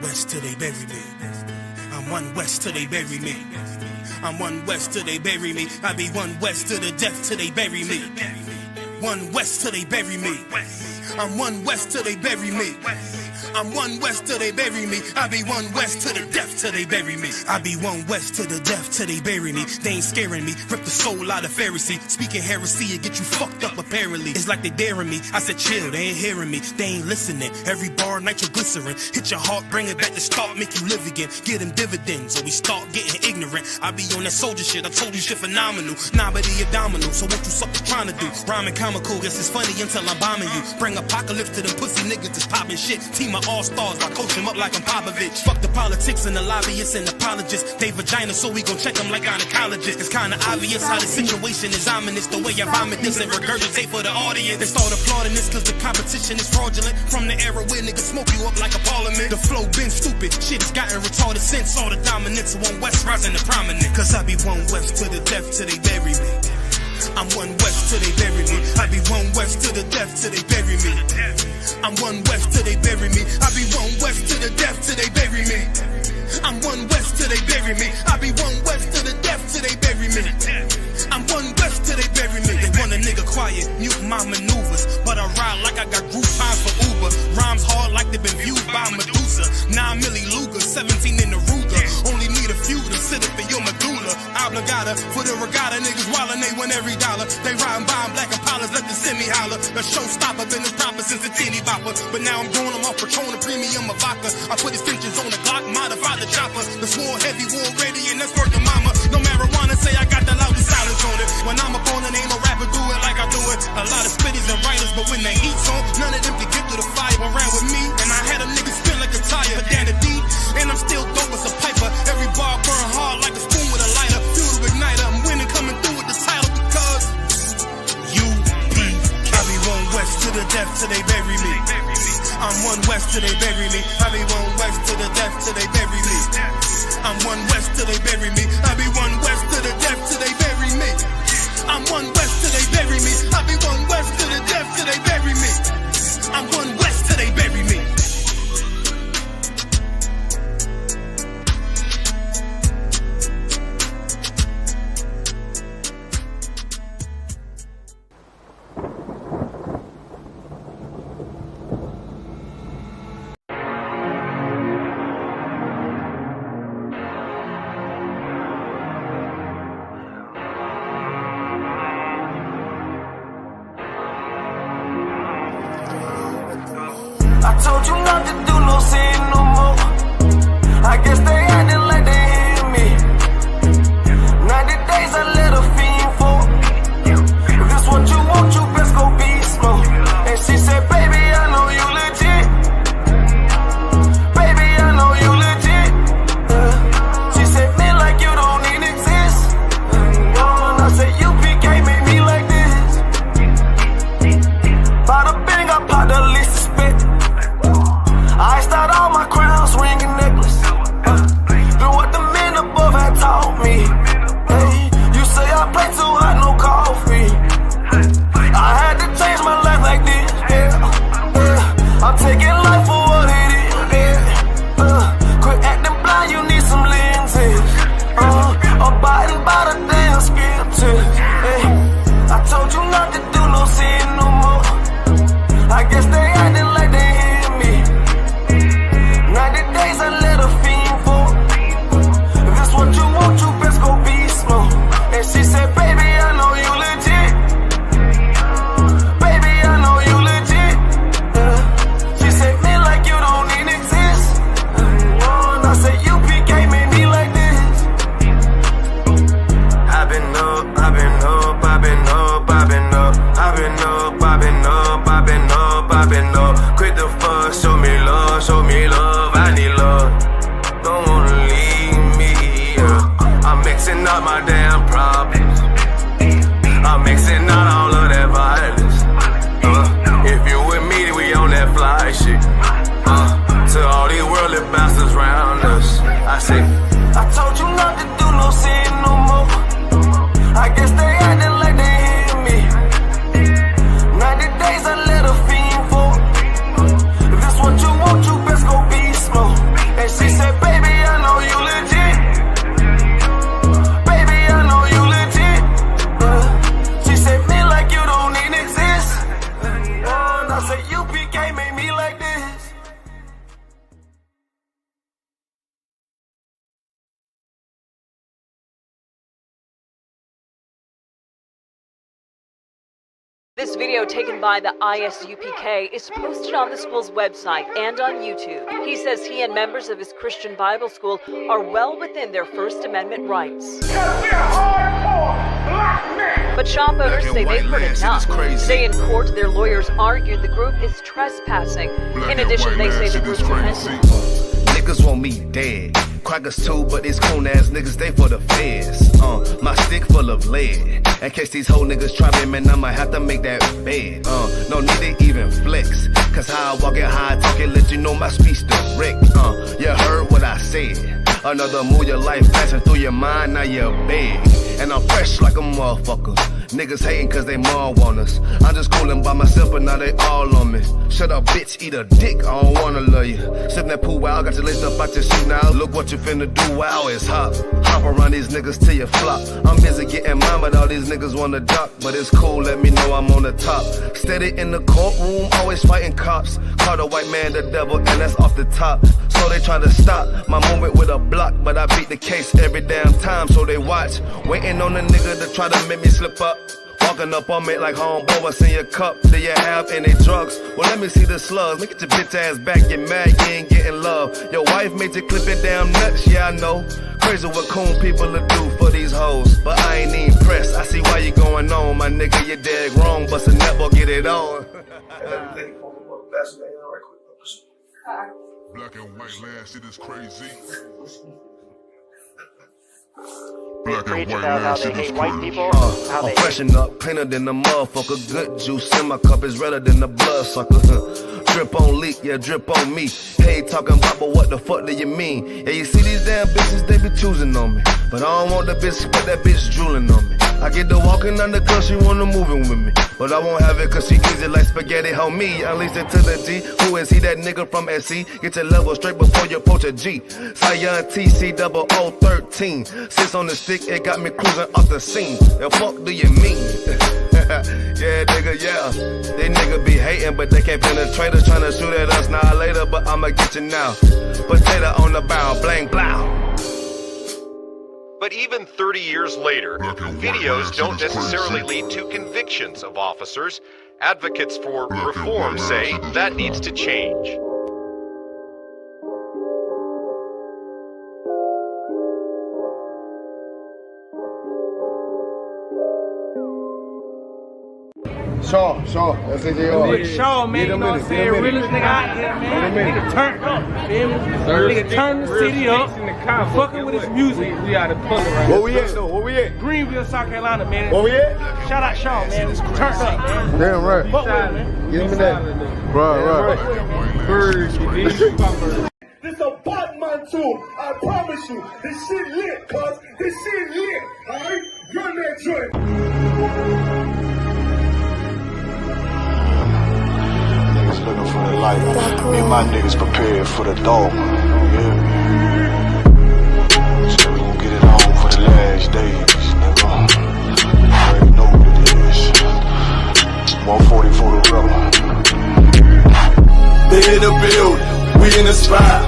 west till they bury me. I'm one west till they bury me. I'm one west till they bury me. I be one west to the death till they bury me. One west till they bury me. I'm one west till they bury me. I'm one west till they bury me. I be one west to the death till they bury me. I be one west to the death till they bury me. They ain't scaring me. Rip the soul out of Pharisee. Speaking heresy and get you fucked up apparently. It's like they daring me. I said chill, they ain't hearing me. They ain't listening. Every bar nitroglycerin. Hit your heart, bring it back to start, make you live again. Get them dividends or we start getting ignorant. I be on that soldier shit. I told you shit phenomenal. Nah, but he abdominal. So what you suckers trying to do? Rhyming comical. Guess it's funny until I'm bombing you. Bring apocalypse to them pussy niggas that's popping shit. Team of all-stars, I coach them up like I'm Popovich. Fuck the politics and the lobbyists and apologists. They vagina, so we gon' check them like gynecologists. It's kinda obvious how the situation is ominous. The way I vomit this and regurgitate for the audience. They start applauding this cause the competition is fraudulent. From the era where niggas smoke you up like a parliament. The flow been stupid, shit has gotten retarded since. All the dominance of one west rising to prominent. Cause I be one west to the death till they bury me. I'm one west till they bury me. I be one west to the death till they bury me. I'm one west till they bury me. I be one west to the death till they bury me. I'm one west till they bury me. I be one west to the death till they bury me. I'm one west till they bury me. They want a nigga quiet, mute my maneuvers, but I ride like I got group times for Uber. Rhymes hard like they been viewed by Medusa. 9 milli Luger, 17 in the Ruger. Only need a few to sit up in your medulla. Obligata for the regatta, niggas wildin', they win every dollar. They riding by in black Impalas, let the semi holler. The showstopper, been this proper since a teeny bopper. But now I'm growing them off Patron, a premium of vodka. I put extensions on the Glock, modify the chopper. The swore heavy, war ready, and that's worth the mama. No marijuana, say I got the loudest silence on it. When I'm up on it, ain't no rapper do it like I do it. A lot of spitties and writers, but when the heat's on, none of them can get through the fire around with me. And I had a nigga spin like a tire, down the deep. And I'm still dope as a piper. Every bar burn hard like a spoon with a lighter. Fuel to igniter, I'm winning, coming through with the title because UP. I be one west to the death till they bury me. I'm one west till they bury me. I be one west to the death till they bury me. I'm one west till they bury me. I be one west to the death till they bury me. I'm one west till they bury me. I be one west to the death till they bury me. I'm one west till they bury me. I told you not to do no sin no more. I guess they acting like they hear me. 90 days I let a fiend for. If this what you want, you best go beast mode. And she said, baby, I know you legit. Baby, I know you legit. She said, man, like you don't need exist. And I said, you can't make me like this. Bada bing, I popped the least suspect. I start all my crowns, ring and necklace. Do what the men above had taught me. Hey, you say I play too hot, no coffee. I had to change my life like this, yeah. I'm taking life for what it is, yeah. Quit acting blind, you need some lenses. Abiding by the damn scriptures, hey. I told you not to do no sin no more. I guess they acting like they hear me. 90 days I let a fiend for. If this what you want, you best go beast mode. And she said, baby, I know you legit. Baby, I know you legit. She said, man, like you don't need exist. And I said, you can't make me like this. I've been up, I've been up, I've been up, I've been up, I've been up, I've been up, I've been up, I've been up. Quit the fuss, show me love, show me love. I need love. Don't wanna leave me. I'm mixing up my damn problems. I'm mixing out all of that violence. If you with me, we on that fly shit. To all these worldly bastards around us, I say, I told you not to do no sin no more. I guess they acting like they hear me. 90 days I let a fiend for. If this what you want, you best go beast mode. This video taken by the ISUPK is posted on the school's website and on YouTube. He says he and members of his Christian Bible school are well within their First Amendment rights. But shop owners say they've heard enough. Today in court, their lawyers argued the group is trespassing. In addition, they say the group's offensive. Niggas want me dead. Crackers too, but these coon ass niggas, they for the feds. My stick full of lead. In case these whole niggas try me, man, I might have to make that bed. No need to even flex. Cause how I walk it, how I talk it, let you know my speech direct. You heard what I said. Another move, your life passing through your mind, now you're big. And I'm fresh like a motherfucker. Niggas hating cause they mom want us. I'm just coolin' by myself, but now they all on me. Shut up, bitch, eat a dick, I don't wanna love you. Sippin' that pool, wow, got you laced up out your shoe now. Look what you finna do, wow, it's hot. Hop around these niggas till you flop. I'm busy getting mine, but all these niggas wanna duck. But it's cool, let me know I'm on the top. Steady in the courtroom, always fighting cops. Call the white man the devil, and that's off the top. So they try to stop my movement with a block, but I beat the case every damn time, so they watch. Waiting on a nigga to try to make me slip up. Walking up on me like homeboy, what's in your cup? Do you have any drugs? Well, let me see the slugs. Make it your bitch ass back, get mad, you ain't getting love. Your wife made you clip it damn nuts, yeah, I know. Crazy what coon people will do for these hoes. But I ain't even pressed, I see why you going on. My nigga, you dead wrong, bust a netball, get it on. Black and white land, shit is crazy. Black and white land, shit is crazy. I'm freshen up, cleaner than the motherfucker. Good juice in my cup is redder than the blood sucker. Drip on leak, yeah, drip on me. Hey, talking about, but what the fuck do you mean? Yeah, you see these damn bitches, they be choosing on me. But I don't want the bitch, but that bitch drooling on me. I get to walking on the girl, she wanna moving with me. But I won't have it cause she easy like spaghetti, homie. Unleash it to the G. Who is he? That nigga from SC? Get your level straight before you approach a G. Cyan TC 0013. Sits on the stick, it got me cruising off the scene. The fuck do you mean? Yeah, nigga, yeah. They nigga be hating, but they can't penetrate us. Tryna shoot at us now later, but I'ma get you now. Potato on the bow, blang, blow. But even 30 years later, videos don't necessarily lead to convictions of officers. Advocates for reform say that needs to change. Shaw, that's AJR. Shaw, man, you know what I'm saying? Realest nigga out here, man. Nigga turn up, feel me? Nigga turn the city up, fucking with his music. We out of pull right. Where we at though? Where we at? Greenville, South Carolina, man. Where we at? Shout out Shaw, man. Turn up, man. Damn right. Fuck with it, man. Get him in that. Right. Birds, This a Batman too. I promise you. This shit lit, cuz. This shit lit. Alright? Run that joint. Looking for the light. Me and my niggas prepared for the dog. Yeah. So we gon' get it on for the last days, nigga. You already know what it is. 140 for the rubber. They in the building, we in the spot.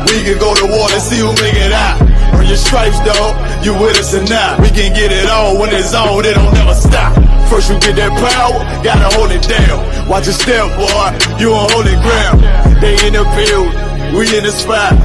We can go to war and see who make it out. Earn your stripes, dog. You with us or not? We can get it on when it's on. It don't never stop. First you get that power, gotta hold it down. Watch your step, boy, you on holy ground. They in the building, we in the spot.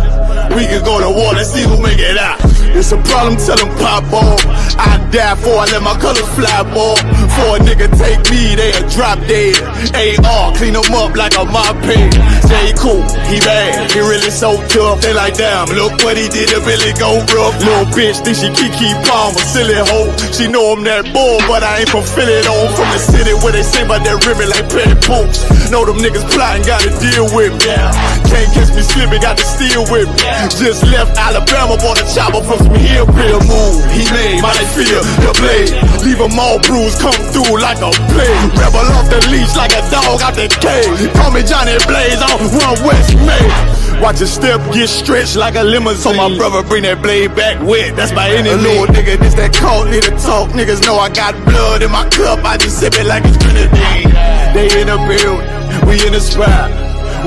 We can go to war, let's see who make it out. It's a problem, tell them pop ball. I die for I let my colors fly, ball. For a nigga take me, they'll drop dead. AR, clean them up like a mop head. Say he cool, he bad, he really so tough. They like, damn, look what he did to Billy go rough. Little bitch think she Kiki Palmer, silly hoe. She know I'm that bull, but I ain't from Philly though. From the city where they say about that ribbon like petty poops. Know them niggas plotting, gotta deal with me. Can't catch me slipping, got to steal with me. Just left Alabama, bought a chopper from some hillbilly move. He made my feel the blade. Leave them all bruised, come through like a plague. Rebel off the leash like a dog out the cage. Call me Johnny Blaze on One West May. Watch your step get stretched like a limousine. So my brother bring that blade back wet, that's my enemy. A little nigga, this that cult, need to talk. Niggas know I got blood in my cup, I just sip it like it's grenadine. They in the building, we in the spot.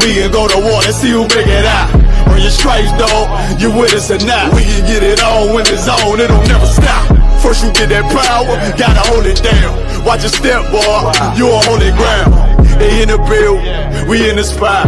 We can go to war and see who make it out. Earn your stripes, dog, you with us or not? We can get it on when it's on, it don't never stop. First you get that power, gotta hold it down. Watch your step, boy, you on holy ground. They in the build, we in the spot.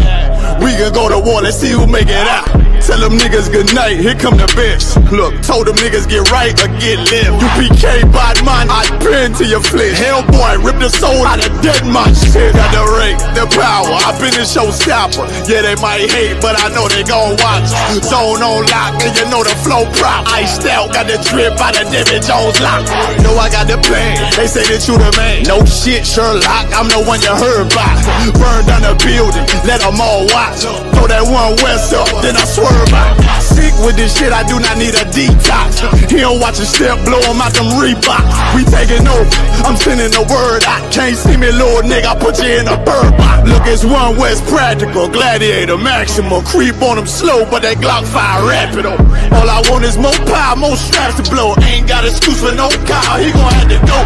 We can go to war, let's see who make it out. Tell them niggas good night, here come the bitch. Look, told them niggas get right or get left. You PK bad man, I pin to your flesh. Hellboy, rip the soul out of dead man shit. Got the rate, the power, I been the showstopper. Yeah, they might hate, but I know they gon' watch. Zone on lock, and you know the flow prop. Iced out, got the drip out of David Jones lock. Know I got the plan, they say that you the man. No shit, Sherlock, I'm the one you heard about. Burn down the building, let them all watch. Throw that one west up, then I swerve out. Sick with this shit, I do not need a detox. He don't watch a step, blow him out them Reeboks. We taking over, I'm sending the word out. Can't see me, little nigga, I put you in a bird box. Look, it's one West practical, gladiator, maximal. Creep on them slow, but that Glock fire rapido. All I want is more power, more straps to blow. Ain't got excuse for no car, he gon' have to go.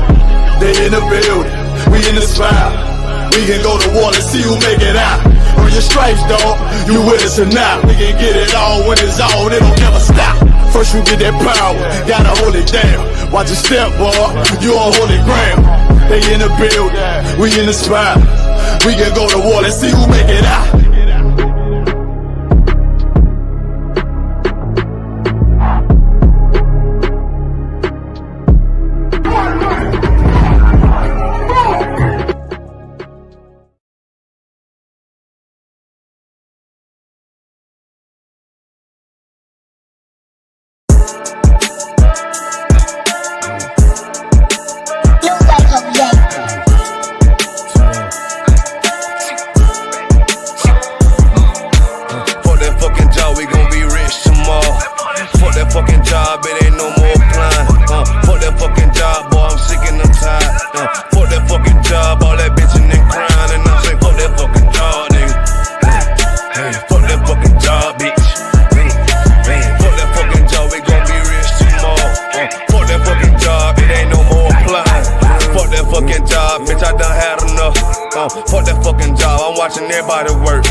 They in the building, we in the spot. We can go to war and see who make it out. Earn your stripes, dog, you with us or not. We can get it all when it's on, it don't never stop. First you get that power, gotta hold it down. Watch your step, boy, you on holy ground. They in the building, we in the spot. We can go to war, let's see who make it out. Fuck that fucking job, I'm watching everybody work.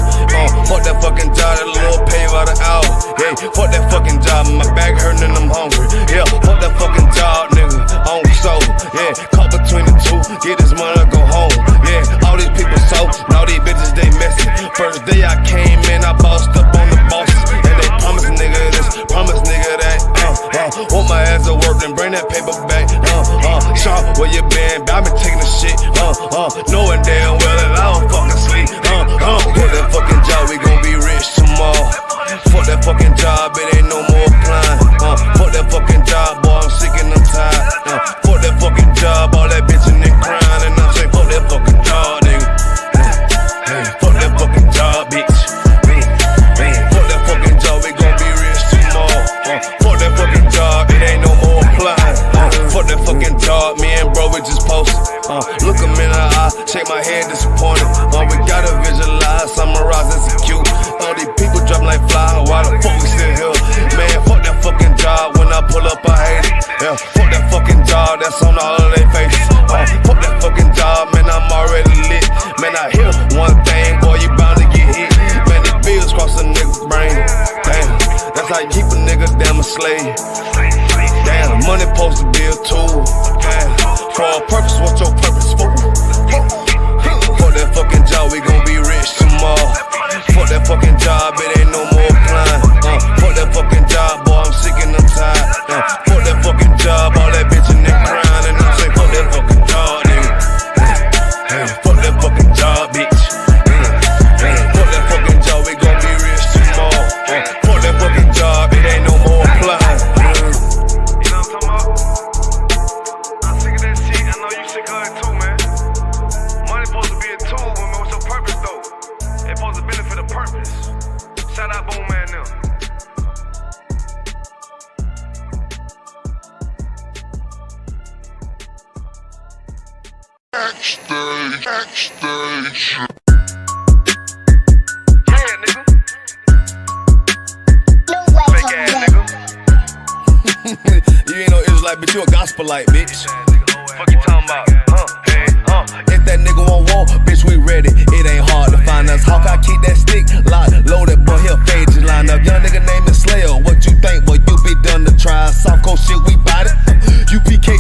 Fuck that fucking job, that little pay by the hour. Yeah, fuck that fucking job, my back hurting and I'm hungry. Yeah, fuck that fucking job, nigga, on soul. Yeah, caught between the two, get this money, go home. Yeah, all these people so, all these bitches, they messy. First day I came in, I bossed up on the bosses. And they promise nigga this, promise nigga that. Want my ass to work, then bring that paper back. Sean, where you been? I been taking the shit. Knowing damn well that I don't fucking sleep. Fuck that fucking job, we gon' be rich tomorrow. Fuck that fucking job, it ain't no more applying. Fuck that fucking job, boy, I'm sick and I'm tired. Fuck that fucking job, all that bitchin' and crying. And I'm saying, fuck that fucking job, nigga. Fuck that fucking job, bitch. Fuck that fucking job, we gon' be rich tomorrow. Fuck that fucking job, it ain't no more applying. Fuck that fucking job, me and bro, we just posted. Look him in the eye, shake my head disappointed. We gotta visualize, summarize, execute. All these people drop like fly, why the fuck we still here? Man, fuck that fucking job, when I pull up I hate it. Yeah, fuck that fucking job, that's on all of their faces. Fuck that fucking job, man, I'm already lit. Man, I hear one thing, boy, you bound to get hit. Man, the bills cross a nigga's brain. Damn, that's how you keep a nigga damn a slave. Damn, money supposed to be a tool. Damn, for a purpose, what's your purpose for? Fuck that fucking job, we gon' be rich tomorrow. Fuck that fucking job, it ain't no more applying. Fuck that fucking job, boy, I'm sick and I'm tired. Fuck that fucking job, all that bitchin' and crying. And I'm saying, fuck that fucking job, nigga. Fuck that fucking job, bitch. Fuck that fucking job, we gon' be rich tomorrow. Fuck that fucking job, it ain't no more applying. You know what I'm talking about? I'm sick of that shit, I know you sick of it too, man. Money supposed to be a tool, but what's your purpose though? It's supposed to benefit a purpose. Shout out Boom Man now. Backstage. Yeah, nigga. Fake ass nigga. You ain't no Israelite, bitch, you a gospelite, bitch. Fuck you talking about? If that nigga won't war, bitch, we ready. It ain't hard to find us. Hawk, I keep that stick locked, loaded, boy, he'll fade you line up. Young nigga named the Slayer. What you think, boy? You be done to try. Soft cold shit, we bout it. UPK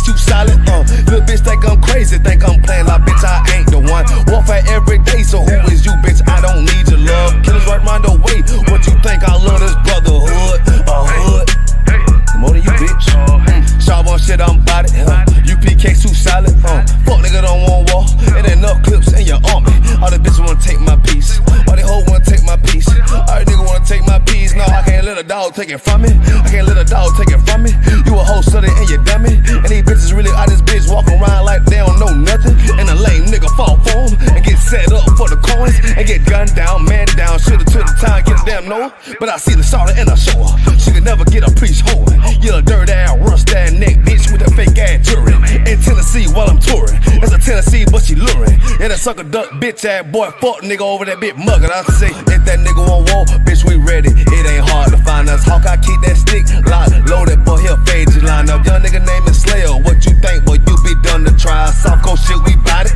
dog take it from me. I can't let a dog take it from me. You a whole study and you dummy. And these bitches really out this bitch walking around like they don't know nothing. And a lame nigga fall for them and get set up for the coins and get gunned down, man down. Should've took the time, get a damn no. But I see the shorty and I show her. She could never get a preach whore. You a dirt ass, rust ass neck bitch with a fake ass jury. In Tennessee while I'm touring. That's a Tennessee, but she luring. And that sucker duck bitch ass boy fuck nigga over that bitch muggin'. I say, if that nigga on wall, bitch we ready. It ain't hard to find us. Hawk, I keep that stick locked, loaded, boy he'll fade you line up. Young nigga name is Slayer. What you think, boy? You be done to try. Soft coast shit, we bout it.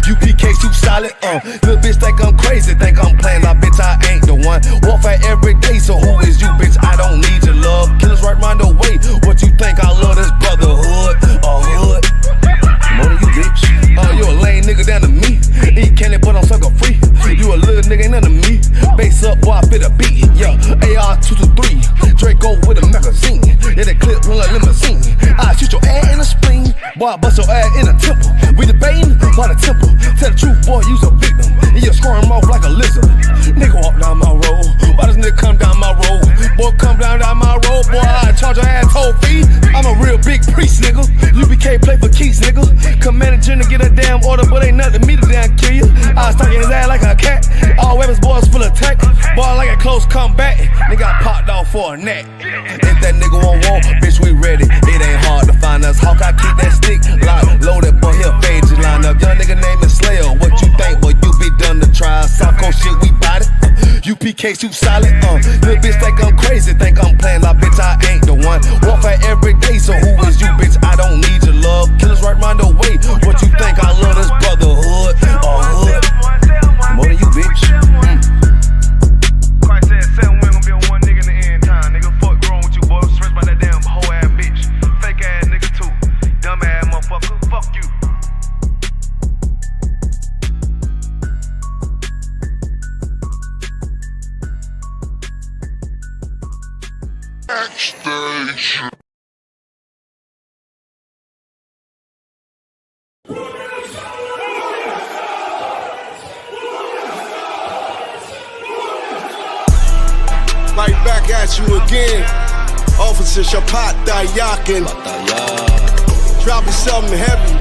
UPK, you solid. Little bitch think I'm crazy, think I'm playing. Like bitch, I ain't the one. Warfare every day, so who is you, bitch? I don't need your love. Killers right round the way. What you think? I love this brotherhood. Hood. More than you, bitch. You a lame nigga down to me. Eat candy, but I'm sucker free. You a little nigga, ain't none of me. Base up, boy, I fit a beat. Yeah, AR-223. Draco with a magazine. Yeah, that clip run like limousine. I shoot your ass in the spleen. Boy, I bust your ass in a temple. We debating by the temple. Tell the truth, boy, you's a victim. And you squirm off like a lizard. Nigga walk down my road. Why does nigga come down my road? Boy, come down my road. Boy, I charge your ass toll fee. I'm a real big priest, nigga. UBK play for keys, nigga. Command a general get a damn order, but ain't nothing to me to damn kill you. I was talking his ass like a cat. All weapons, boys full of tech. Boy, like a close combat. Nigga, I popped off for a neck. If that nigga on wall, bitch, we ready. It ain't hard to find us. Hawk, I keep that stick locked, loaded, boy, he'll fade you line up. Young nigga name is Slayer. What you think, boy? You be done to try. South Coast shit, we bout it. UPK, you solid. Little bitch think I'm crazy, think I'm playing like bitch, I ain't the one. Warfare every day, so who is you, bitch? I don't need your love. Killers right round the way. What you think? I love this brotherhood. Hood. More than you, bitch. Christ said 7 women gonna be on one nigga in the end time. Nigga, fuck wrong with you, boy. Stressed by that damn hoe ass bitch. Fake ass nigga too. Dumb ass motherfucker. Fuck you. Backstage. Right back at you again. Officer Shapat Dayakin. Dropping something heavy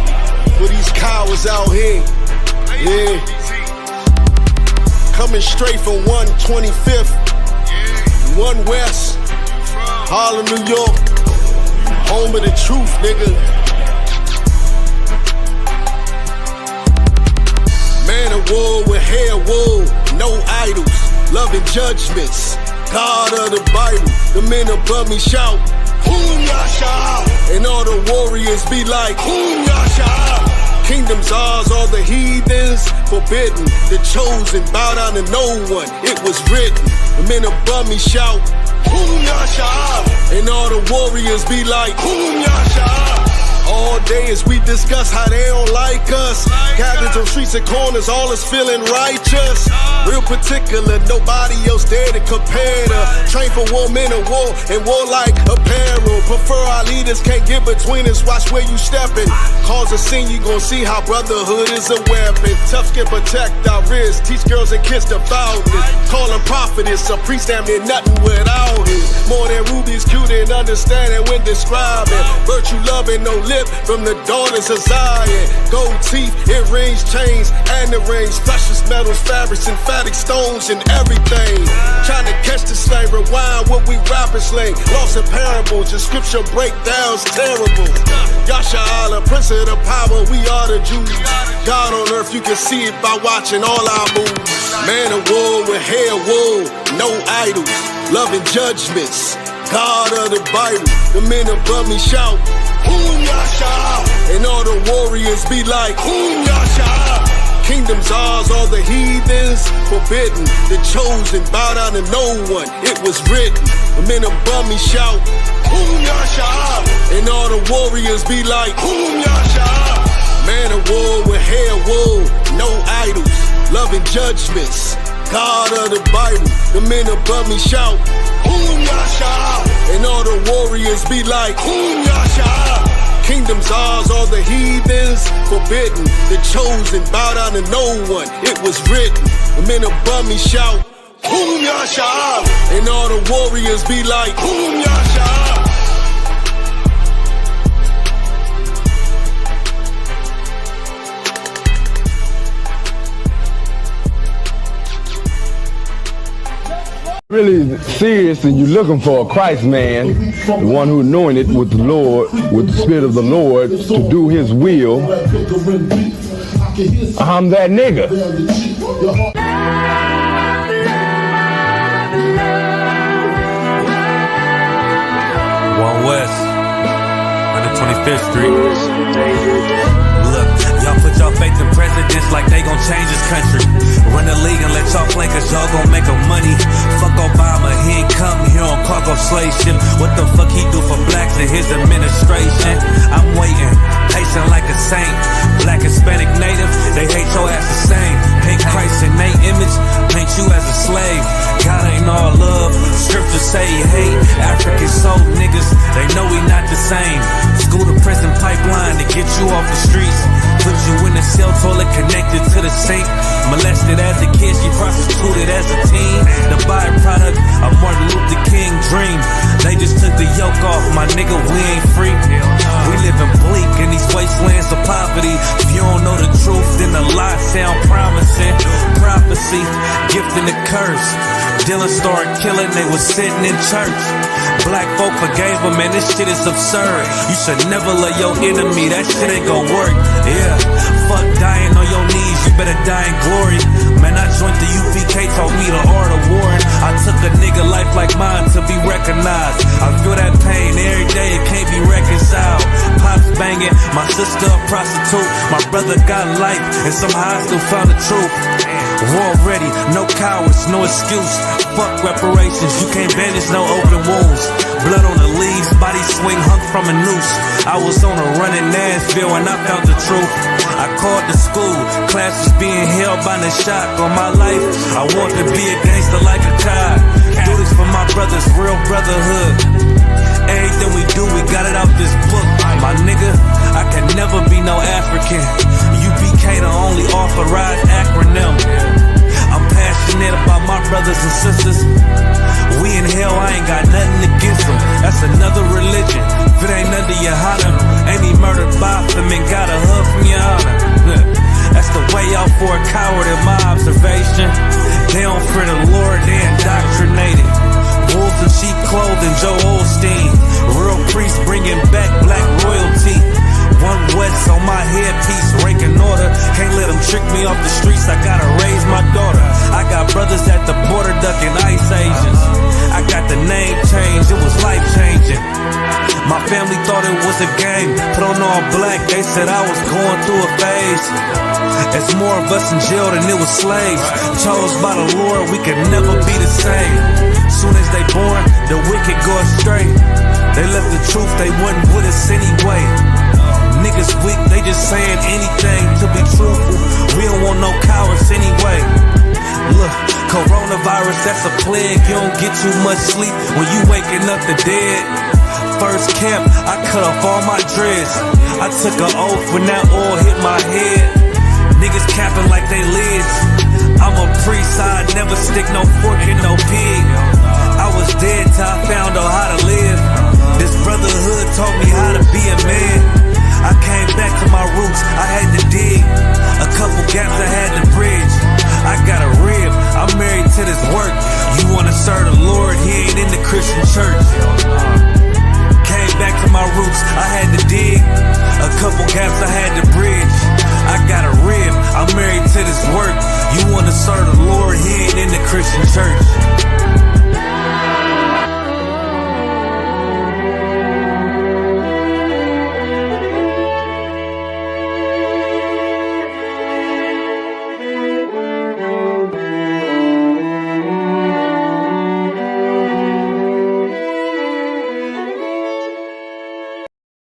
with these cowards out here. Yeah. Coming straight from 125th, 1 West, Harlem, New York. Home of the truth, nigga. Man of war with hair wool, no idols, loving judgments. God of the Bible, the men above me shout, Hoom Yasha, and all the warriors be like, Hoom Yasha. Kingdoms ours, all the heathens forbidden. The chosen bow down to no one, it was written. The men above me shout, Hoom Yasha, and all the warriors be like, Hoom Yasha. All day as we discuss how they don't like us. Cabins on streets and corners, all is feeling righteous. Real particular, nobody else there to compare to. Train for war, men of war, and war like apparel. Prefer our leaders, can't get between us, watch where you stepping. Cause a scene, you gon' see how brotherhood is a weapon. Tough skin protect our wrists, teach girls and kids devoutness. Call them prophetess, a priest damn near nothing without it. More than rubies, cute and understanding when describing. Virtue loving, no lip from the daughters of Zion. Gold teeth, earrings, chains, and the rings. Precious metals, fabrics, emphatic stones, and everything. Trying to catch the slave, rewind what we rappers sling. Lost in parables, your scripture breakdowns terrible. Yasha Allah, Prince of the power, we are the Jews. God on earth, you can see it by watching all our moves. Man of war with hair wool, no idols, loving judgments. God of the Bible, the men above me shout, Hoom Yasha, and all the warriors be like, Hoom Yasha. Kingdoms ours, all the heathens forbidden. The chosen bow down to no one, it was written. The men above me shout, Hoom Yasha, and all the warriors be like, Hoom Yasha. Man of war with hair wool, no idols, loving judgments. God of the Bible, the men above me shout, Hoom Yasha, and all the warriors be like, Hoom Yasha. Kingdoms ours, all the heathens forbidden. The chosen bow down to no one, it was written. The men above me shout, Boom Yasha. And all the warriors be like, boom Yasha. Really serious and you're looking for a Christ man, the one who anointed with the Lord, with the Spirit of the Lord to do his will, I'm that nigga. One West, 125th Street. Look, y'all put y'all faith in presidents like they gon' change this country. Run the league and let y'all play cause y'all gon' make 'em money. Fuck Obama, he ain't come here on cargo slave ship. What the fuck he do for blacks in his administration? I'm waiting, patient like a saint. Black, Hispanic, Native, they hate your ass the same. Paint Christ in they image, paint you as a slave. God ain't all love, scriptures say he hate. African soul niggas, they know we not the same. School to prison pipeline to get you off the streets. Put you in a cell toilet connected to the sink. Molested as a kid, she prostituted as a teen. The byproduct of Martin Luther King dream. They just took the yoke off, my nigga, we ain't free. We living bleak in these wastelands of poverty. If you don't know the truth, then the lie sound promising. Prophecy, gift and the curse. Dylan started killing, they was sitting in church. Black folk forgave him, man, this shit is absurd. You should never love your enemy, that shit ain't gon' work. Yeah, fuck dying on your knees, you better die in glory. Man, I joined the UPK, taught me the art of warring. I took a nigga life like mine to be recognized. I feel that pain every day, it can't be reconciled. Pops banging, my sister a prostitute. My brother got life, and somehow I still found the truth. War ready, no cowards, no excuse. Fuck reparations, you can't bandage no open wounds. Blood on the leaves, body swing hung from a noose. I was on a run in Nashville and I found the truth. I called the school, classes being held by the shock on my life. I want to be a gangster like a child. Do this for my brothers, real brotherhood. Everything we do, we got it out this book. My nigga, I can never be no African. UPK the only authorized acronym. I'm passionate about my brothers and sisters. We in hell, I ain't got nothing against them. That's another religion. If it ain't under your honor, ain't he murdered by them and got a hug from your honor? That's the way out for a coward in my observation. They don't fear the Lord, they indoctrinated. Wolves in sheep clothing, Joe Osteen. Real priest bringing back black royalty. One West on my headpiece, ranking order. Can't let them trick me off the streets, I gotta raise my daughter. I got brothers at the border ducking ice agents. I got the name change, it was life changing. My family thought it was a game, put on all black, they said I was going through a phase. There's more of us in jail than it was slaves. Chose by the Lord, we could never be the same. Soon as they born, the wicked go astray. They left the truth, they wasn't with us anyway. Niggas weak, they just saying anything to be truthful. We don't want no cowards anyway. Look, coronavirus, that's a plague. You don't get too much sleep when you waking up the dead. First camp, I cut off all my dreads. I took an oath when that oil hit my head. Niggas capping like they lids. I'm a priest, I never stick no fork in no pig. I was dead till I found out how to live. This brotherhood taught me how to be a man. I came back to my roots, I had to dig. A couple gaps I had to bridge. I got a rib, I'm married to this work. You wanna serve the Lord, he ain't in the Christian church. Came back to my roots, I had to dig. A couple gaps I had to bridge. I got a rib, I'm married to this work. You wanna serve the Lord, he ain't in the Christian church.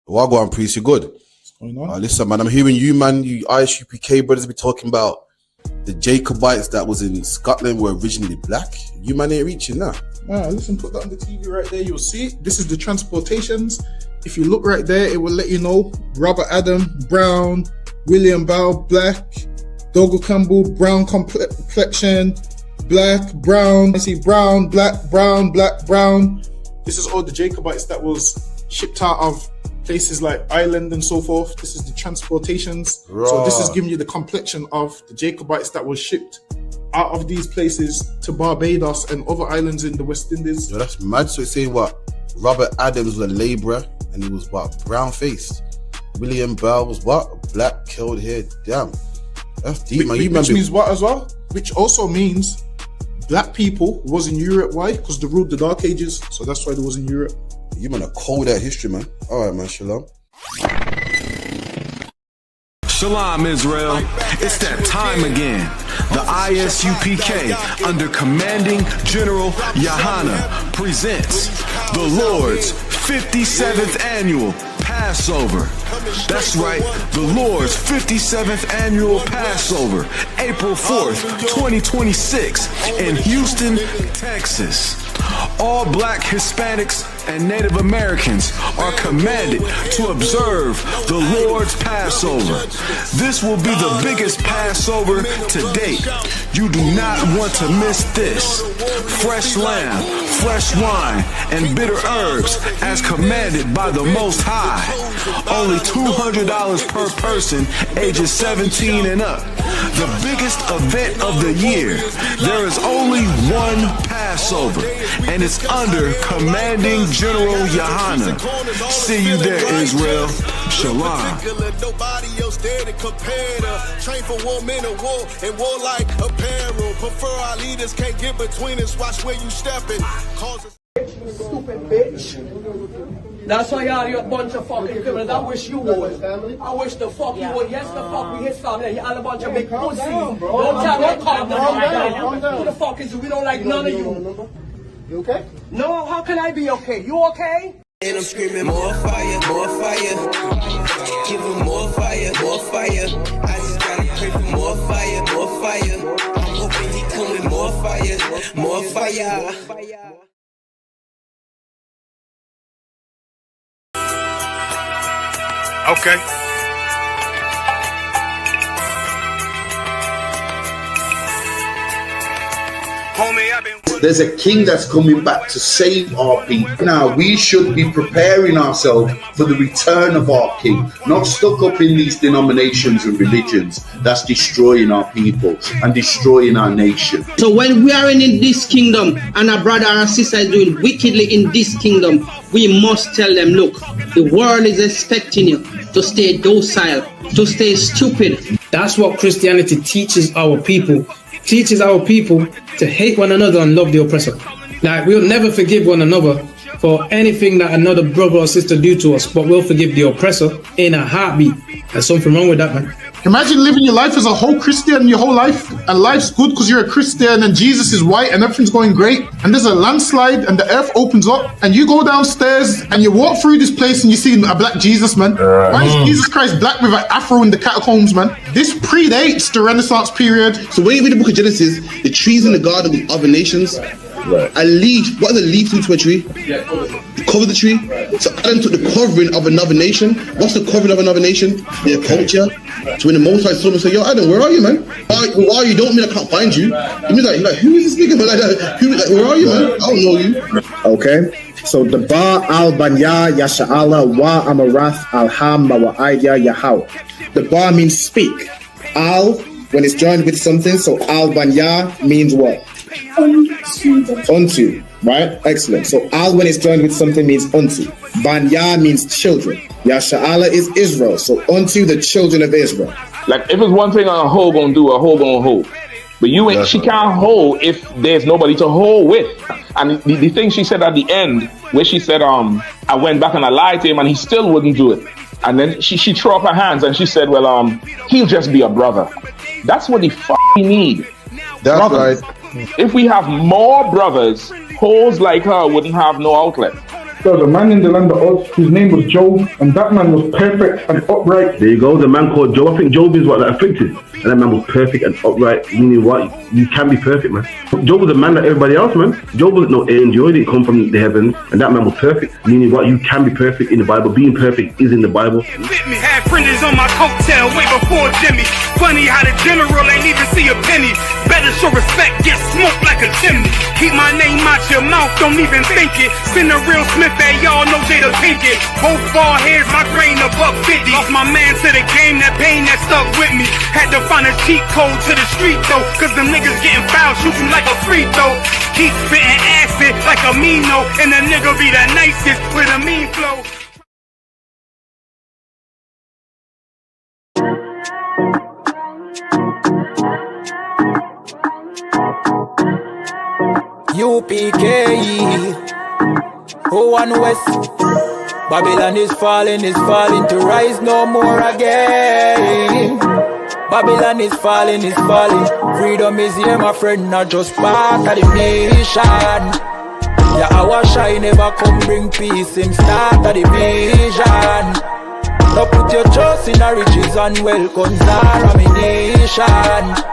Wagwan priest, you good? Listen, man, I'm hearing you, man, you ISUPK brothers be talking about the Jacobites that was in Scotland were originally black. You man ain't reaching that. Listen, put that on the TV right there. You'll see it. This is the transportations. If you look right there, it will let you know Robert Adam, brown, William Bow, black, Dougal Campbell, brown complexion, black, brown. I see brown, black, brown, black, brown. This is all the Jacobites that was shipped out of places like Ireland and so forth. This is the transportations. So this is giving you the complexion of the Jacobites that was shipped out of these places to Barbados and other islands in the West Indies. Yo, that's mad. So it's saying what? Robert Adams was a labourer and he was what? Brown faced. William Bell was what? Black, curled hair. Damn. That's deep, man. Which means what as well? Which also means black people was in Europe. Why? Because they ruled the Dark Ages. So that's why they was in Europe. You man are cold at history, man. All right, man. Shalom. Shalom, Israel. It's that time again. The ISUPK, under commanding General Yahana, presents the Lord's 57th annual Passover. That's right, the Lord's 57th annual Passover, April 4th, 2026, in Houston, Texas. All black, Hispanics, and Native Americans are commanded to observe the Lord's Passover. This will be the biggest Passover to date. You do not want to miss this. Fresh lamb, fresh wine, and bitter herbs as commanded by the Most High. Only $200 per person, ages 17 and up. The biggest event of the year. There is only one Passover, and it's under commanding General Yahana. See you there, Israel. Shalom. Train for war, men of war, and warlike apparel. Prefer our leaders, can't get between us. Watch where you stepping. Stupid bitch. That's why you're a bunch of fucking criminals. I wish you would. I wish the fuck you would. Yes, the fuck we hit family. You're all a bunch of big pussies. Don't tell me calm down. Who the fuck is you? We don't like none of you. You okay? No, how can I be okay? You okay? And I'm screaming more fire, more fire. Give them more fire, more fire. I just gotta pray for more fire, more fire. I'm hoping he come with more fire, more fire. Okay. Homie, I've been... There's a king that's coming back to save our people. Now, we should be preparing ourselves for the return of our king, not stuck up in these denominations and religions that's destroying our people and destroying our nation. So when we are in this kingdom and our brother or sister is doing wickedly in this kingdom, we must tell them, look, the world is expecting you to stay docile, to stay stupid. That's what Christianity teaches our people. Teaches our people to hate one another and love the oppressor. Like, we'll never forgive one another for anything that another brother or sister do to us, but we'll forgive the oppressor in a heartbeat. There's something wrong with that, man. Imagine living your life as a whole Christian your whole life, and life's good because you're a Christian and Jesus is white and everything's going great, and there's a landslide and the earth opens up and you go downstairs and you walk through this place and you see a black Jesus, man. Why is Jesus Christ black with an afro in the catacombs, man? This predates the Renaissance period. So when you read the book of Genesis, the trees in the garden with other nations, a leaf, what does a leaf do to a tree? Cover the tree. So Adam took the covering of another nation. What's the covering of another nation? Their culture. So when the Most High saw him and said, yo, Adam, where are you, man? Why are you? Don't mean I can't find you. It means like who is this nigga, man? Like, where are you, man? I don't know you. Okay. So the Ba al Banya Yasha'ala wa Amarath al Ham Mawa'aya Yahau. The Ba means speak. Al, when it's joined with something, so al Banya means what? Unto, right? Excellent. So al when it's joined with something means unto. Banya means children. Yasha'ala is Israel. So unto the children of Israel. Like if it's one thing a hoe gonna do, a hoe gonna hold. But you ain't. She can't hold if there's nobody to hold with. And the thing she said at the end, where she said, I went back and I lied to him, and he still wouldn't do it. And then she threw up her hands and she said, well, he'll just be a brother. That's what he fucking need. That's brothers. right. If we have more brothers, hoes like her wouldn't have no outlet. There was a man in the land of Oz, his name was Job, and that man was perfect and upright. There you go, the man called Job. I think Job is what that afflicted. And that man was perfect and upright, meaning what? You can be perfect, man. Job was a man like everybody else, man. Job wasn't no angel, he didn't come from the heavens, and that man was perfect, meaning what? You can be perfect in the Bible. Being perfect is in the Bible. Had fringes on my coattail way before Jimmy. Funny how the general ain't even see a penny. Better show respect, get smoked like a chimney. Keep my name out your mouth, don't even think it. Send a real Smith, y'all know Jada Pinkett. Both ball heads, my grain above 50. Lost my man to the game, that pain that stuck with me. Had to find a cheat code to the street though, cause them niggas getting foul, shooting like a free throw. Keep spitting acid like a Mino, and the nigga be the nicest with a mean flow. UPK, An West. Babylon is falling to rise no more again. Babylon is falling. Freedom is here, my friend, not just part of the nation. Yeah, our shine never come bring peace, him start of the vision. Now put your trust in our riches and wealth, guns are ammunition.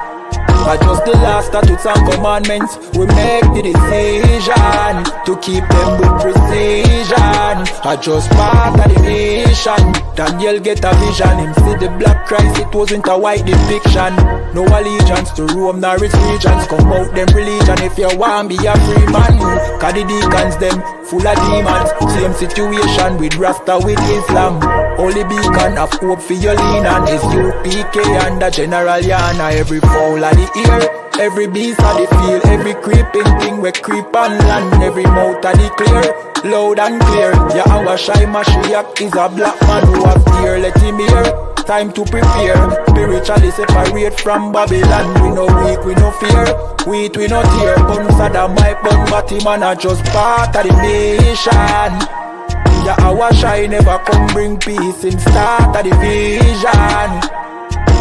Not just the last statutes and commandments, we make the decision to keep them with precision. I just part of the nation. Daniel get a vision, him see the black Christ, it wasn't a white depiction. No allegiance to Rome nor its regions, come out them religion if you want be a free man. Cause the deacons them full of demons, same situation with Rasta with Islam. Only beacon of hope for your lean on is UPK and the General Yana. Every fowl of the ear, every beast of the field, every creeping thing we creep on land, every mouth of the clear, loud and clear. Yeah, our shy Mashiach is a black man who have fear, let him hear. Time to prepare, spiritually separate from Babylon. We no weak, we no fear, wheat we no tear. Bun Saddam, my bun Batty man are just part of the nation. Yeah, our shine never come bring peace in start of the vision.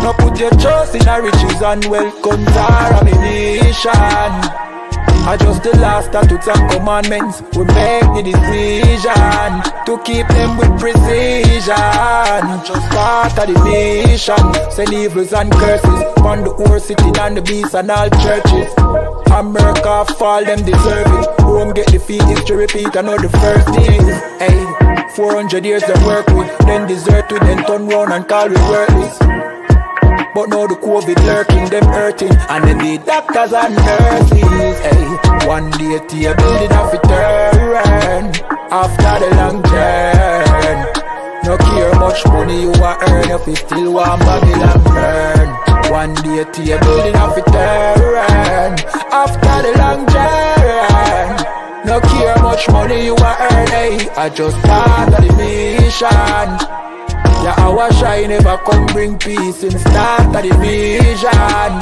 Now put your trust in our riches and wealth, guns are ammunition. I just the last statutes and commandments, we make the decision to keep them with precision. Just part of the nation, send evils and curses on the whole city and the beasts and all churches. America fall, them deserve it. Rome get defeat, history repeat, I know the first thing. Hey, 400 years they work with, then desert with, then turn round and call it worthless. But now the COVID lurking, them hurting, and then the doctors and nurses. Hey, one day to building off a turn after the long journey. No care much money you a earn if you still want Babylon burn. One day to building off a turn after the long journey. No care much money you a earn. Hey, I just part of the mission. Yeah, our shine never come bring peace in start of the vision.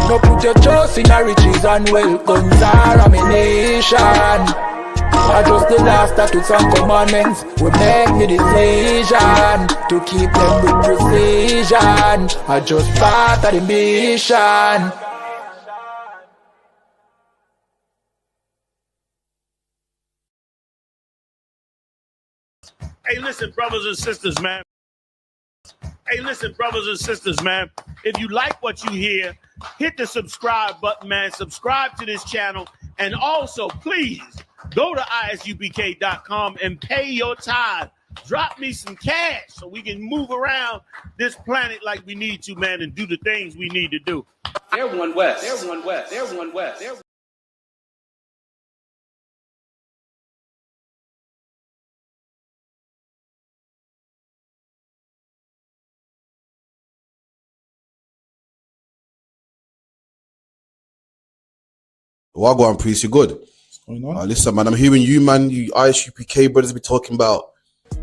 No put your trust in our riches and wealth, guns are ammunition. I just the last statutes and commandments, we make the decision to keep them with precision. I just part of the mission. Hey, listen, brothers and sisters, man. Hey, listen, brothers and sisters, man. If you like what you hear, hit the subscribe button, man. Subscribe to this channel. And also, please, go to isupk.com and pay your tithe. Drop me some cash so we can move around this planet like we need to, man, and do the things we need to do. They're one West. They're one West. They're one West. They're Wagwan priest, you good? What's going on? Listen, man, I'm hearing you, man. You ISUPK brothers be talking about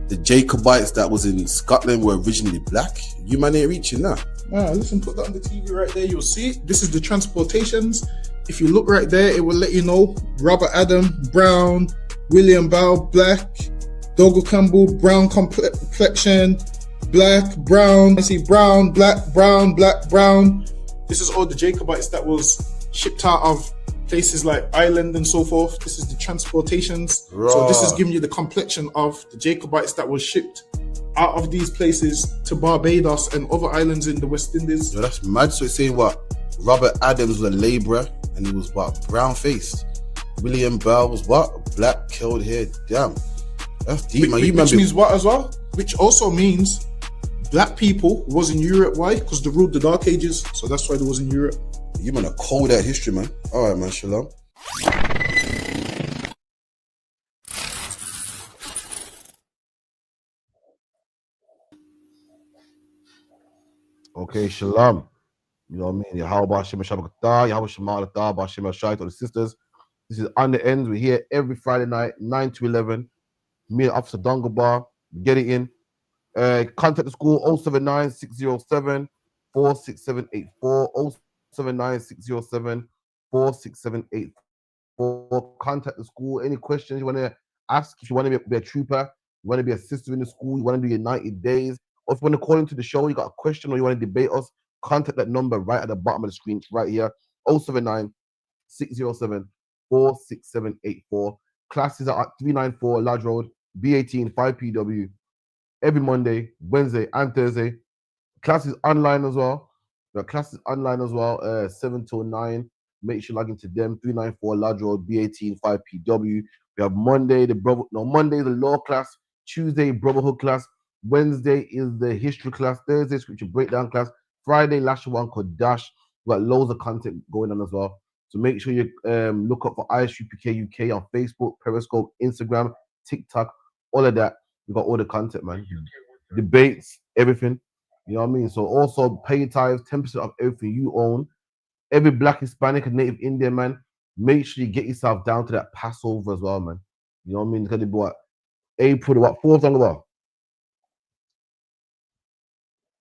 the Jacobites that was in Scotland were originally black. You man ain't reaching that. Listen, put that on the TV right there. You'll see it. This is the transportations. If you look right there, it will let you know Robert Adam, brown, William Bow, black, Dogo Campbell, brown complexion, black, brown. I see brown, black, brown, black, brown. This is all the Jacobites that was shipped out of places like Ireland and so forth. This is the transportations. So this is giving you the complexion of the Jacobites that was shipped out of these places to Barbados and other islands in the West Indies. Yo, that's mad. So it's saying what? Robert Adams was a labourer and he was what? Brown faced. William Bell was what? Black, curled hair. Damn. That's deep, man. Which means what as well? Which also means black people was in Europe. Why? Because they ruled the Dark Ages. So that's why they was in Europe. You man are cold at history, man. All right, man. Shalom. Okay, shalom. You know what I mean? Yahweh Shem Shabbat, Yahweh Shema Alata, Shem Shai to the sisters. This is On The Ends. We're here every Friday night, 9 to 11. Me and Officer Dungabar. Get it in. Contact the school 079 607 46784. 079 607 46784. Contact the school. Any questions you want to ask, if you want to be a trooper, you want to be a sister in the school, you want to do your 90 days, or if you want to call into the show, you got a question or you want to debate us, contact that number right at the bottom of the screen right here, 079 607 46784. Classes are at 394 Lodge Road, B18 5PW, every Monday, Wednesday, and Thursday. Classes online as well. The classes online as well, 7 to 9. Make sure you log into them, 394 Lodge Road, B18 5PW. We have Monday the law class, Tuesday brotherhood class, Wednesday is the history class, Thursday scripture breakdown class, Friday Lasha One Kodash. We got loads of content going on as well. So make sure you look up for ISUPK UK on Facebook, Periscope, Instagram, TikTok, all of that. We got all the content, man. Debates, everything. You know what I mean? So also pay tithes, 10% of everything you own. Every black, Hispanic, and Native Indian man, make sure you get yourself down to that Passover as well, man. You know what I mean? It's gonna be what? April, what, 4th on the wall?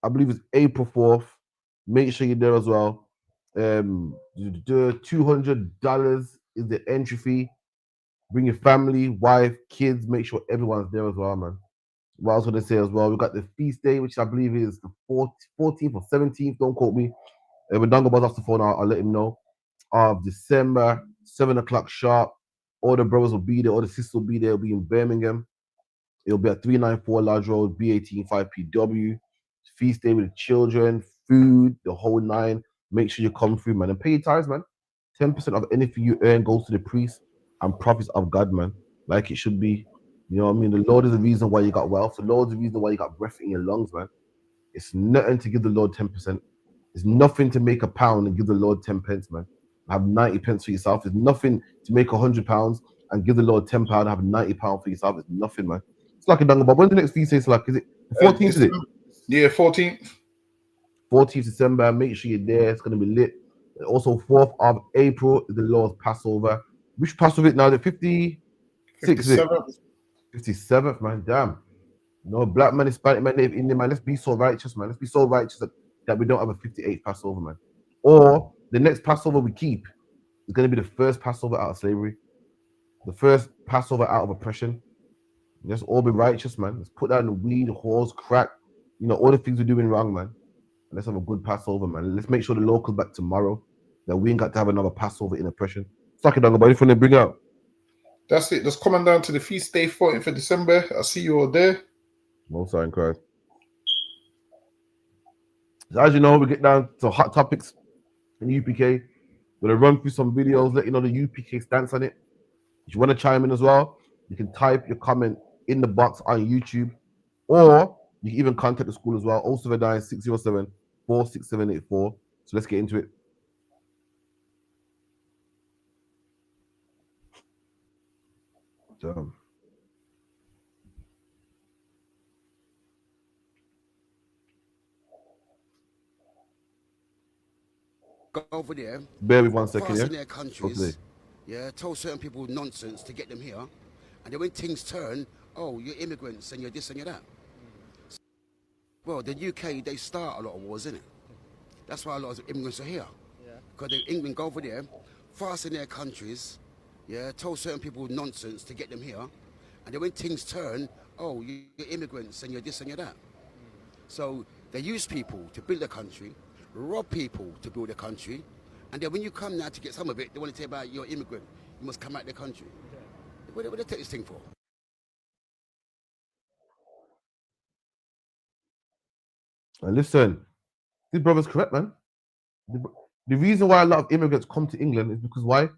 I believe it's April 4th. Make sure you're there as well. $200 is the entry fee. Bring your family, wife, kids. Make sure everyone's there as well, man. What I was going to say as well, we got the feast day, which I believe is the 14th or 17th. Don't quote me. When Dungabar's off the phone, I'll let him know. Of December, 7 o'clock sharp. All the brothers will be there. All the sisters will be there. It'll be in Birmingham. It'll be at 394 Lodge Road, B18 5PW. Feast day with the children, food, the whole nine. Make sure you come through, man. And pay your tithes, man. 10% of anything you earn goes to the priest and prophets of God, man. Like it should be. You know what I mean? The Lord is the reason why you got wealth. The Lord is the reason why you got breath in your lungs, man. It's nothing to give the Lord 10%. It's nothing to make £1 and give the Lord 10 pence, man. Have 90 pence for yourself. It's nothing to make £100 and give the Lord £10 and have £90 for yourself. It's nothing, man. It's like a Dungabar. When's the next feast day? It's like, is it the 14th? Is it? Yeah, 14th. 14th December. Make sure you're there. It's going to be lit. Also, 4th of April is the Lord's Passover. Which Passover is it now? The 56th? 57th, man. Damn. No, black man, Hispanic man, Native Indian man. Let's be so righteous, man. Let's be so righteous that we don't have a 58th Passover, man. Or the next Passover we keep is going to be the first Passover out of slavery. The first Passover out of oppression. Let's all be righteous, man. Let's put down the weed, whores, crack, all the things we're doing wrong, man. And let's have a good Passover, man. Let's make sure the Lord comes back tomorrow, that we ain't got to have another Passover in oppression. Suck it down, but anything they bring out. That's it. Just coming down to the feast day, 14th of December. I'll see you all there. Most in Christ. So as you know, we get down to hot topics in UPK. We're going to run through some videos, let you know the UPK stance on it. If you want to chime in as well, you can type your comment in the box on YouTube, or you can even contact the school as well, 079 607 46784. So let's get into it. Damn. Go over there. Bear with 1 second, fast yeah? in their countries, told certain people nonsense to get them here, and then when things turn, oh, you're immigrants and you're this and you're that. Well, the UK, they start a lot of wars, innit? That's why a lot of immigrants are here. Because the England go over there, fast in their countries, told certain people nonsense to get them here, and then when things turn, oh, you're immigrants and you're this and you're that. So they use people to build a country, rob people to build a country, And then when you come now to get some of it, they want to tell you about you're immigrant. You must come out of the country. What do they take this thing for? And listen, this brother's correct, man. The reason why a lot of immigrants come to England is because why?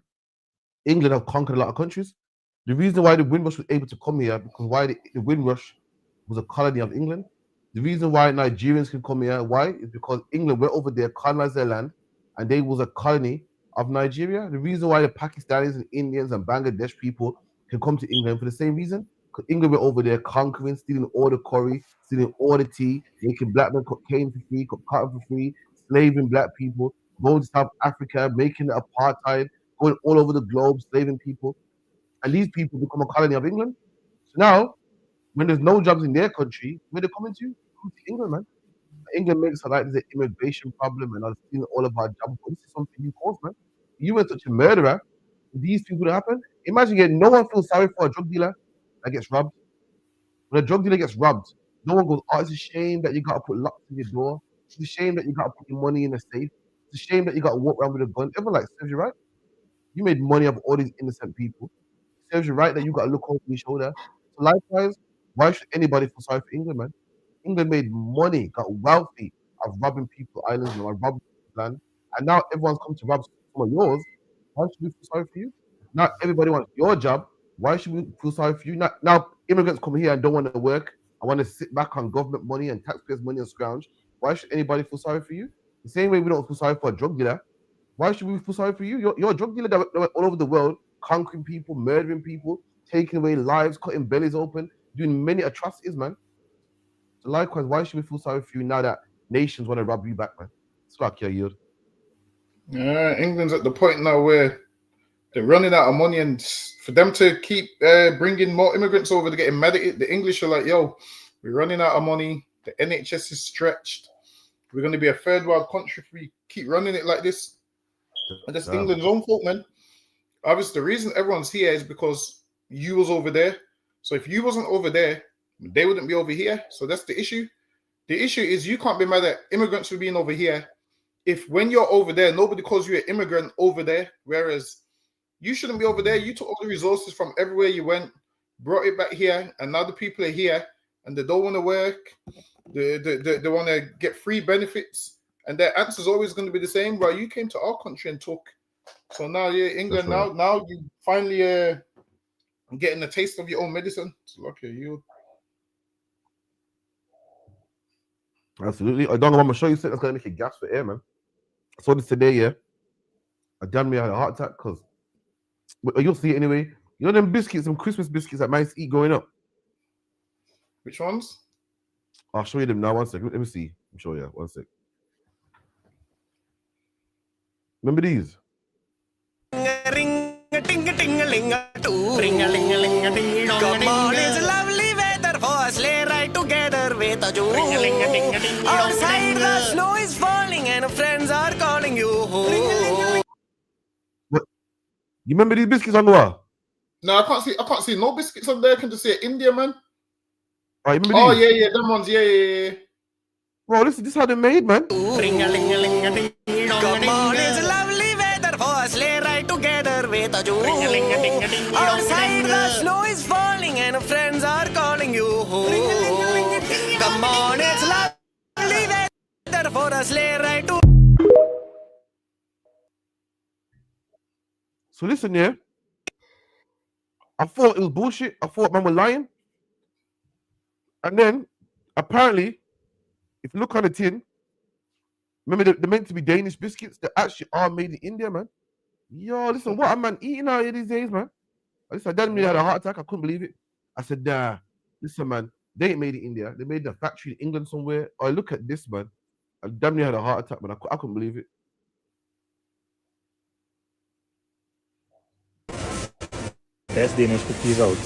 England have conquered a lot of countries. The reason why the Windrush was able to come here because why the Windrush was a colony of England. The reason why Nigerians can come here, why? Is because England went over there, colonized their land, and they was a colony of Nigeria. The reason why the Pakistanis and Indians and Bangladesh people can come to England for the same reason. Because England went over there conquering, stealing all the curry, stealing all the tea, making black men cocaine for free, cotton for free, slaving black people, going to South Africa, making apartheid, going all over the globe, slaving people. And these people become a colony of England. So now, when there's no jobs in their country, where they coming to? Come to England, man. England makes it like there's an immigration problem and I've seen all of our jobs. But this is something you caused, man. You were such a murderer. These people that happen. Imagine no one feels sorry for a drug dealer that gets robbed. When a drug dealer gets robbed, no one goes, oh, it's a shame that you got to put locks in your door. It's a shame that you got to put your money in a safe. It's a shame that you got to walk around with a gun. Everyone serves you right. You made money off all these innocent people. It serves you right that you got to look over your shoulder. So likewise, why should anybody feel sorry for England, man? England made money, got wealthy of robbing people islands and robbing people's land. And now everyone's come to rob some of yours. Why should we feel sorry for you? Now everybody wants your job. Why should we feel sorry for you? Now immigrants come here and don't want to work. I want to sit back on government money and taxpayers' money and scrounge. Why should anybody feel sorry for you? The same way we don't feel sorry for a drug dealer. Why should we feel sorry for you? You're a drug dealer that went all over the world, conquering people, murdering people, taking away lives, cutting bellies open, doing many atrocities, man. So likewise, why should we feel sorry for you now that nations want to rob you back, man? It's like your yield. Yeah, England's at the point now where they're running out of money, and for them to keep bringing more immigrants over, they're getting mad at it. The English are like, yo, we're running out of money. The NHS is stretched. We're going to be a third world country if we keep running it like this. And that's England's own fault, man. Obviously, the reason everyone's here is because you was over there. So if you wasn't over there, they wouldn't be over here. So that's the issue. The issue is you can't be mad at immigrants for being over here if when you're over there, nobody calls you an immigrant over there, whereas you shouldn't be over there. You took all the resources from everywhere you went, brought it back here, and now the people are here and they don't want to work. They want to get free benefits. And their answer is always going to be the same. Well, you came to our country and took. So now, yeah, England, right. now you finally getting a taste of your own medicine. So, okay, you. Absolutely. I don't know. I'm going to show you something that's going to make you gas for air, man. I saw this today, yeah. I damn near had a heart attack because you'll see it anyway. You know them biscuits, some Christmas biscuits that mice eat growing up? Which ones? I'll show you them now. 1 second. Let me see. I'm sure, yeah. 1 sec. Remember these? Come on, it's lovely weather for a sleigh ride together with a Jew. Outside the snow is falling and friends are calling you home. What? You remember these biscuits on the wall? No, I can't see no biscuits on there. I can just see India, man. Oh, you remember these? Yeah, them ones, yeah. Bro, this is how they're made, man. Come on, it's lovely weather for a sleigh ride together with a Jew. Outside the snow is falling and friends are calling you home. Come on, it's lovely weather for a sleigh ride to. So listen, yeah. I thought it was bullshit. I thought man was lying. And then, apparently, if you look on the tin, remember they're meant to be Danish biscuits. They actually are made in India, man. Yo, listen, what a man eating out here these days, man. I damn near had a heart attack. I couldn't believe it. I said, nah, listen, man, they ain't made in India. They made in a factory in England somewhere. Oh, look at this, man. I damn near had a heart attack, man. I couldn't believe it. Test Danish cookies out.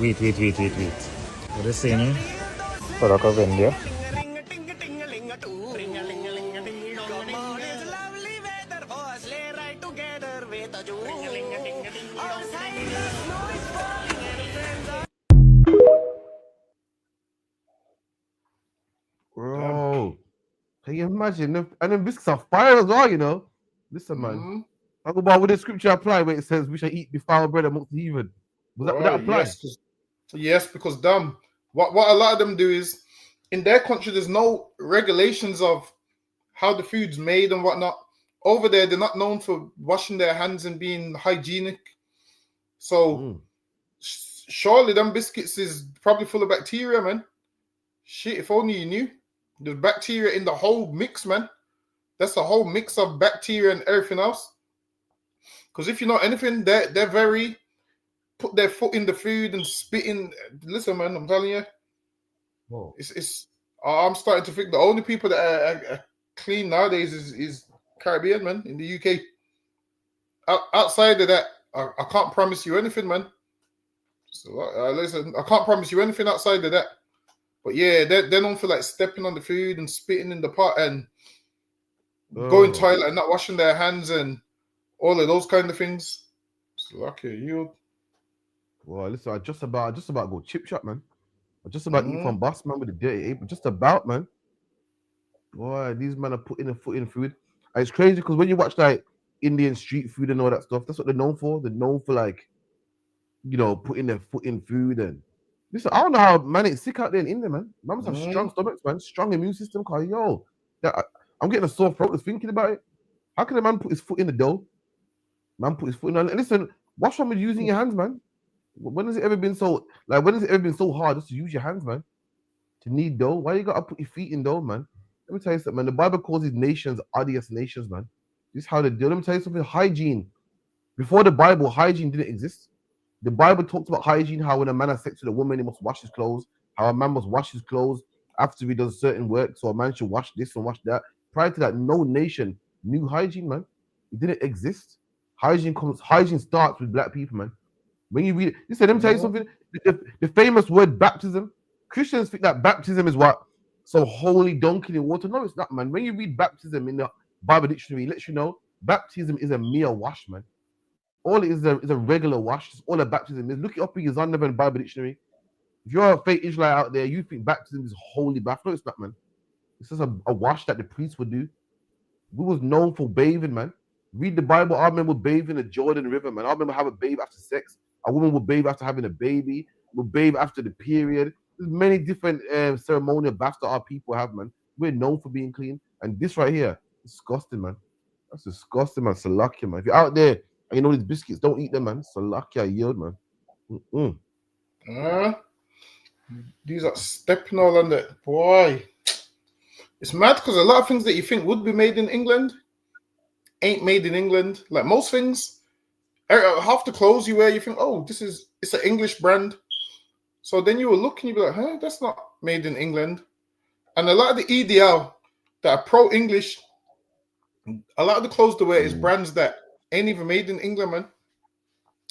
Wait. What are they saying? Product of India. Bro, can you imagine? And then biscuits are fire as well, you know. Listen, man. Talk about with the scripture apply where it says we shall eat defiled bread amongst the heathen. Would that apply? Yes, because what a lot of them do is in their country there's no regulations of how the food's made and whatnot. Over there, they're not known for washing their hands and being hygienic. So surely them biscuits is probably full of bacteria, man. Shit, if only you knew. There's bacteria in the whole mix, man. That's a whole mix of bacteria and everything else. Because if you know anything, they're very put their foot in the food and spitting. Listen, man, I'm telling you, it's. I'm starting to think the only people that are clean nowadays is Caribbean, man, in the UK. Outside of that, I can't promise you anything, man. So listen, I can't promise you anything outside of that. But yeah, they're known for like stepping on the food and spitting in the pot and going toilet and not washing their hands and all of those kind of things. So lucky you. Well, listen, I just about go chip shop, man. I just about eat from boss, man, with the dirty apron. Just about, man. Boy, these men are putting a foot in food. And it's crazy because when you watch like Indian street food and all that stuff, that's what they're known for. They're known for like, you know, putting their foot in food and listen. I don't know how man it's sick out there in India, man. Mums have strong stomachs, man, strong immune system. Cause yo, I'm getting a sore throat just thinking about it. How can a man put his foot in the dough? Man put his foot in. And listen, what's wrong with using your hands, man? When has it ever been so hard just to use your hands, man? To knead dough? Why you gotta put your feet in dough, man? Let me tell you something, man. The Bible calls these nations odious nations, man. This is how they do. Let me tell you something. Hygiene. Before the Bible, hygiene didn't exist. The Bible talks about hygiene, how when a man has sex with a woman, he must wash his clothes, how a man must wash his clothes after he does certain work. So a man should wash this and wash that. Prior to that, no nation knew hygiene, man. It didn't exist. Hygiene starts with black people, man. When you read it, listen, let me tell you something. The famous word baptism, Christians think that baptism is what? So holy dunking in water. No, it's not, man. When you read baptism in the Bible dictionary, it lets you know baptism is a mere wash, man. All it is a regular wash. It's all a baptism is. Look it up in your Zondervan Bible dictionary. If you're a fake Israelite out there, you think baptism is holy bath. No, it's not, man. It's just a wash that the priest would do. We was known for bathing, man. Read the Bible. I remember bathing in the Jordan River, man. I remember having a bath after sex. A woman would bathe after having a baby. Would bathe after the period. There's many different ceremonial baths that our people have, man. We're known for being clean. And this right here, disgusting, man. That's disgusting, man. Salakia, man. If you're out there and you know these biscuits, don't eat them, man. Salakia, yield, man. These are stepping all on that. Boy. It's mad because a lot of things that you think would be made in England ain't made in England. Like most things, half the clothes you wear, you think, oh, it's an English brand. So then you will look and you'll be like, huh, that's not made in England. And a lot of the EDL that are pro-English, a lot of the clothes they wear is brands that ain't even made in England, man.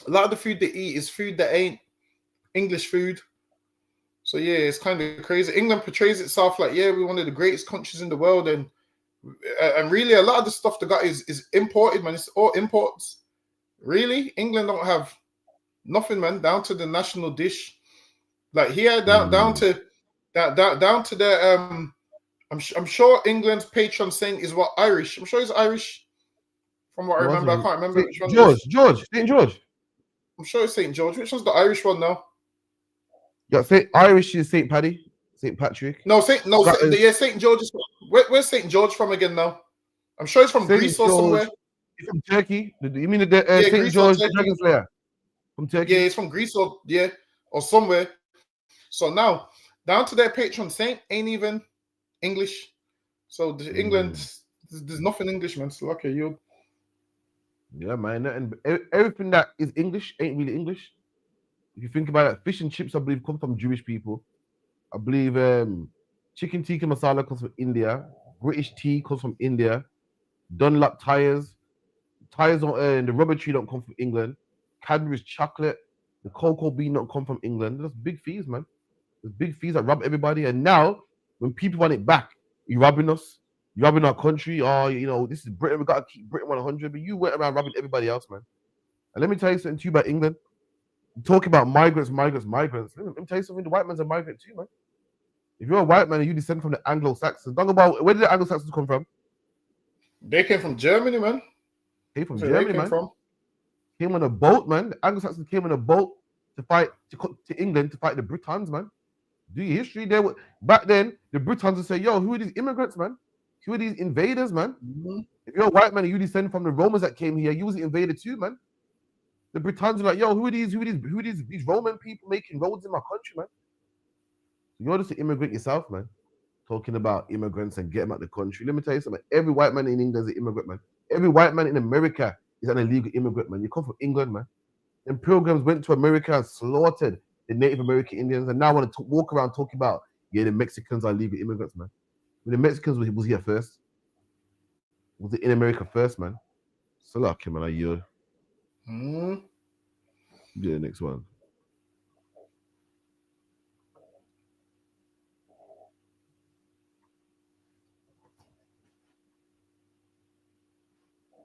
A lot of the food they eat is food that ain't English food. So yeah, it's kind of crazy. England portrays itself like, yeah, we're one of the greatest countries in the world, and really a lot of the stuff they got is imported, man. It's all imports. Really, England don't have nothing, man. Down to the national dish, like here, down to the I'm sure England's patron saint is what Irish. I'm sure it's Irish, from what I remember. I can't remember which one. St. George. I'm sure it's St. George. Which one's the Irish one now? Yeah, Irish is St. Paddy, St. Patrick. St. George is. Where's St. George from again now? I'm sure it's from Greece or somewhere. It's from Turkey. You mean the St. George Dragon Slayer? From Turkey? Yeah, it's from Greece or somewhere. So now, down to their patron saint ain't even English. So England, there's nothing English, man. So lucky you. Yeah, man. And everything that is English ain't really English. If you think about it, fish and chips, I believe, come from Jewish people. I believe chicken tikka masala comes from India. British tea comes from India. Dunlop tires on the rubber tree don't come from England. Cadbury's chocolate, the cocoa bean don't come from England. There's big fees, man. There's big fees that rob everybody. And now, when people want it back, you're robbing us. You're robbing our country. Oh, you know, this is Britain. We got to keep Britain 100. But you went around robbing everybody else, man. And let me tell you something to you about England. Talking about migrants. Let me tell you something. The white man's a migrant too, man. If you're a white man and you descend from the Anglo-Saxons, talk about where did the Anglo-Saxons come from? They came from Germany, man. Came from So where Germany, came man. from? Came on a boat, man. The Anglo-Saxons came on a boat to fight to England to fight the Britons, man. Do your history there? Back then, the Britons would say, "Yo, who are these immigrants, man? Who are these invaders, man? If you're a white man and you descend from the Romans that came here, you was an invader too, man." The Britons were like, "Yo, who are these Roman people making roads in my country, man?" You're just an immigrant yourself, man. Talking about immigrants and get them out the country. Let me tell you something. Every white man in England is an immigrant, man. Every white man in America is an illegal immigrant, man. You come from England, man. And pilgrims went to America and slaughtered the Native American Indians, and now want to walk around talking about, yeah, the Mexicans are illegal immigrants, man. When the Mexicans was here first. Was it in America first, man? So lucky, man. Yeah, next one.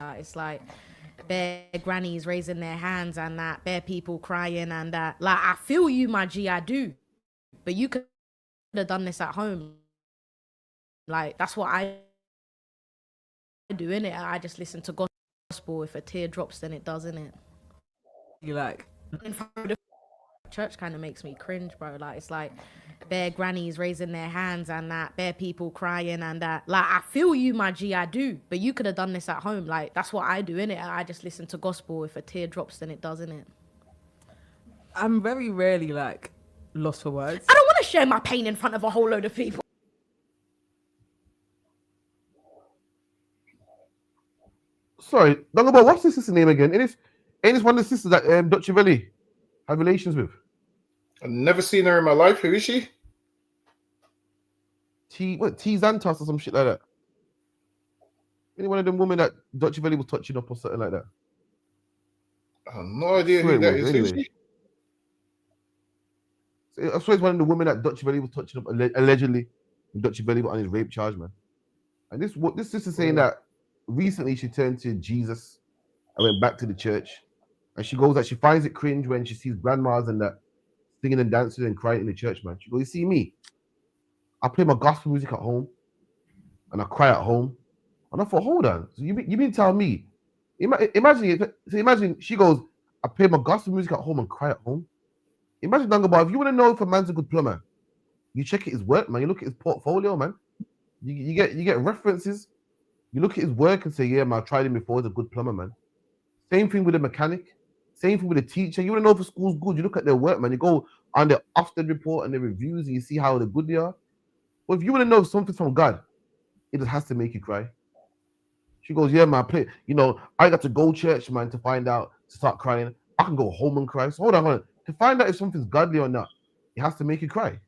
It's like bare grannies raising their hands and that, bare people crying and that. Like, I feel you, my G, I do. But you could have done this at home. Like, that's what I do, innit? I just listen to gospel. If a tear drops, then it does, innit? You like... Church kind of makes me cringe, bro. Like, it's like bare grannies raising their hands and that, bare people crying and that. Like, I feel you, my G, I do. But you could have done this at home. Like, that's what I do, innit? I just listen to gospel. If a tear drops, then it does, innit? I'm very rarely, like, lost for words. I don't want to share my pain in front of a whole load of people. Sorry, Dongabo, what's the sister's name again? Ain't this one of the sisters that Dutch Valley have relations with? I've never seen her in my life. Who is she? T Xantos or some shit like that. Any one of them women that Dutch Valley was touching up or something like that. I have no idea who that is. Anyway. I swear it's one of the women that Dutch Valley was touching up allegedly. Dutch Valley was on his rape charge, man. And this sister saying that recently she turned to Jesus and went back to the church. And she goes that she finds it cringe when she sees grandmas and that singing and dancing and crying in the church, man. She goes, you see me? I play my gospel music at home and I cry at home. And I thought, hold on. So you mean tell me? Imagine she goes, I play my gospel music at home and cry at home. Imagine, Dungaba, if you want to know if a man's a good plumber, you check at his work, man. You look at his portfolio, man. You get references. You look at his work and say, yeah, man, I tried him before. He's a good plumber, man. Same thing with a mechanic. Same thing with a teacher. You want to know if a school's good. You look at their work, man. You go on their Ofsted report and their reviews and you see how good they are. But if you want to know if something's from God, it just has to make you cry. She goes, yeah, man, I got to go church, man, to find out, to start crying. I can go home and cry. So hold on. To find out if something's godly or not, it has to make you cry.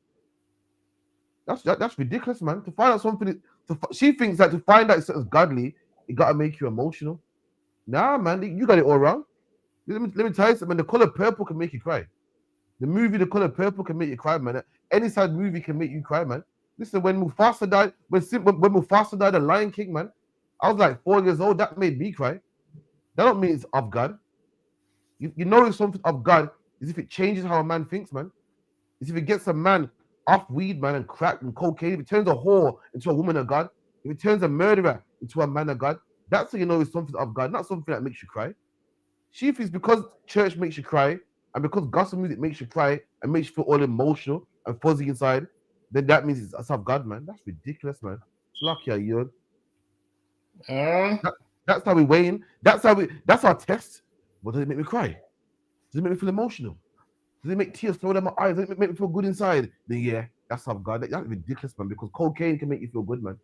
That's ridiculous, man. To find out something, she thinks that to find out if something's godly, it got to make you emotional. Nah, man, you got it all wrong. Let me tell you something. The color purple can make you cry. The movie The Color Purple can make you cry, man. Any side movie can make you cry, man. Listen, when Mufasa died, when Mufasa died, The Lion King, man, I was like 4 years old. That made me cry. That don't mean it's of God. You know if something of God is if it changes how a man thinks, man. It's if it gets a man off weed, man, and crack and cocaine. If it turns a whore into a woman of God, if it turns a murderer into a man of God, that's how you know it's something of God, not something that makes you cry. She thinks because church makes you cry and because gospel music makes you cry and makes you feel all emotional and fuzzy inside, then that means it's of God, man. That's ridiculous, man. Lucky you. That's how we weigh in. That's our test. What does it make me cry? Does it make me feel emotional? Does it make tears flow down my eyes? Does it make me feel good inside? Then yeah, that's of God. That's ridiculous, man, because cocaine can make you feel good, man.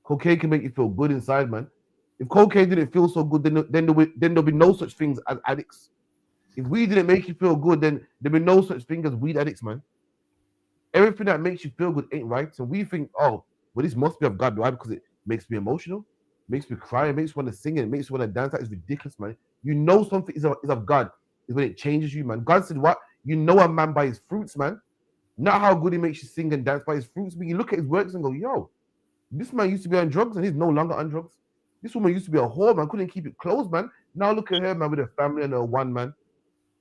Cocaine can make you feel good inside, man. If cocaine didn't feel so good, then there'll be no such things as addicts. If weed didn't make you feel good, then there'll be no such thing as weed addicts, man. Everything that makes you feel good ain't right. So we think, oh, well, this must be of God. Why? Because it makes me emotional, makes me cry, it makes me want to sing, it makes me want to dance. That is ridiculous, man. You know something is of God is when it changes you, man. God said, what? You know a man by his fruits, man. Not how good he makes you sing and dance by his fruits. But you look at his works and go, yo, this man used to be on drugs and he's no longer on drugs. This woman used to be a whore, man. Couldn't keep it closed, man. Now look at her, man, with a family and a one, man.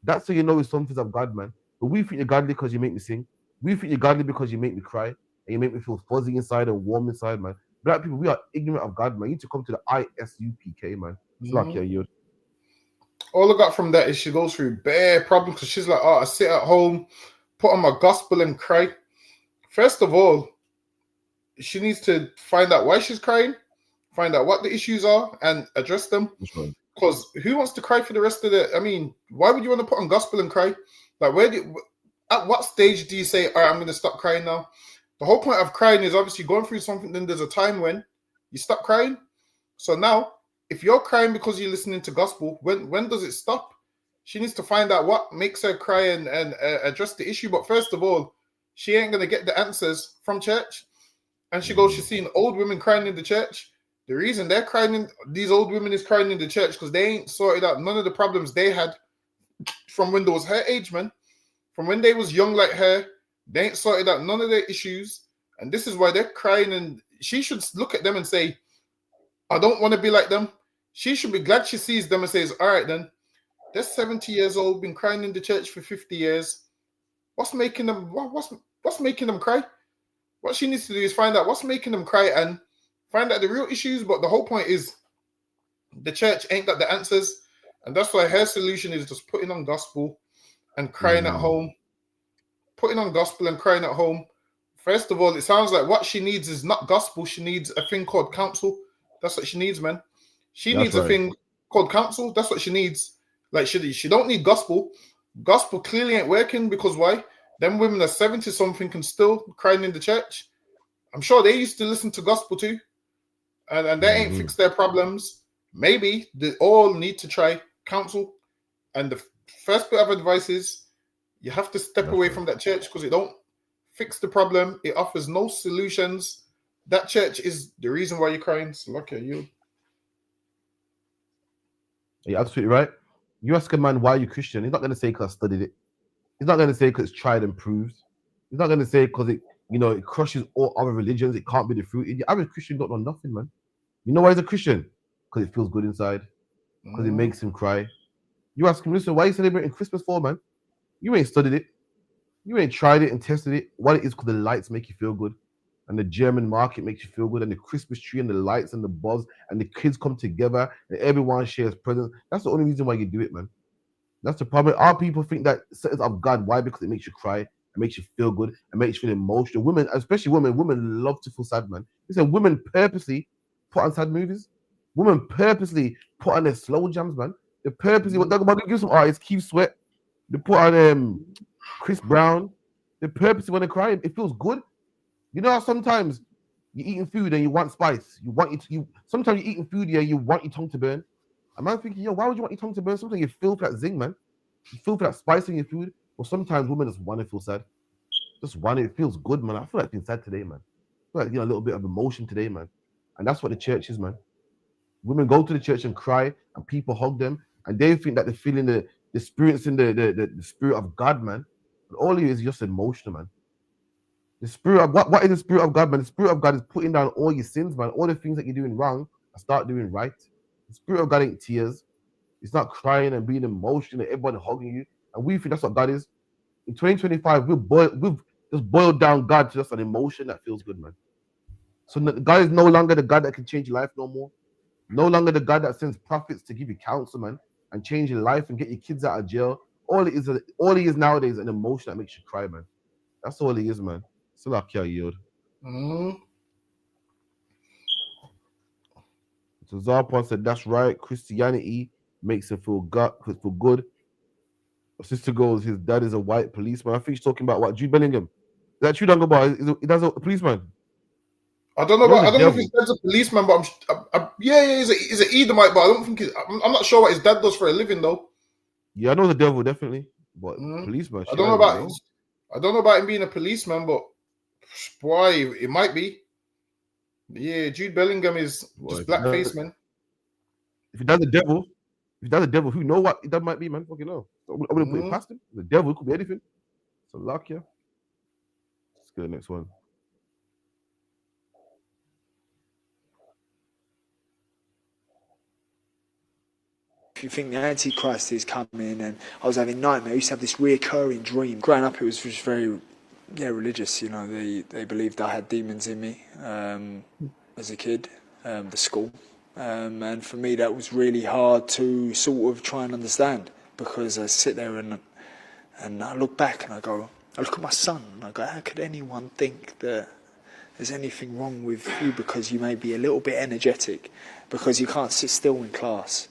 That's how you know it's something of God, man. But we think you're godly because you make me sing. We think you're godly because you make me cry and you make me feel fuzzy inside and warm inside, man. Black people, we are ignorant of God, man. You need to come to the ISUPK, man. It's like, yeah, you. All I got from that is she goes through bare problems because she's like, oh, I sit at home, put on my gospel and cry. First of all, she needs to find out why she's crying, find out what the issues are, and address them. Because who wants to cry for the rest of the? I mean, why would you want to put on gospel and cry? Like, at what stage do you say, all right, I'm going to stop crying now? The whole point of crying is obviously going through something. Then there's a time when you stop crying. So now, if you're crying because you're listening to gospel, when does it stop? She needs to find out what makes her cry and address the issue. But first of all, she ain't going to get the answers from church. And she goes, she's seeing old women crying in the church. The reason they're crying, these old women is crying in the church because they ain't sorted out none of the problems they had from when they was her age, man. From when they was young like her, they ain't sorted out none of their issues. And this is why they're crying. And she should look at them and say, I don't want to be like them. She should be glad she sees them and says, all right, then. They're 70 years old, been crying in the church for 50 years. What's making them, what's making them cry? What she needs to do is find out what's making them cry and find out the real issues. But the whole point is the church ain't got the answers. And that's why her solution is just putting on gospel and crying at home. Putting on gospel and crying at home. First of all, it sounds like what she needs is not gospel. She needs a thing called counsel. That's what she needs, man. She needs a thing called counsel. That's what she needs. Like, she don't need gospel. Gospel clearly ain't working because why? Them women are 70-something and still crying in the church. I'm sure they used to listen to gospel too. And they ain't fixed their problems. Maybe they all need to try counsel. And the first bit of advice is you have to step away from that church because it don't fix the problem. It offers no solutions. That church is the reason why you're crying. So look at you. You're absolutely right. You ask a man why you're Christian, he's not going to say because I studied it. He's not going to say because it's tried and proved. He's not going to say because it crushes all other religions. It can't be the fruit. The average Christian don't know nothing, man. You know why he's a Christian? Because it feels good inside. Because it makes him cry. You ask him, listen, why are you celebrating Christmas for, man? You ain't studied it. You ain't tried it and tested it. What it is because the lights make you feel good. And the German market makes you feel good. And the Christmas tree and the lights and the buzz and the kids come together and everyone shares presents. That's the only reason why you do it, man. That's the problem. Our people think that sentence of God. Why? Because it makes you cry, it makes you feel good, it makes you feel emotional. Women, especially women love to feel sad, man. Listen, women purposely put on sad movies. Women purposely put on their slow jams, man. They purposely, they're going to give some artists, Keith Sweat. They put on Chris Brown. They purposely want to cry. It feels good. You know how sometimes you're eating food and you want spice. Sometimes you're eating food, you want your tongue to burn. A man thinking, why would you want your tongue to burn? Sometimes you feel for that zing, man. You feel for that spice in your food. Or sometimes women just want to feel sad. Just want it. It feels good, man. I feel like being sad today, man. I feel like, a little bit of emotion today, man. And that's what the church is, man. Women go to the church and cry, and people hug them, and they think that they're feeling the spirits in the spirit of God, man. But all it is just emotional, man. The spirit of what is the spirit of God, man? The spirit of God is putting down all your sins, man. All the things that you're doing wrong, and start doing right. The spirit of God ain't tears. It's not crying and being emotional and everybody hugging you. And we think that's what God is. In 2025, we've just boiled down God to just an emotion that feels good, man. So God is no longer the God that can change your life no more. No longer the God that sends prophets to give you counsel, man, and change your life and get your kids out of jail. All he is nowadays an emotion that makes you cry, man. That's all he is, man. So like, yield. So Zarpon said, that's right. Christianity makes him feel good. My sister goes, his dad is a white policeman. I think she's talking about what? Jude Bellingham. Is that true, Dunga Boy? Is that a policeman? I don't know if his dad's a policeman, but he's an Edomite, but I don't think I'm not sure what his dad does for a living, though. Yeah, I know the devil, definitely. But policeman. I don't know about him being a policeman, but boy, it might be. Yeah, Jude Bellingham is just blackface, man. If he does the devil, who know what that might be, man? Fucking know. I wouldn't put it past him. The devil could be anything. So luck, yeah. Let's go to the next one. If you think the Antichrist is coming, and I was having nightmares, I used to have this reoccurring dream. Growing up, it was just very, religious. They believed I had demons in me as a kid. The school, And for me, that was really hard to sort of try and understand, because I sit there and I look back and I look at my son and I go, how could anyone think that there's anything wrong with you because you may be a little bit energetic, because you can't sit still in class,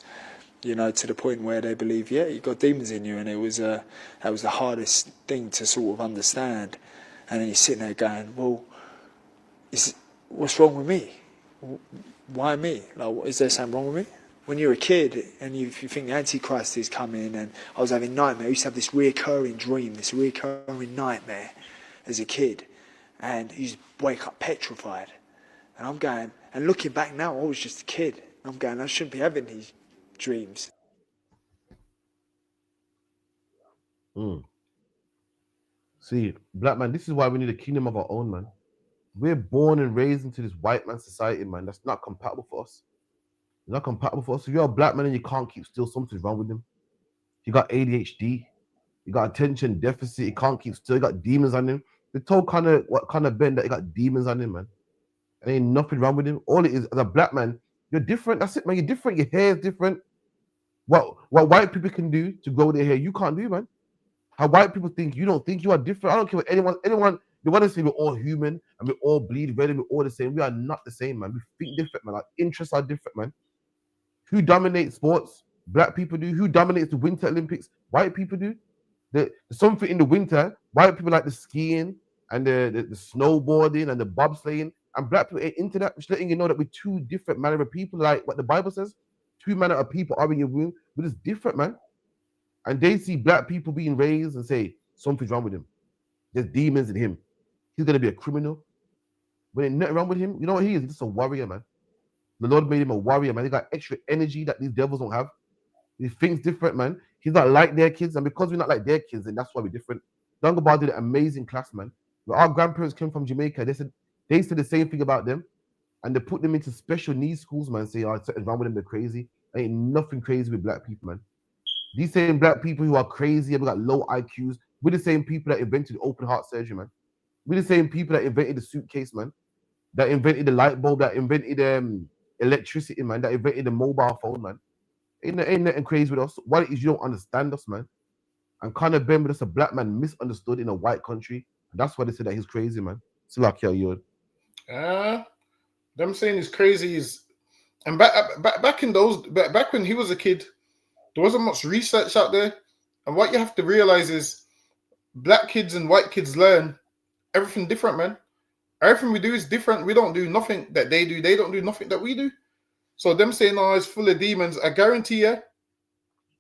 you know, to the point where they believe, yeah, you've got demons in you. And it was that was the hardest thing to sort of understand. And then you're sitting there going, well, what's wrong with me? Why me? Like, is there something wrong with me? When you're a kid and you think the Antichrist is coming, and I was having nightmares, I used to have this reoccurring dream, this reoccurring nightmare as a kid, and you just wake up petrified. And I'm going, and looking back now, I was just a kid. I'm going, I shouldn't be having these dreams. See, black man, this is why we need a kingdom of our own, man. We're born and raised into this white man society, man. That's not compatible for us. It's not compatible for us. If you're a black man and you can't keep still, something's wrong with him. You got ADHD, you got attention deficit, you can't keep still, you got demons on him. They told what kind of Ben that he got demons on him, man. And ain't nothing wrong with him. All it is, as a black man, you're different. That's it, man. You're different. Your hair is different. What white people can do to grow their hair, you can't do, man. How white people think, you don't think you are different. I don't care what anyone, they want to say we're all human and we all bleed red and we're all the same. We are not the same, man. We think different, man. Our interests are different, man. Who dominates sports? Black people do. Who dominates the Winter Olympics? White people do. There's something in the winter. White people like the skiing and the snowboarding and the bobsleighing, and black people ain't into that. Just letting you know that we're two different manner of people, like what the Bible says. Two manner of people are in your womb. We're just different, man. And they see black people being raised and say something's wrong with him. There's demons in him. He's gonna be a criminal. But ain't nothing wrong with him. You know what he is? He's just a warrior, man. The Lord made him a warrior, man. He got extra energy that these devils don't have. He thinks different, man. He's not like their kids, and because we're not like their kids, and that's why we're different. Dungabar did an amazing class, man. When our grandparents came from Jamaica, they said the same thing about them, and they put them into special needs schools, man. Say, oh, something's wrong with them, they're crazy. There ain't nothing crazy with black people, man. These same black people who are crazy and we got low IQs, we're the same people that invented open heart surgery, man. We're the same people that invented the suitcase, man. That invented the light bulb, that invented electricity, man. That invented the mobile phone, man. Ain't nothing crazy with us. What it is, you don't understand us, man. And Conor Ben was just a black man misunderstood in a white country. And that's why they said that he's crazy, man. It's like, you. Them saying he's crazy is, and back in those, back when he was a kid, there wasn't much research out there. And what you have to realize is black kids and white kids learn everything different, man. Everything we do is different. We don't do nothing that they do. They don't do nothing that we do. So them saying, oh, it's full of demons, I guarantee you,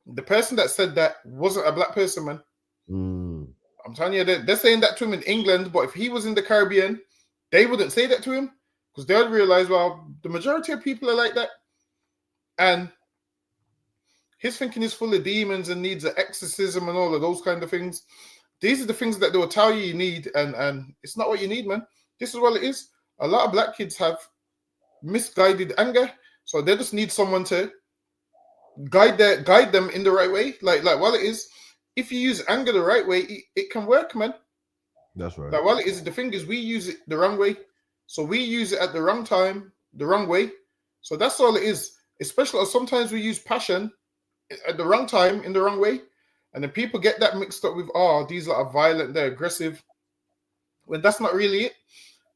the person that said that wasn't a black person, man. I'm telling you, they're saying that to him in England, but if he was in the Caribbean, they wouldn't say that to him because they'll realize, well, the majority of people are like that. And his thinking is full of demons and needs an exorcism and all of those kind of things. These are the things that they will tell you need, and it's not what you need, man. This is what it is. A lot of black kids have misguided anger, so they just need someone to guide them in the right way. Like while it is, if you use anger the right way, it can work, man. That's right. Like while it is, the thing is, we use it the wrong way, so we use it at the wrong time, the wrong way. So that's all it is. Especially sometimes we use passion at the wrong time in the wrong way, and then people get that mixed up with, oh, these are violent, they're aggressive, when that's not really it.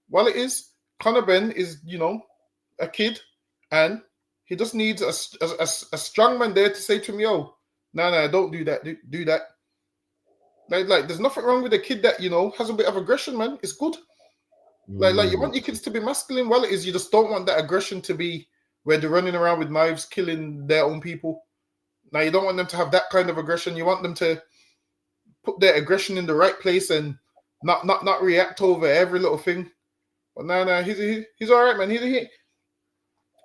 While it is, Conor Ben is, a kid, and he just needs a strong man there to say to him, yo, no, don't do that, do that. Like there's nothing wrong with a kid that, has a bit of aggression, man. It's good. Like you want your kids to be masculine. While it is, you just don't want that aggression to be where they're running around with knives, killing their own people. Now, you don't want them to have that kind of aggression. You want them to put their aggression in the right place and not react over every little thing. But no, he's all right, man.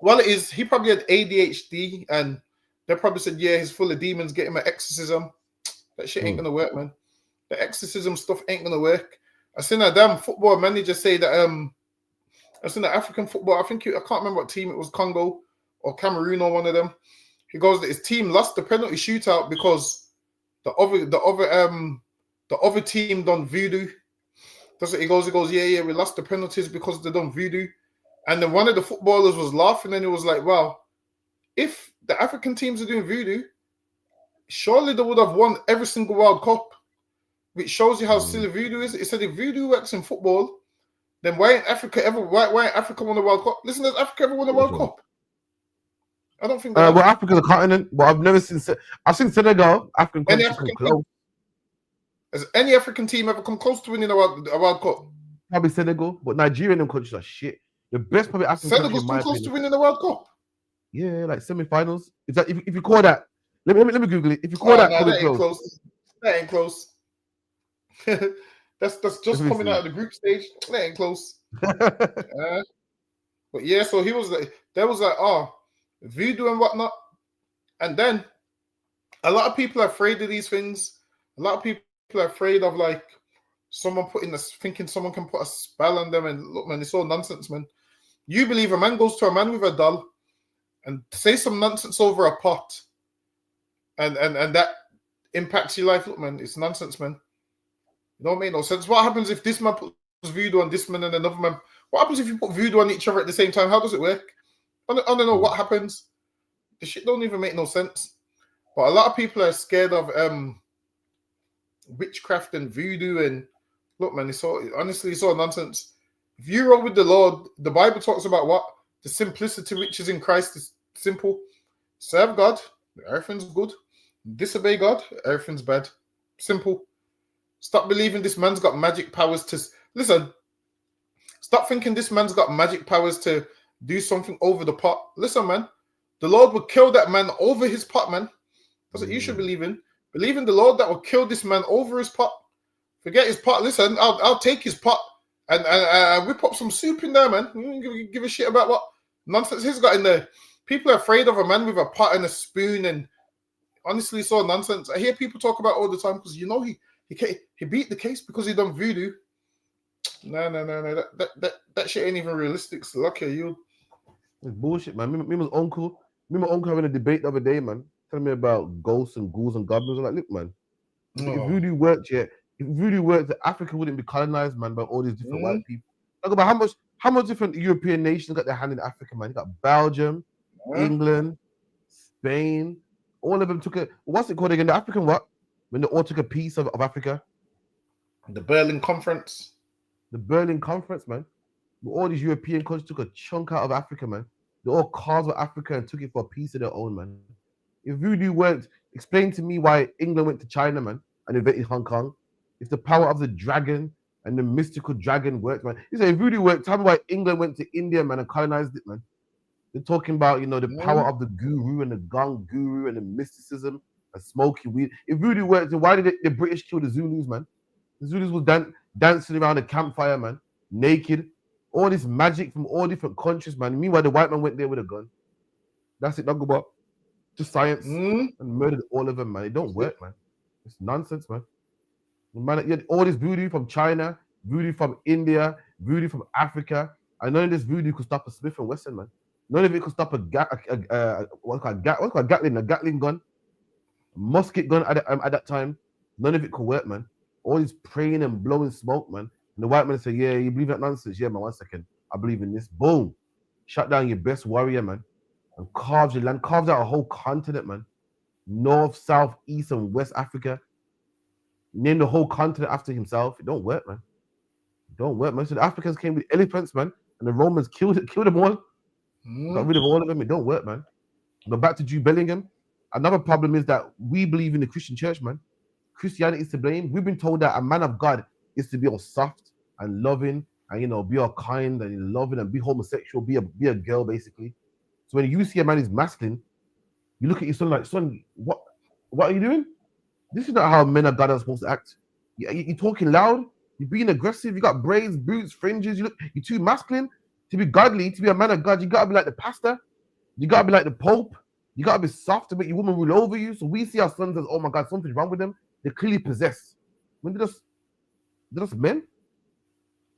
Well, it is, he probably had ADHD, and they probably said, yeah, he's full of demons, get him an exorcism. That shit ain't gonna work, man. The exorcism stuff ain't gonna work. I seen a damn football manager say that I seen the African football, I can't remember what team it was, Congo or Cameroon or one of them. He goes that his team lost the penalty shootout because the other team done voodoo. That's what he goes, yeah, we lost the penalties because they done voodoo. And then one of the footballers was laughing, and he was like, wow, if the African teams are doing voodoo, surely they would have won every single World Cup, which shows you how silly voodoo is. It said if voodoo works in football, then why ain't Africa won the World Cup? Listen, has Africa ever won the World Cup? I don't think they have. Well, Africa's a continent, but I've never seen. I've seen Senegal, African country, come close. Has any African team ever come close to winning a World Cup? Probably Senegal, but Nigeria and them countries are shit. The best probably African Senegal's country, come close to winning the World Cup. Yeah, like semi-finals. Is that if you call that? Let me Google it. If you call that, that ain't close. That ain't close. that's just coming out of the group stage. That ain't close. But yeah, so he was like, there was like, voodoo and whatnot, and then a lot of people are afraid of these things. A lot of people are afraid of like someone thinking someone can put a spell on them. And look, man, it's all nonsense, man. You believe a man goes to a man with a doll and say some nonsense over a pot, and that impacts your life. Look, man, it's nonsense, man. It don't make no sense. What happens if this man puts voodoo on this man and another man? What happens if you put voodoo on each other at the same time? How does it work? I don't know what happens. The shit don't even make no sense. But a lot of people are scared of witchcraft and voodoo. And look, man, it's all nonsense. If you roll with the Lord, the Bible talks about what? The simplicity which is in Christ is simple. Serve God, everything's good. Disobey God, everything's bad. Simple. Stop believing this man's got magic powers to... Listen, stop thinking this man's got magic powers to do something over the pot. Listen, man, the Lord will kill that man over his pot, man. That's what you should believe in. Believe in the Lord that will kill this man over his pot. Forget his pot. Listen, I'll take his pot and whip up some soup in there, man. You don't give a shit about what nonsense he's got in there. People are afraid of a man with a pot and a spoon, and honestly, it's all nonsense. I hear people talk about it all the time because he beat the case because he done voodoo. No. That shit ain't even realistic. So lucky you. It's bullshit, man. Me and my uncle having a debate the other day, man, telling me about ghosts and ghouls and goblins. I'm like, look, man, if voodoo worked, Africa wouldn't be colonized, man, by all these different white people. Look about how much different European nations got their hand in Africa, man. You got Belgium, England, Spain. All of them took what's it called again? The African what? When they all took a piece of Africa. The Berlin Conference. The Berlin Conference, man. All these European countries took a chunk out of Africa, man. They all carved with Africa and took it for a piece of their own, man. If voodoo worked, explain to me why England went to China, man, and invaded Hong Kong. If the power of the dragon and the mystical dragon worked, man. You say voodoo worked, tell me why England went to India, man, and colonized it, man. They're talking about, the power of the guru and the gong guru and the mysticism and smoking weed. If voodoo worked, then why did the British kill the Zulus, man? The Zulus was dancing around a campfire, man, naked. All this magic from all different countries, man. Meanwhile, the white man went there with a gun. That's it, not go about. Just science and murdered all of them, man. It don't work, man. It's nonsense, man. Man, you had all this voodoo from China, voodoo from India, voodoo from Africa, and none of this voodoo could stop a Smith & Wesson, man. None of it could stop a Gatling gun, a musket gun at that time. None of it could work, man. All this praying and blowing smoke, man. And the white man say, yeah, you believe that nonsense? Yeah, man, 1 second. I believe in this. Boom. Shut down your best warrior, man. And carves your land, carves out a whole continent, man. North, South, East, and West Africa. Name the whole continent after himself. It don't work, man. It don't work, man. So the Africans came with elephants, man. And the Romans killed them all. Got rid of all of them. It don't work, man. But back to Jude Bellingham. Another problem is that we believe in the Christian church, man. Christianity is to blame. We've been told that a man of God is to be all soft and loving and be all kind and loving and be homosexual, be a girl, basically. So when you see a man is masculine, you look at your son like, son, what are you doing? This is not how men of God are supposed to act. You're talking loud, you're being aggressive, you got braids, boots, fringes, you're too masculine. To be godly, to be a man of God, you gotta be like the pastor, you gotta be like the Pope, you gotta be soft to make your woman rule over you. So we see our sons as, oh my God, something's wrong with them. They're clearly possessed. When they're just men.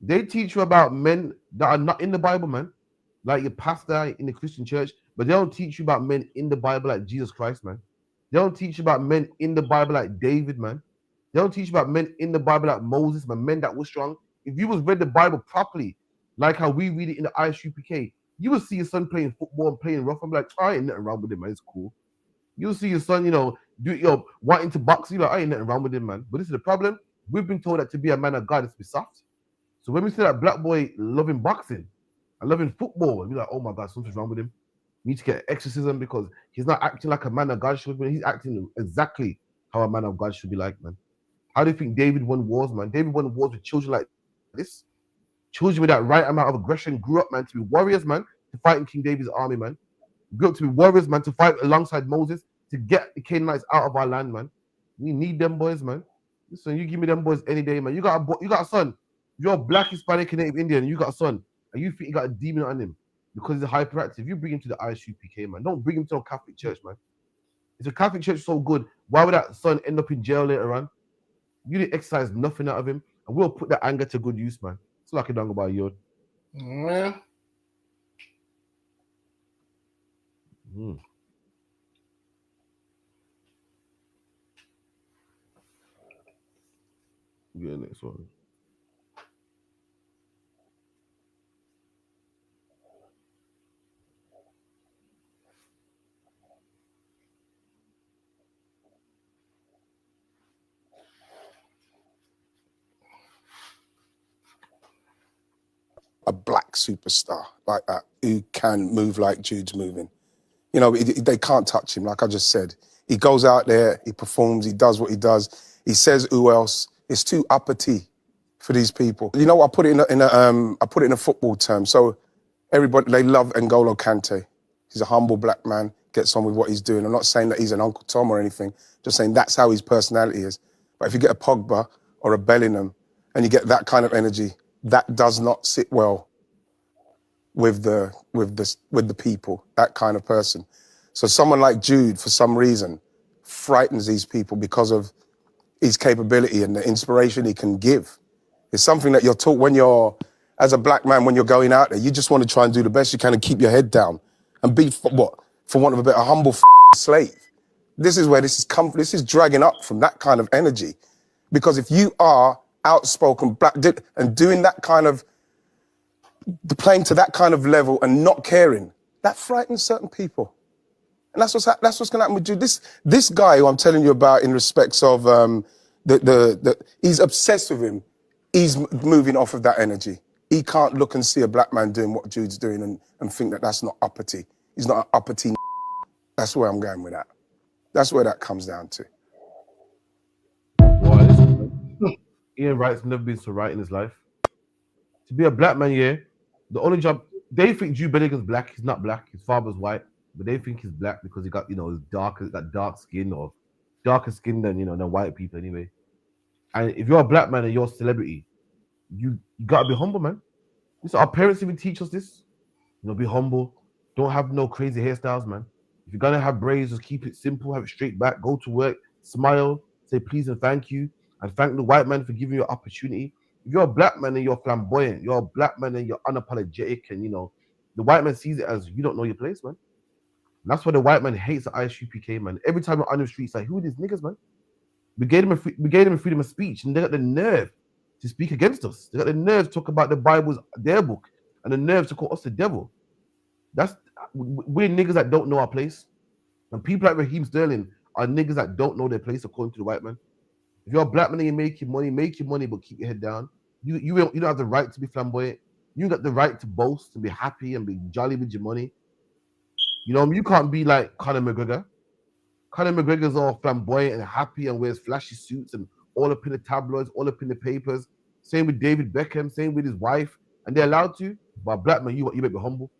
They teach you about men that are not in the Bible, man. Like your pastor in the Christian church, but they don't teach you about men in the Bible like Jesus Christ, man. They don't teach you about men in the Bible like David, man. They don't teach you about men in the Bible like Moses, man, men that were strong. If you was read the Bible properly, like how we read it in the ISUPK, You will see your son playing football and playing rough. I'm like, I ain't nothing wrong with him, man. It's cool. You'll see your son, wanting to box. You're like, I ain't nothing wrong with him, man. But this is the problem. We've been told that to be a man of God is to be soft. So when we see that black boy loving boxing and loving football, we're like, oh my God, something's wrong with him. We need to get exorcism because he's not acting like a man of God should be. He's acting exactly how a man of God should be like, man. How do you think David won wars, man? David won wars with children like this. Children with that right amount of aggression grew up, man, to be warriors, man, to fight in King David's army, man. Grew up to be warriors, man, to fight alongside Moses to get the Canaanites out of our land, man. We need them boys, man. Listen, you give me them boys any day, man. You got a son. You're black, Hispanic, and Native Indian. You got a son, and you think you got a demon on him because he's hyperactive. You bring him to the ISUPK, man. Don't bring him to a Catholic church, man. If the Catholic church is so good, why would that son end up in jail later on? You didn't exercise nothing out of him, and we'll put that anger to good use, man. It's like a dong about you. Yeah. Yeah, next one. A black superstar like that who can move like Jude's moving. You know, they can't touch him, like I just said. He goes out there, he performs, he does what he does. He says, who else? It's too uppity for these people. You know, I put it in a football term. So everybody, they love N'Golo Kante. He's a humble black man, gets on with what he's doing. I'm not saying that he's an Uncle Tom or anything, just saying that's how his personality is. But if you get a Pogba or a Bellingham and you get that kind of energy, that does not sit well with the people, that kind of person. So someone like Jude, for some reason, frightens these people because of his capability and the inspiration he can give. It's something that you're taught when you're, as a black man, when you're going out there, you just want to try and do the best you can and keep your head down and be, for want of a bit, a humble slave. This is where this is dragging up from that kind of energy. Because if you are outspoken black and doing that kind of, playing to that kind of level and not caring, that frightens certain people. And that's what's going to happen with Jude. This guy who I'm telling you about in respects of he's obsessed with him. He's moving off of that energy. He can't look and see a black man doing what Jude's doing and think that that's not uppity. He's not an uppity. That's where I'm going with that. That's where that comes down to. Ian Wright's never been so right in his life. To be a black man, yeah, the only job, they think Jude Bellingham's black. He's not black. His father's white, but they think he's black because he got, he's dark skin or darker skin than, than white people anyway. And if you're a black man and you're a celebrity, you gotta be humble, man. So our parents even teach us this. Be humble. Don't have no crazy hairstyles, man. If you're gonna have braids, just keep it simple, have it straight back, go to work, smile, say please and thank you, and thank the white man for giving you an opportunity. If you're a black man and you're flamboyant, you're a black man and you're unapologetic, and the white man sees it as you don't know your place, man. And that's why the white man hates the ISUPK, man. Every time we're on the streets, like, who are these niggas, man? We gave them a freedom of speech, and they got the nerve to speak against us. They got the nerve to talk about the Bible's their book, and the nerve to call us the devil. We're niggas that don't know our place. And people like Raheem Sterling are niggas that don't know their place according to the white man. If you're a black man and you make your money, but keep your head down. You don't have the right to be flamboyant. You got the right to boast and be happy and be jolly with your money. You can't be like Conor McGregor. Conor McGregor's all flamboyant and happy and wears flashy suits and all up in the tabloids, all up in the papers. Same with David Beckham, same with his wife. And they're allowed to. But black man, you better be humble.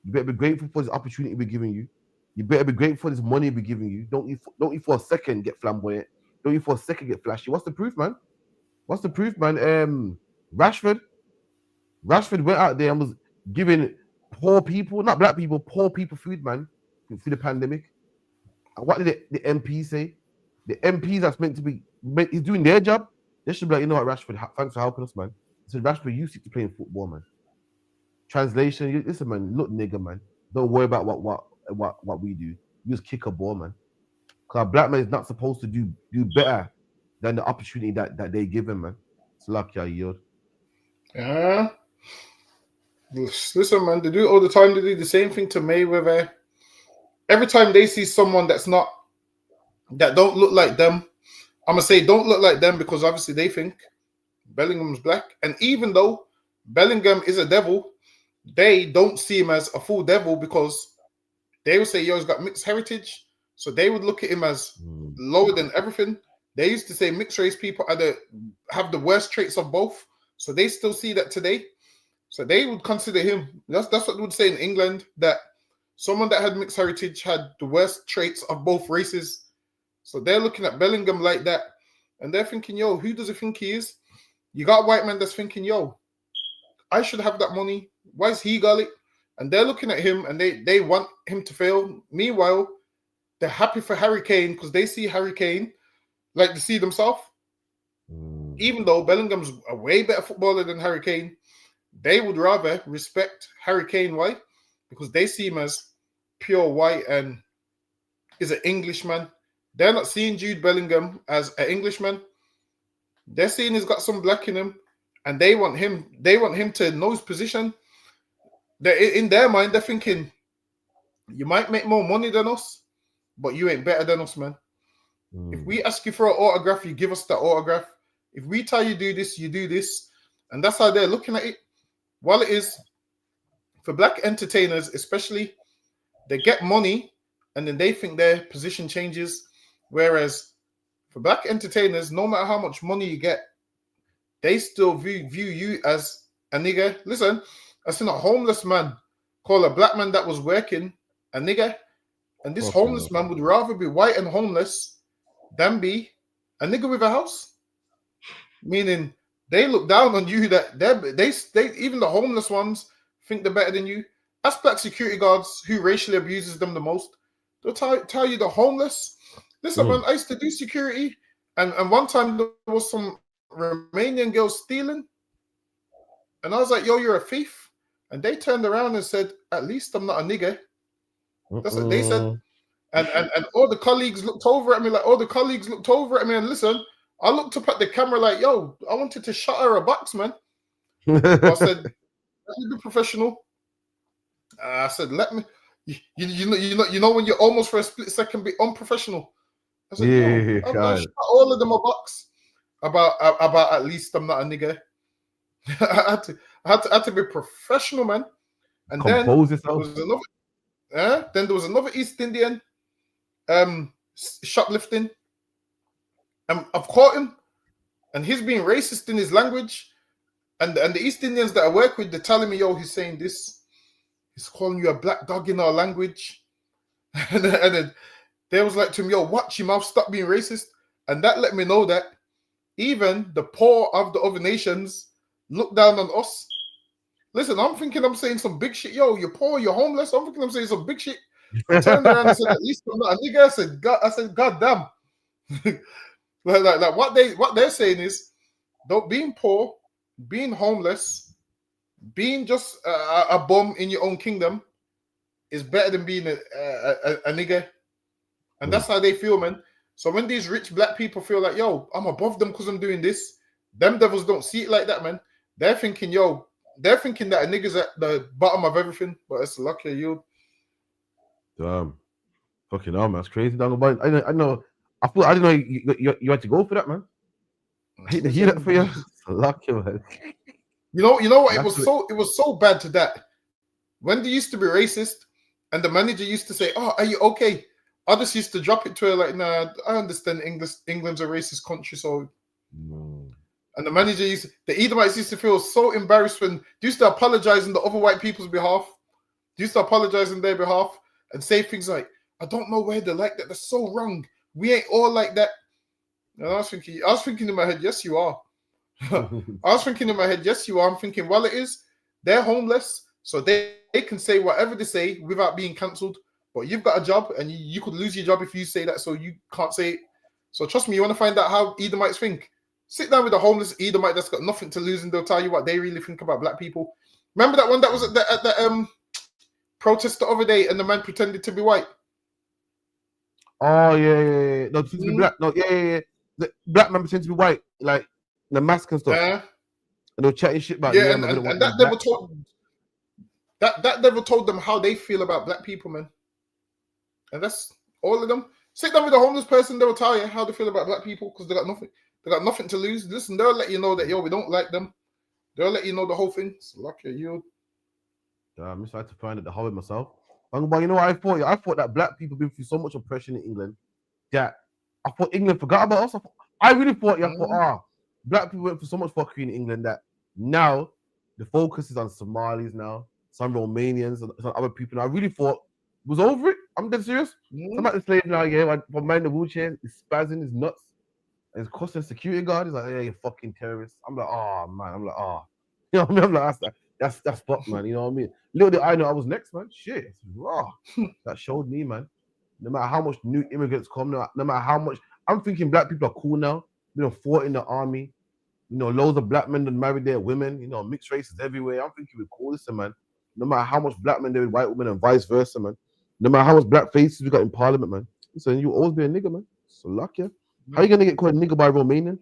You better be grateful for this opportunity we're giving you. You better be grateful for this money we're giving you. Don't you for a second get flamboyant. Don't you for a second get flashy. What's the proof, man? Rashford went out there and was giving poor people, not black people, poor people food, man, through the pandemic. And what did the MPs say? The MPs that's meant to be, he's doing their job. They should be like, you know what, Rashford, thanks for helping us, man. He said, Rashford, you stick to playing football, man. Translation, listen, man, look, nigga, man. Don't worry about what we do. You just kick a ball, man. Because a black man is not supposed to do better than the opportunity that they give him, man. It's lucky I yield. Listen, man, they do it all the time. They do the same thing to Mayweather. Every time they see someone that don't look like them, I'm gonna say don't look like them because obviously they think Bellingham's black. And even though Bellingham is a devil, they don't see him as a full devil because they would say, yo, he's got mixed heritage. So they would look at him as lower than everything. They used to say mixed race people have the worst traits of both. So they still see that today. So they would consider him. That's what they would say in England, that someone that had mixed heritage had the worst traits of both races. So they're looking at Bellingham like that. And they're thinking, yo, who does he think he is? You got a white man that's thinking, yo, I should have that money. Why is he got it? And they're looking at him and they want him to fail. Meanwhile, they're happy for Harry Kane because they see Harry Kane like to see themselves. Even though Bellingham's a way better footballer than Harry Kane, they would rather respect Harry Kane. Why? Because they see him as pure white and is an Englishman. They're not seeing Jude Bellingham as an Englishman. They're seeing he's got some black in him, and they want him to know his position. In their mind, they're thinking, you might make more money than us, but you ain't better than us, man. If we ask you for an autograph, you give us the autograph. If we tell you do this, you do this. And that's how they're looking at it. While it is, for black entertainers especially, they get money and then they think their position changes. Whereas for black entertainers, no matter how much money you get, they still view you as a nigger. Listen, I seen a homeless man call a black man that was working a nigger. And this homeless man would rather be white and homeless than be a nigger with a house. Meaning they look down on you, that they even the homeless ones think they're better than you. Ask black security guards who racially abuses them the most. They'll tell you the homeless. Listen, man, I used to do security, and one time there was some Romanian girls stealing, and I was like, yo, you're a thief. And they turned around and said, at least I'm not a nigger. That's what they said. And all the colleagues looked over at me and listen, I looked up at the camera like, yo, I wanted to shut her a box, man. But I said, let me be professional. I said, let me, you know when you're almost for a split second be unprofessional. I said, I shut all of them a box about at least I'm not a nigger. I had to be professional, man. And compose yourself. Then there was another East Indian shoplifting. I've caught him, and he's being racist in his language. And the East Indians that I work with, they're telling me, yo, he's saying this. He's calling you a black dog in our language. and then they was like to him, yo, watch your mouth, stop being racist. And that let me know that even the poor of the other nations look down on us. Listen, I'm thinking I'm saying some big shit. Yo, you're poor, you're homeless. I'm thinking I'm saying some big shit. I turned around and said, at least I'm not a nigga. I said, God damn. like what they're saying is, don't being poor, being homeless, being just a bum in your own kingdom is better than being a nigger. And that's how they feel, man. So when these rich black people feel like, yo, I'm above them because I'm doing this, them devils don't see it like that, man. They're thinking, they're thinking that a nigga's at the bottom of everything, but it's lucky you. Damn. Fucking hell, man. That's crazy. I know. I didn't know you had to go for that, man. I hate to hear that for you. It's lucky, man. You know what? It was so bad to that. When they used to be racist, and the manager used to say, "Oh, are you okay?" Others used to drop it to her like, "Nah, I understand England's a racist country, so." And the manager the Edomites used to feel so embarrassed when they used to apologize on the other white people's behalf. They used to apologize on their behalf and say things like, "I don't know where they're like that. That's so wrong. We ain't all like that." And I was thinking in my head, yes, you are. I was thinking in my head, yes, you are. I'm thinking, well, it is. They're homeless, so they can say whatever they say without being cancelled. But you've got a job, and you could lose your job if you say that, so you can't say it. So trust me, you want to find out how Edomites think? Sit down with a homeless Edomite that's got nothing to lose, and they'll tell you what they really think about black people. Remember that one that was at the protest the other day, and the man pretended to be white? Oh yeah. No, to be black. No, yeah. The black man pretends to be white, like the mask and stuff. And they're chatting shit about and that never told. That never told them how they feel about black people, man. And that's all of them. Sit down with a homeless person, they will tell you how they feel about black people because they got nothing. They got nothing to lose. Listen, they'll let you know that we don't like them. They'll let you know the whole thing. So lucky you. I'm just trying to find it the whole myself. But you know what I thought? I thought that black people been through so much oppression in England that I thought England forgot about us. I really thought, black people went through so much fuckery in England that now the focus is on Somalis now, some Romanians, some other people. And I really thought it was over it. I'm dead serious. I'm at the slave now, yeah. From mind the wheelchair, he's spazzing, he's nuts. And it's costing security guard. He's like, yeah, you fucking terrorist. I'm like, oh man. I'm like, oh. You know what I mean? I'm like, that's fuck, man. You know what I mean? Little did I know I was next, man. Shit. It's raw. That showed me, man. No matter how much new immigrants come, no matter how much, I'm thinking black people are cool now. You know, fought in the army. You know, loads of black men that married their women. You know, mixed races everywhere. I'm thinking we're cool, listen, man. No matter how much black men there with white women and vice versa, man. No matter how much black faces we got in parliament, man. Listen, you always be a nigga, man. So luck, yeah. How you gonna get called a nigga by a Romanian?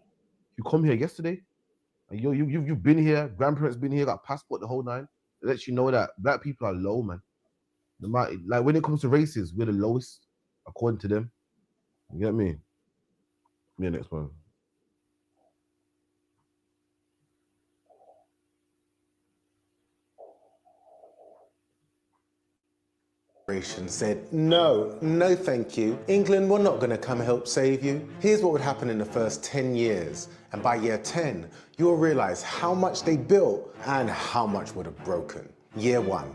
You come here yesterday, and you've been here. Grandparents been here, got passport the whole nine. It lets you know that black people are low, man. No matter, like when it comes to races, we're the lowest according to them. You get me? Yeah, next one. Said, no, thank you. England, we're not going to come help save you. Here's what would happen in the first 10 years. And by year 10, you'll realize how much they built and how much would have broken. Year 1,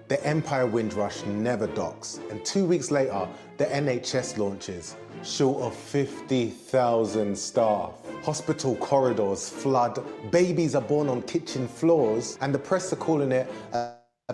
the Empire Windrush never docks. And 2 weeks later, the NHS launches, short of 50,000 staff. Hospital corridors flood, babies are born on kitchen floors, and the press are calling it a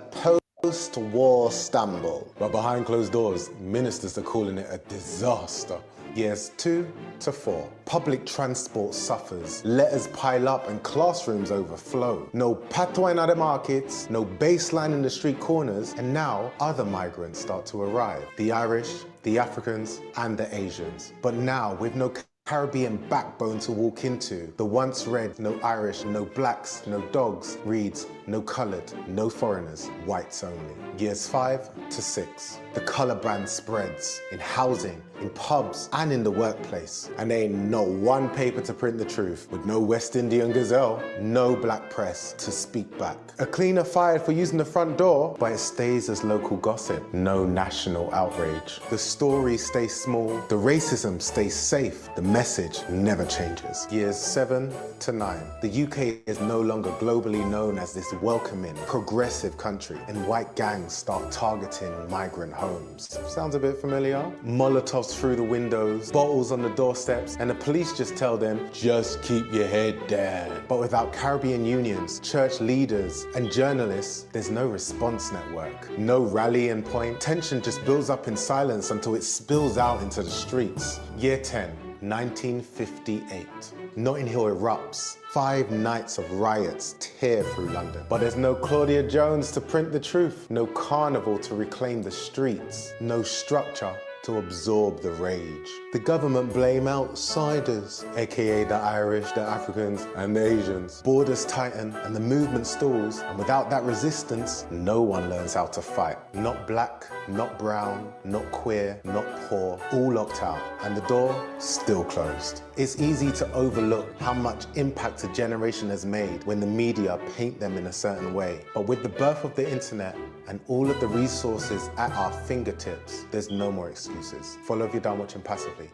post-war Stamble. But behind closed doors, ministers are calling it a disaster. Years 2 to 4. Public transport suffers. Letters pile up and classrooms overflow. No patois in other markets, no baseline in the street corners, and now other migrants start to arrive. The Irish, the Africans, and the Asians. But now, with no Caribbean backbone to walk into, the once read no Irish, no blacks, no dogs reads no coloured, no foreigners, whites only. Years 5 to 6. The colour brand spreads in housing, in pubs, and in the workplace. And there ain't no one paper to print the truth, with no West Indian gazelle, no black press to speak back. A cleaner fired for using the front door, but it stays as local gossip, no national outrage. The story stays small, the racism stays safe, the message never changes. Years 7 to 9. The UK is no longer globally known as this welcoming, progressive country, and white gangs start targeting migrant homes. Sounds a bit familiar? Molotovs through the windows, bottles on the doorsteps, and the police just tell them, just keep your head down. But without Caribbean unions, church leaders, and journalists, there's no response network, no rallying point. Tension just builds up in silence until it spills out into the streets. Year 10, 1958. Notting Hill erupts. 5 nights of riots tear through London. But there's no Claudia Jones to print the truth, no carnival to reclaim the streets, no structure to absorb the rage. The government blame outsiders, aka the Irish, the Africans, and the Asians. Borders tighten and the movement stalls, and without that resistance, no one learns how to fight. Not black, not brown, not queer, not poor, all locked out, and the door still closed. It's easy to overlook how much impact a generation has made when the media paint them in a certain way. But with the birth of the internet and all of the resources at our fingertips, there's no more excuses. Follow if you're done watching passively.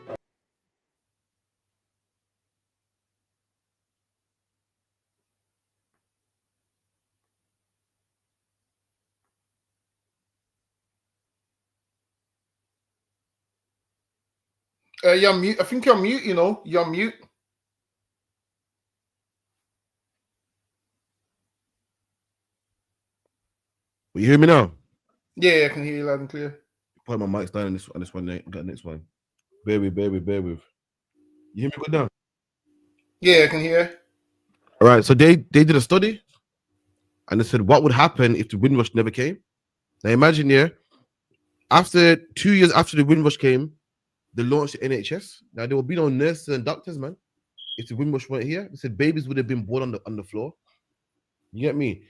You're mute. I think you're mute, you know. You're mute. You hear me now? Yeah, I can hear you loud and clear. Put my mics down on this one. Got the next one. Bear with. You hear me good now? Yeah, I can hear. All right. So they did a study, and they said what would happen if the Windrush never came. Now imagine, yeah, after 2 years after the Windrush came, they launched the NHS. Now there will be no nurses and doctors, man. If the Windrush weren't here, they said babies would have been born on the floor. You get me?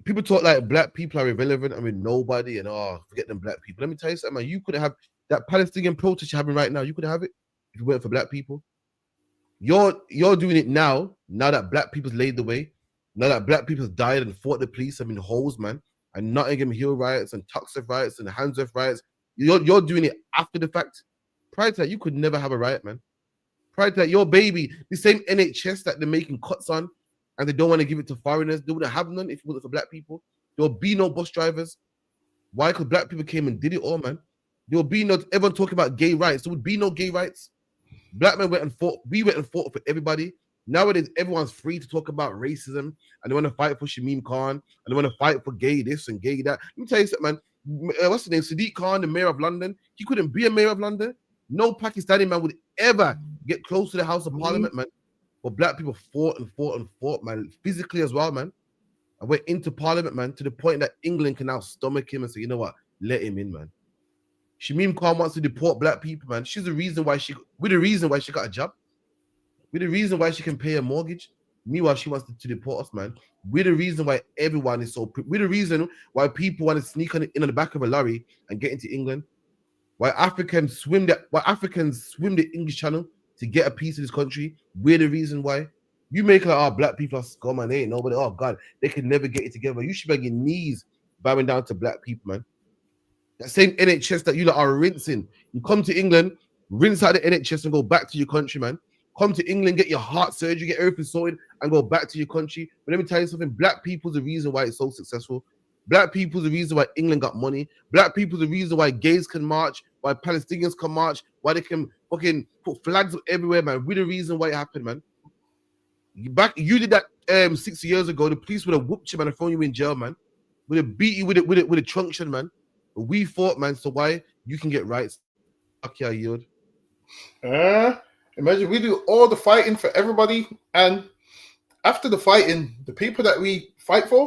People talk like black people are irrelevant. I mean, nobody, and forget them black people. Let me tell you something, man. You could have that Palestinian protest you're having right now. You could have it if it weren't for black people. You're doing it now that black people's laid the way, now that black people's died and fought the police. I mean, hoes, man, and Nottingham Hill riots and Tuxedo riots and Handsworth riots. You're doing it after the fact. Prior to that, you could never have a riot, man. Prior to that, your baby, the same NHS that they're making cuts on, and they don't want to give it to foreigners, they wouldn't have none if it wasn't for black people. There would be no bus drivers. Why? Because black people came and did it all, man. There would be no everyone talking about gay rights. There would be no gay rights. Black men went and fought. We went and fought for everybody. Nowadays, everyone's free to talk about racism, and they want to fight for Shamim Khan, and they want to fight for gay this and gay that. Let me tell you something, man. What's his name? Sadiq Khan, the mayor of London. He couldn't be a mayor of London. No Pakistani man would ever get close to the House of Parliament, man. But black people fought and fought and fought, man, physically as well, man. I went into Parliament, man, to the point that England can now stomach him and say, you know what, let him in, man. Shamim Khan wants to deport black people, man. We're the reason why she got a job. We're the reason why she can pay a mortgage. Meanwhile, she wants to deport us, man. We're the reason why everyone is so. We're the reason why people want to sneak in on the back of a lorry and get into England. Why Africans swim the English Channel to get a piece of this country. We're the reason why. You make like, black people are scum and they ain't nobody. Oh God, they can never get it together. You should be on your knees bowing down to black people, man. That same NHS that you lot are rinsing. You come to England, rinse out the NHS and go back to your country, man. Come to England, get your heart surgery, get everything sorted, and go back to your country. But let me tell you something, black people's the reason why it's so successful. Black people's the reason why England got money. Black people's the reason why gays can march, why Palestinians can march, why they can fucking put flags everywhere, man. We're the reason why it happened, man. You did that 6 years ago. The police would have whooped you, man, and thrown you in jail, man. Would have beat you with a truncheon, man. But we fought, man. So why you can get rights? Fuck yeah, yield. Imagine we do all the fighting for everybody, and after the fighting, the people that we fight for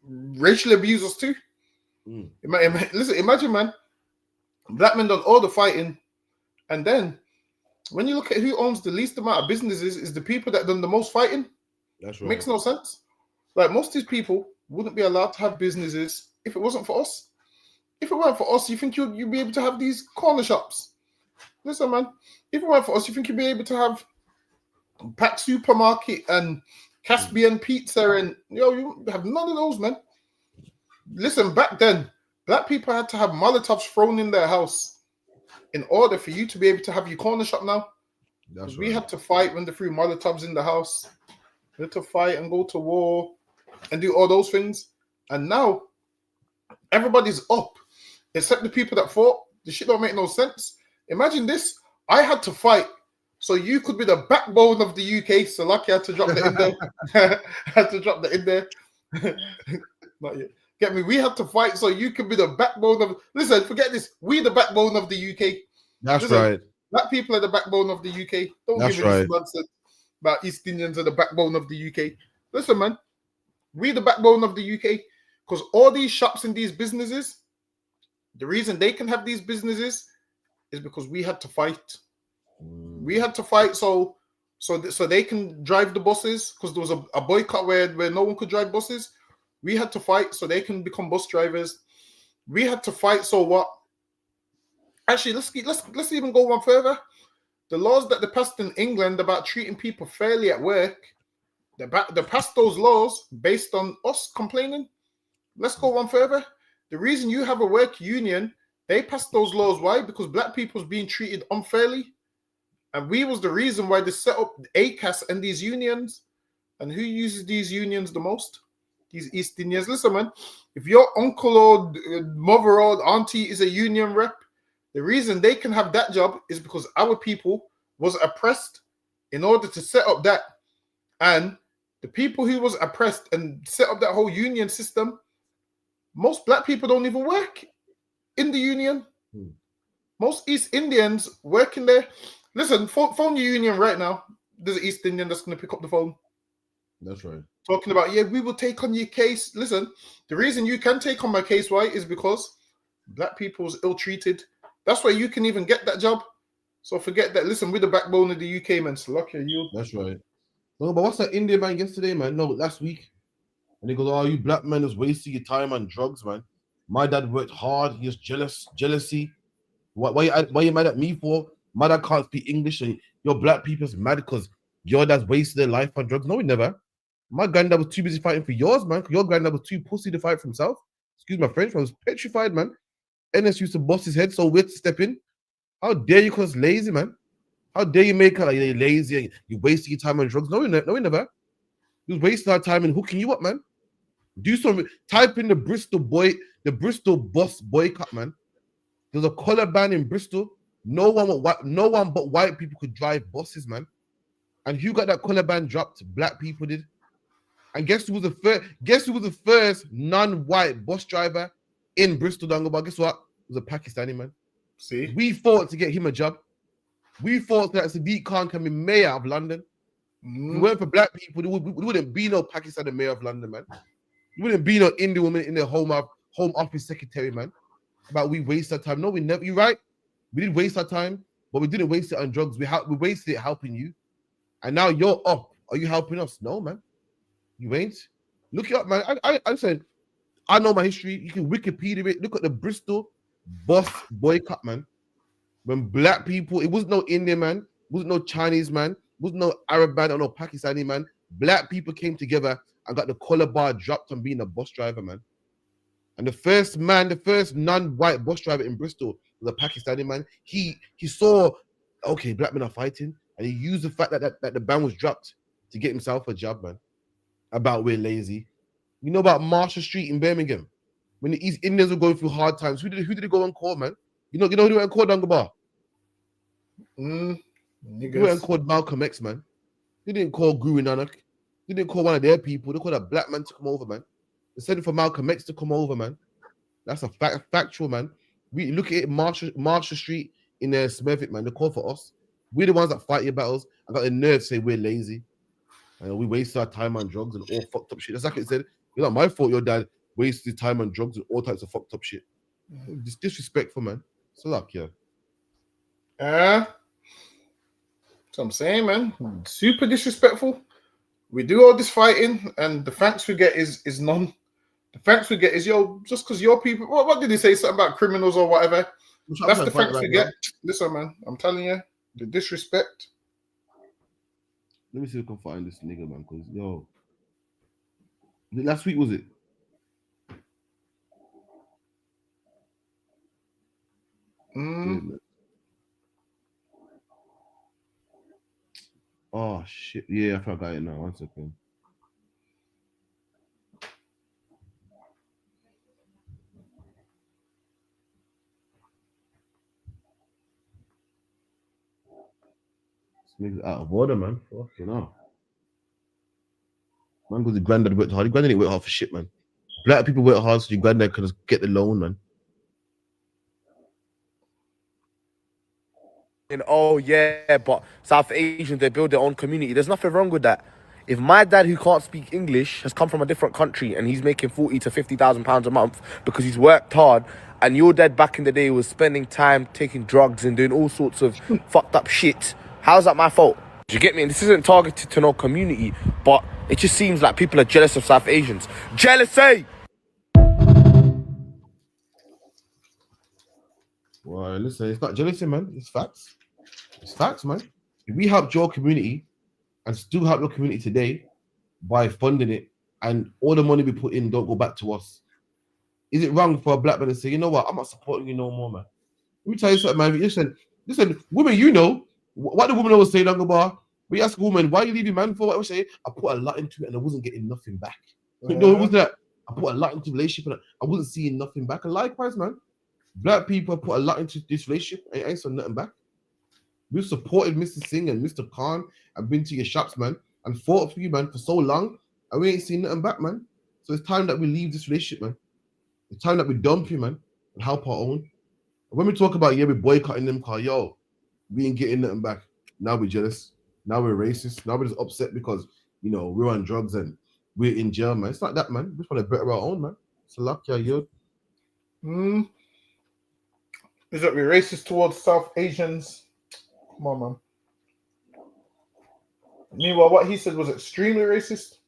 racially abuse us too. Listen, imagine, man. Black men done all the fighting, and then when you look at who owns the least amount of businesses, is the people that done the most fighting. That's right. Makes no sense. Like most of these people wouldn't be allowed to have businesses if it wasn't for us. If it weren't for us, you think you'd be able to have these corner shops? Listen, man. If it weren't for us, you think you'd be able to have Pack Supermarket and Caspian Pizza and you have none of those, man. Listen, back then, black people had to have Molotovs thrown in their house in order for you to be able to have your corner shop now. That's we had to fight when they threw Molotovs in the house. We had to fight and go to war and do all those things. And now everybody's up, except the people that fought. The shit don't make no sense. Imagine this. I had to fight so you could be the backbone of the UK. So lucky I had to drop that in there. I had to drop that in there. Not yet. Get me? We had to fight so you could be the backbone of... Listen, forget this. We the backbone of the UK. That's right. Black people are the backbone of the UK. Don't That's give me right. this nonsense about East Indians are the backbone of the UK. Listen, man. We the backbone of the UK. Because all these shops and these businesses, the reason they can have these businesses is because we had to fight. We had to fight so they can drive the buses, because there was a boycott where no one could drive buses. We had to fight so they can become bus drivers. We had to fight so what? Actually, let's even go one further. The laws that they passed in England about treating people fairly at work, they passed those laws based on us complaining. Let's go one further. The reason you have a work union, they passed those laws. Why? Because black people's being treated unfairly. And we was the reason why they set up ACAS and these unions. And who uses these unions the most? These East Indians. Listen, man, if your uncle or mother or auntie is a union rep, the reason they can have that job is because our people was oppressed in order to set up that. And the people who was oppressed and set up that whole union system, most black people don't even work in the union. Most East Indians working there. Listen, phone your union right now. There's an East Indian that's going to pick up the phone. That's right. Talking about, yeah, we will take on your case. Listen, the reason you can take on my case, why, is because black people's ill-treated. That's why you can even get that job. So forget that. Listen, we're the backbone of the UK, man. So lucky you. That's right. No, but what's that Indian man yesterday, man? No, last week. And he goes, "Oh, you black men is wasting your time on drugs, man. My dad worked hard. He was jealousy. Why you mad at me for? My dad can't speak English, and your black people's mad because your dad's wasted their life on drugs. No, he never. My granddad was too busy fighting for yours, man. Your granddad was too pussy to fight for himself. Excuse my French, I was petrified, man. NS used to bust his head so weird to step in. How dare you call us lazy, man? How dare you make it like you're lazy and you're wasting your time on drugs? No, we never. He was wasting our time and hooking you up, man. Do some type in the Bristol bus boycott, man. There's a color ban in Bristol. No one but white people could drive buses, man. And who got that color ban dropped? Black people did. And guess who was the first non-white bus driver in Bristol, Dungabar? Guess what? It was a Pakistani man. See, we fought to get him a job. We thought that Sadiq Khan can be mayor of London. If it weren't for black people, there wouldn't be no Pakistani mayor of London, man. There wouldn't be no Indian woman in the home office secretary, man. But we waste our time. No, we never. You're right. We did waste our time, but we didn't waste it on drugs. We wasted it helping you, and now you're up. Are you helping us? No, man. You ain't. Look it up, man. I said, I know my history. You can Wikipedia it. Look at the Bristol bus boycott, man. When black people, it was no Indian man, it wasn't no Chinese man, it wasn't no Arab man or no Pakistani man. Black people came together and got the collar bar dropped on being a bus driver, man. And the first non-white bus driver in Bristol was a Pakistani man. He saw, okay, black men are fighting, and he used the fact that the ban was dropped to get himself a job, man. About we're lazy. You know about Marshall Street in Birmingham? When the East Indians were going through hard times, who did they go and call, man? You know who they went and called Dungabar? They went and called Malcolm X, man. They didn't call Guru Nanak. They didn't call one of their people. They called a black man to come over, man. They said it for Malcolm X to come over, man. That's a factual, man. We look at it, Marshall Street in Smurfit, man. They call for us. We're the ones that fight your battles. I got the nerve to say we're lazy. And we waste our time on drugs and all fucked up shit. That's like it said. It's not my fault your dad wasted time on drugs and all types of fucked up shit. It's disrespectful, man. So luck, yeah. That's what I'm saying, man. Super disrespectful. We do all this fighting, and the thanks we get is none. The thanks we get is just because your people. What did he say? Something about criminals or whatever. That's the thanks we get. Listen, man. I'm telling you, the disrespect. Let me see if I can find this nigga, man. Because last week was it? Oh shit! Yeah, I forgot it now. 1 second. This nigga's out of order, man. Fucking hell. Man, because his granddad worked hard. His granddad didn't work hard for shit, man. Black people work hard so your granddad could get the loan, man. Oh yeah, but South Asians, they build their own community. There's nothing wrong with that. If my dad, who can't speak English, has come from a different country and he's making 40 to 50,000 pounds a month because he's worked hard, and your dad back in the day was spending time taking drugs and doing all sorts of fucked up shit, how's that my fault? Do you get me? And this isn't targeted to no community, but it just seems like people are jealous of South Asians. Jealousy! Well, listen, it's not jealousy, man. It's facts. It's facts, man. If we helped your community and still help your community today by funding it, and all the money we put in don't go back to us, is it wrong for a black man to say, you know what, I'm not supporting you no more, man? Let me tell you something, man. Listen, women, you know, what the woman always say, Dungabar, we ask a woman, why you leave your man for? What I say, I put a lot into it and I wasn't getting nothing back. You know, it was that I put a lot into the relationship and I wasn't seeing nothing back. And likewise, man, black people put a lot into this relationship and I ain't saw nothing back. We've supported Mr. Singh and Mr. Khan and been to your shops, man, and fought for you, man, for so long, and we ain't seen nothing back, man. So it's time that we leave this relationship, man. It's time that we dump you, man, and help our own. And when we talk about, we boycotting them, cause we ain't getting nothing back. Now we're jealous. Now we're racist. Now we're just upset because, we're on drugs and we're in jail, man. It's not that, man. We just want to better our own, man. It's a luck, yo. Is that we're racist towards South Asians? Come on, man. Meanwhile, what he said was extremely racist.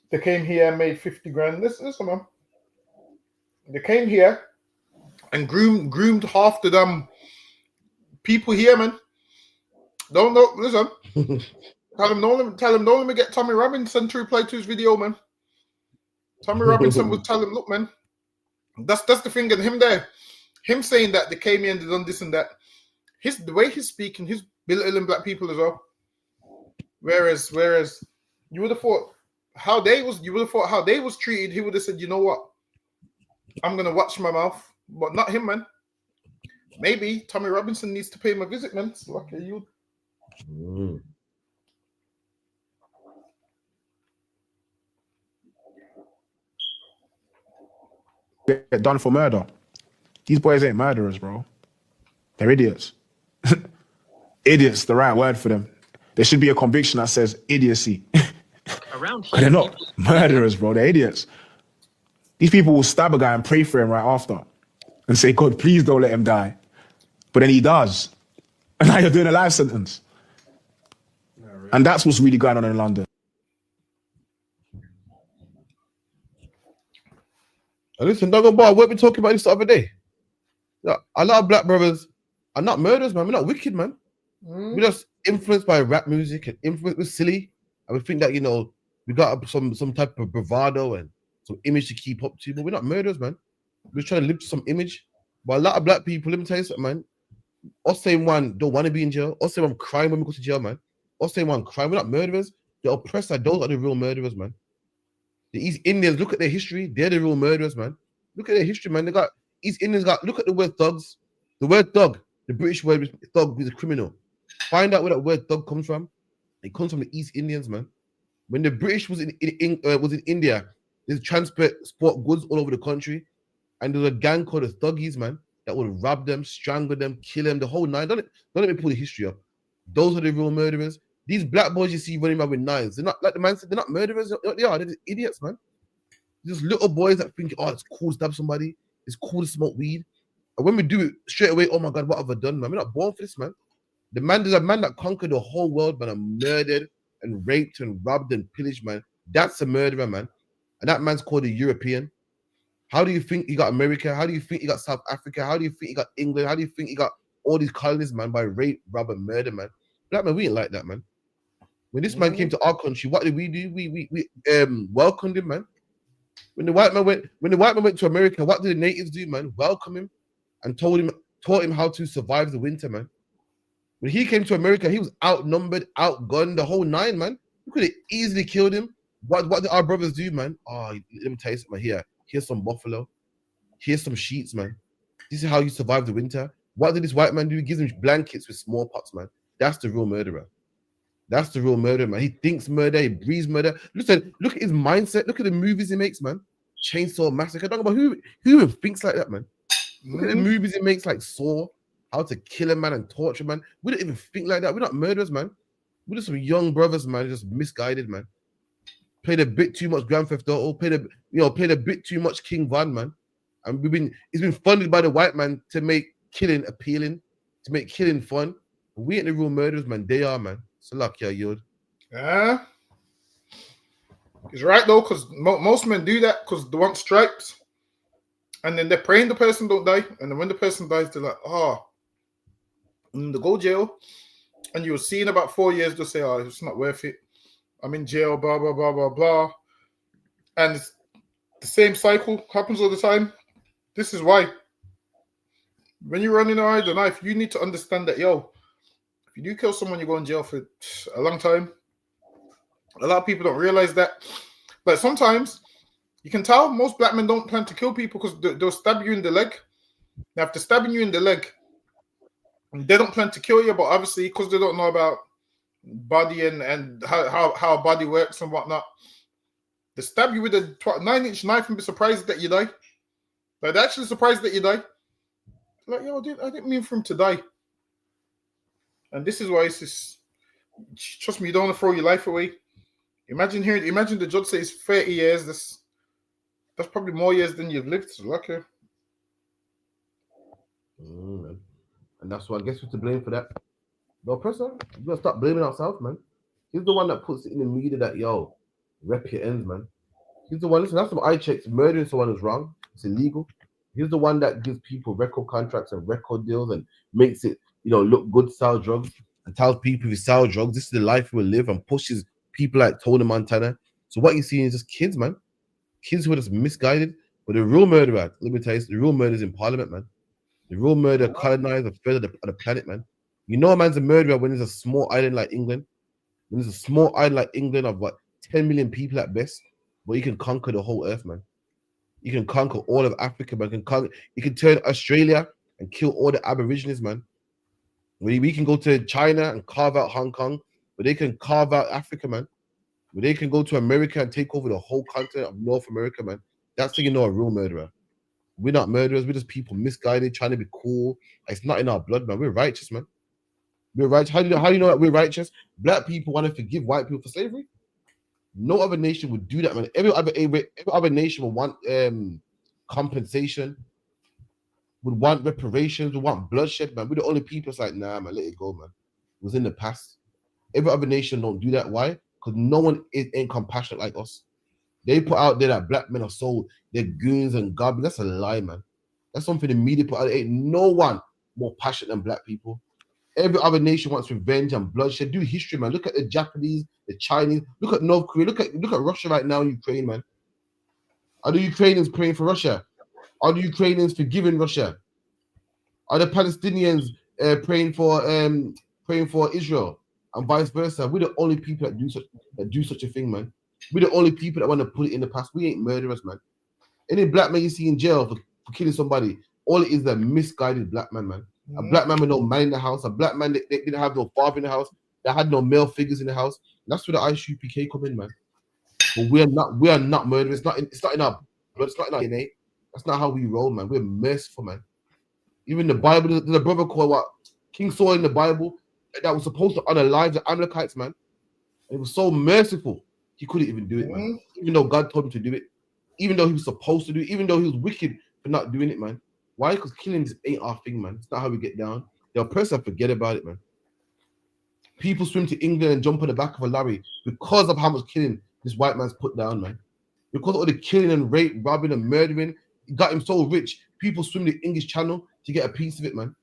They came here and made 50 grand. Listen, man. They came here and groomed half the damn people here, man. Don't know. Listen. Tell him don't let me get Tommy Robinson to reply to his video, man. Tommy Robinson would tell him, look, man. That's the thing, and him saying that they came here and they done this and that. The way he's speaking, he's belittling black people as well. Whereas you would have thought how they was treated, he would have said, you know what? I'm gonna watch my mouth. But not him, man. Maybe Tommy Robinson needs to pay him a visit, man. It's like you. Get done for murder. These boys ain't murderers, bro. They're idiots. Idiots, the right word for them. There should be a conviction that says idiocy. But they're not murderers, bro. They're idiots. These people will stab a guy and pray for him right after and say, God, please don't let him die. But then he does. And now you're doing a life sentence. And that's what's really going on in London. Listen, Doggo Bar, we've been talking about this the other day. A lot of black brothers are not murderers, man. We're not wicked, man. We're just influenced by rap music and influenced with silly. And we think that, we got some type of bravado and some image to keep up to. But we're not murderers, man. We're trying to live to some image. But a lot of black people, let me tell you something, man. Us saying one don't want to be in jail. Us saying one crying when we go to jail, man. Us saying one crying. We're not murderers. The oppressed are those are the real murderers, man. The East Indians, look at their history. They're the real murderers, man. Look at their history, man. They got East Indians look at the word thugs. The word thug, the British word thug is a criminal. Find out where that word thug comes from. It comes from the East Indians, man. When the British was in India, they transport goods all over the country, and there was a gang called the Thuggies, man, that would rob them, strangle them, kill them, the whole nine. Don't let me pull the history up. Those are the real murderers. These black boys you see running around with knives, they're not, like the man said, they're not murderers. They are. They're just idiots, man. Just little boys that think, oh, it's cool to stab somebody. It's cool to smoke weed. And when we do it straight away, oh my God, what have I done, man? We're not born for this, man. There's a man that conquered the whole world, man, and murdered and raped and robbed and pillaged, man. That's a murderer, man. And that man's called a European. How do you think he got America? How do you think he got South Africa? How do you think he got England? How do you think he got all these colonies, man, by rape, rob, and murder, man? Black man, we ain't like that, man. When this man came to our country, what did we do? We welcomed him, man. When the white man went to America, what did the natives do, man? Welcome him and taught him how to survive the winter, man. When he came to America, he was outnumbered, outgunned, the whole nine, man. We could have easily killed him. What did our brothers do, man? Oh, let me tell you something here. Here's some buffalo. Here's some sheets, man. This is how you survive the winter. What did this white man do? He gives him blankets with smallpox, man. That's the real murderer. That's the real murderer, man. He thinks murder, he breathes murder. Listen, look at his mindset. Look at the movies he makes, man. Chainsaw Massacre. Talk about who even thinks like that, man. Look at the movies he makes, like Saw, how to kill a man and torture man. We don't even think like that. We're not murderers, man. We're just some young brothers, man, just misguided, man. Played a bit too much Grand Theft Auto. Played a bit too much King Von, man. And it's been funded by the white man to make killing appealing, to make killing fun. We ain't the real murderers, man. They are, man. So luck, yeah, Yod. Yeah. He's right though, because most men do that because they want stripes, and then they're praying the person don't die, and then when the person dies, they're like, and they go jail, and you'll see in about 4 years they'll say, oh, it's not worth it. I'm in jail, blah blah blah blah blah, and it's the same cycle happens all the time. This is why when you're running around the knife, you need to understand that, if you do kill someone, you go in jail for a long time. A lot of people don't realize that. But sometimes you can tell most black men don't plan to kill people because they'll stab you in the leg. Now, after stabbing you in the leg, they don't plan to kill you, but obviously because they don't know about body and how a body works and whatnot, they stab you with a 9-inch knife and be surprised that you die. Like, they're actually surprised that you die. Like, I didn't mean for him to die. And this is why it's just, trust me, you don't want to throw your life away. Imagine the judge says 30 years. That's probably more years than you've lived. So lucky. And that's why I guess we're to blame for that. The oppressor, you gotta start blaming ourselves, man. He's the one that puts it in the media that, rep your ends, man. He's the one. Listen, that's what I checked. Murdering someone is wrong. It's illegal. He's the one that gives people record contracts and record deals and makes it, look good, sell drugs, and tells people if you sell drugs, this is the life you will live, and pushes people like Tony Montana. So what you see is just kids, man. Kids who are just misguided. But the real murderer, let me tell you, the real murder is in Parliament, man. The real murder colonized a third of the planet, man. You know a man's a murderer when there's a small island like England. When there's a small island like England of 10 million people at best, but you can conquer the whole earth, man. You can conquer all of Africa, man. You can turn Australia and kill all the Aborigines, man. We can go to China and carve out Hong Kong, but they can carve out Africa, man. But they can go to America and take over the whole continent of North America, man. That's how you know a real murderer. We're not murderers. We're just people misguided, trying to be cool. It's not in our blood, man. We're righteous, man. We're righteous. How do you know that we're righteous? Black people want to forgive white people for slavery. No other nation would do that, man. Every other nation would want compensation, would want reparations, would want bloodshed, man. We're the only people that's like, nah, man, let it go, man. It was in the past. Every other nation don't do that. Why? Because no one ain't compassionate like us. They put out there that black men are sold, they're goons and garbage. That's a lie, man. That's something the media put out there. Ain't no one more passionate than black people. Every other nation wants revenge and bloodshed. Do history, man. Look at the Japanese, the Chinese. Look at North Korea. Look at Russia right now, Ukraine, man. Are the Ukrainians praying for Russia? Are the Ukrainians forgiving Russia? Are the Palestinians praying for Israel and vice versa? We're the only people that do such a thing, man. We're the only people that want to put it in the past. We ain't murderers, man. Any black man you see in jail for killing somebody, all it is a misguided black man, man. A black man with no man in the house, a black man that didn't have no father in the house, that had no male figures in the house. That's where the ISUPK come in, man. But we are not murderers. It's not in our blood, it's not in our DNA. That's not how we roll, man. We're merciful, man. Even the Bible, there's a brother called King Saul in the Bible that was supposed to honor lives of Amalekites, man. And it was so merciful, he couldn't even do it, man. Even though God told him to do it, even though he was supposed to do it, even though he was wicked for not doing it, man. Why? Because killing just ain't our thing, man. It's not how we get down. The person forget about it, man. People swim to England and jump on the back of a lorry because of how much killing this white man's put down, man. Because of all the killing and rape, robbing and murdering, it got him so rich. People swim the English Channel to get a piece of it, man.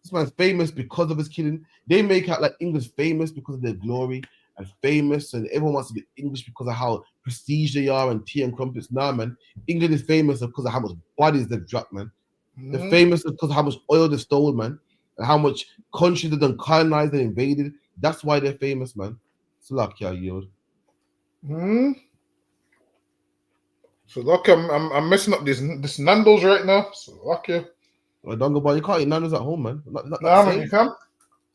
This man's famous because of his killing. They make out like England's famous because of their glory and famous, and everyone wants to be English because of how prestige they are and tea and crumpets. Nah, man. England is famous because of how much bodies they've dropped, man. They're famous because of how much oil they stole, man, and how much countries they've done colonized and invaded. That's why they're famous, man. It's lucky I yield. So lucky I'm messing up this Nando's right now. So lucky. Well, don't go, but you can't eat Nando's at home, man. Nah, man, you can.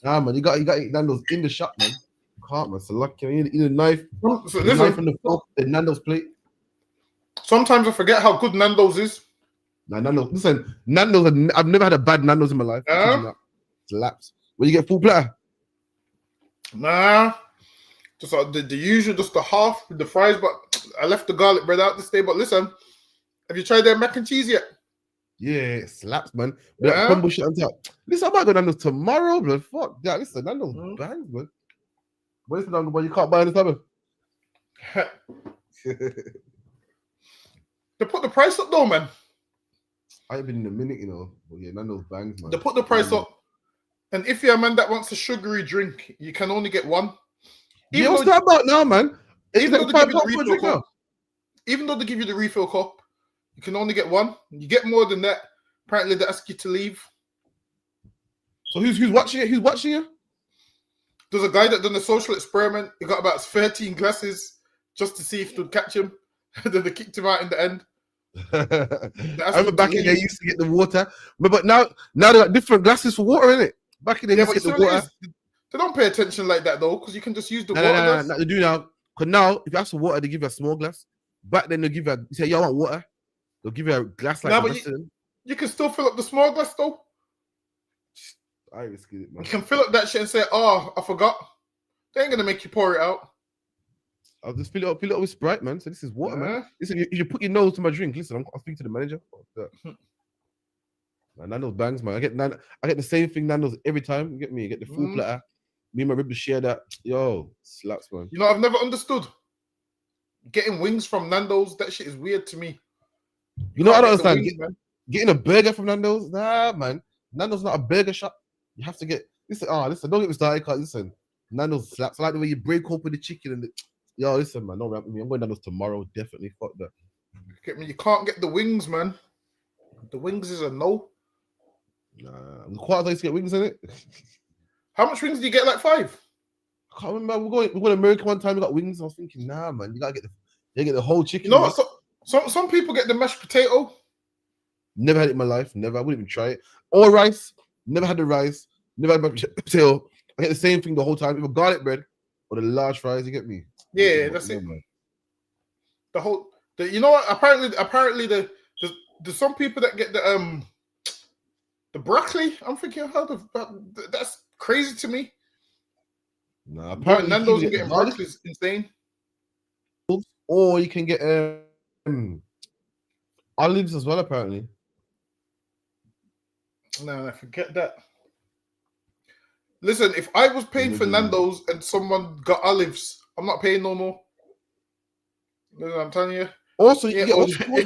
Nah, man, you got to eat Nando's in the shop, man. You can't, man. So lucky. You need a knife. So the knife and the fork, the Nando's plate. Sometimes I forget how good Nando's is. Nah, Nando's. Listen, Nando's. I've never had a bad Nando's in my life. Slaps. When you get full platter. Nah, just the usual, just the half with the fries. But I left the garlic bread out this day. But listen, have you tried their mac and cheese yet? Yeah, it slaps, man. With that crumble shit on top. Listen, I might go Nando's tomorrow, bro. Fuck yeah, listen, Nando's bangs, man. Where's the Nando's, boy? You can't buy any other. They put the price up though, man. I ain't been in a minute, you know. But yeah, Nando's bangs, man. They put the price up. And if you're a man that wants a sugary drink, you can only get one. Yeah, what's that about now, man? Even though they give you the refill cup, even though they give you the refill cup, you can only get one. You get more than that, apparently they ask you to leave. So who's watching it? Who's watching you? There's a guy that done a social experiment. He got about 13 glasses just to see if they'd catch him. Then they kicked him out in the end. I remember back in there, you used to get the water. But now they got different glasses for water, innit? Back in there, you used to get the water. They don't pay attention like that though, because you can just use the water. No, they do now. Because now, if you ask for water, they give you a small glass. Back then, they give you you say, "Yo, I want water." They'll give you a glass like but you can still fill up the small glass though. I risk it, man. You can fill up that shit and say, "Oh, I forgot." They ain't gonna make you pour it out. I'll just fill it up with Sprite, man. So this is water, man. Listen, you put your nose to my drink. Listen, I'll speak to the manager. Man, Nando's bangs, man. I get the same thing Nando's every time. You get me? You get the full platter. Me and my ribs share that. Yo, slaps, man. You know, I've never understood getting wings from Nando's, that shit is weird to me. You know, I don't can't get the understand. wings, man. Getting a burger from Nando's? Nah, man. Nando's not a burger shop. You have to get listen. Don't get me started. Cause listen, Nando's slaps. I like the way you break open the chicken and yo, listen, man. Don't rap with me. I'm going Nando's tomorrow. Definitely. Fuck that. Get me. You can't get the wings, man. The wings is a no. Nah, quite nice to get wings in it. How much wings do you get? Like 5? I can't remember. We're going to America one time. We got wings. I was thinking, nah, man. You gotta get the whole chicken. You know what? Some people get the mashed potato. Never had it in my life. Never. I wouldn't even try it. Or rice. Never had the rice. Never had mashed potato. I get the same thing the whole time. Either garlic bread or the large fries. You get me? Yeah, that's it. Man. You know what? Apparently there's some people that get the broccoli. I'm thinking, that's crazy to me. Nah, apparently Nando's getting broccoli is insane. Or you can get olives as well, apparently. No, forget that. Listen, if I was paying for Nando's and someone got olives, I'm not paying no more. Listen, I'm telling you. Also, you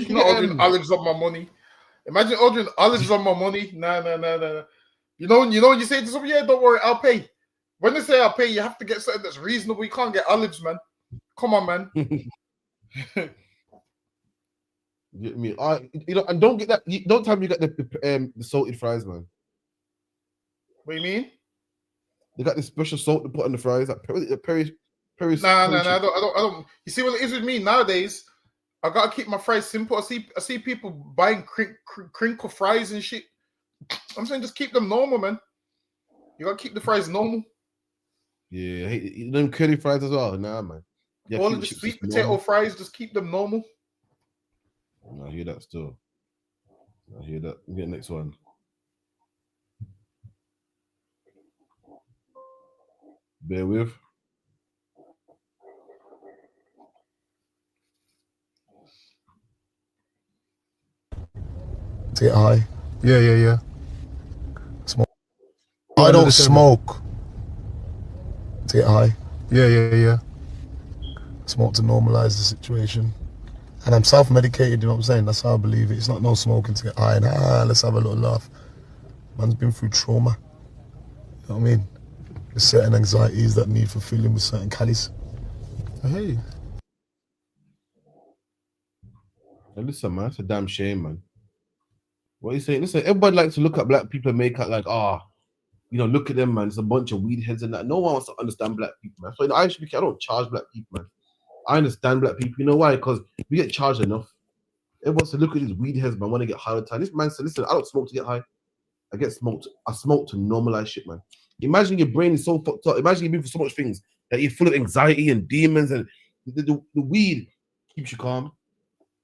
not ordering olives on my money. Imagine ordering olives on my money. Nah. You know when you say to someone, yeah, don't worry, I'll pay. When they say I'll pay, you have to get something that's reasonable. You can't get olives, man. Come on, man. You mean, and don't get that. Don't tell me you got the salted fries, man. What do you mean? They got this special salt to put on the fries, like Perry. Nah. I don't. You see what it is with me nowadays? I gotta keep my fries simple. I see people buying crinkle fries and shit. I'm saying just keep them normal, man. You gotta keep the fries normal. Yeah, them curly fries as well. Nah, man. Yeah, all of the sweet potato fries, just keep them normal. I hear that still. I hear that. We get next one. Bear with. To get high. Yeah. Smoke. I don't smoke. To get high. Yeah. Smoke to normalize the situation. And I'm self-medicated, you know what I'm saying? That's how I believe it. It's not no smoking to get high and let's have a little laugh. Man's been through trauma. You know what I mean? There's certain anxieties that need fulfilling with certain caddies. Hey. Hey, listen, man, it's a damn shame, man. What are you saying? Listen, everybody likes to look at black people and make out like, look at them, man. It's a bunch of weed heads and that. No one wants to understand black people, man. So I don't charge black people, man. I understand black people. You know why? Because we get charged enough. Everyone wants to look at these weed heads, man. Want to get high all the time. This man said, listen, I don't smoke to get high. I get smoked. I smoke to normalize shit, man. Imagine your brain is so fucked up. Imagine you've been for so much things that you're full of anxiety and demons, and the weed keeps you calm.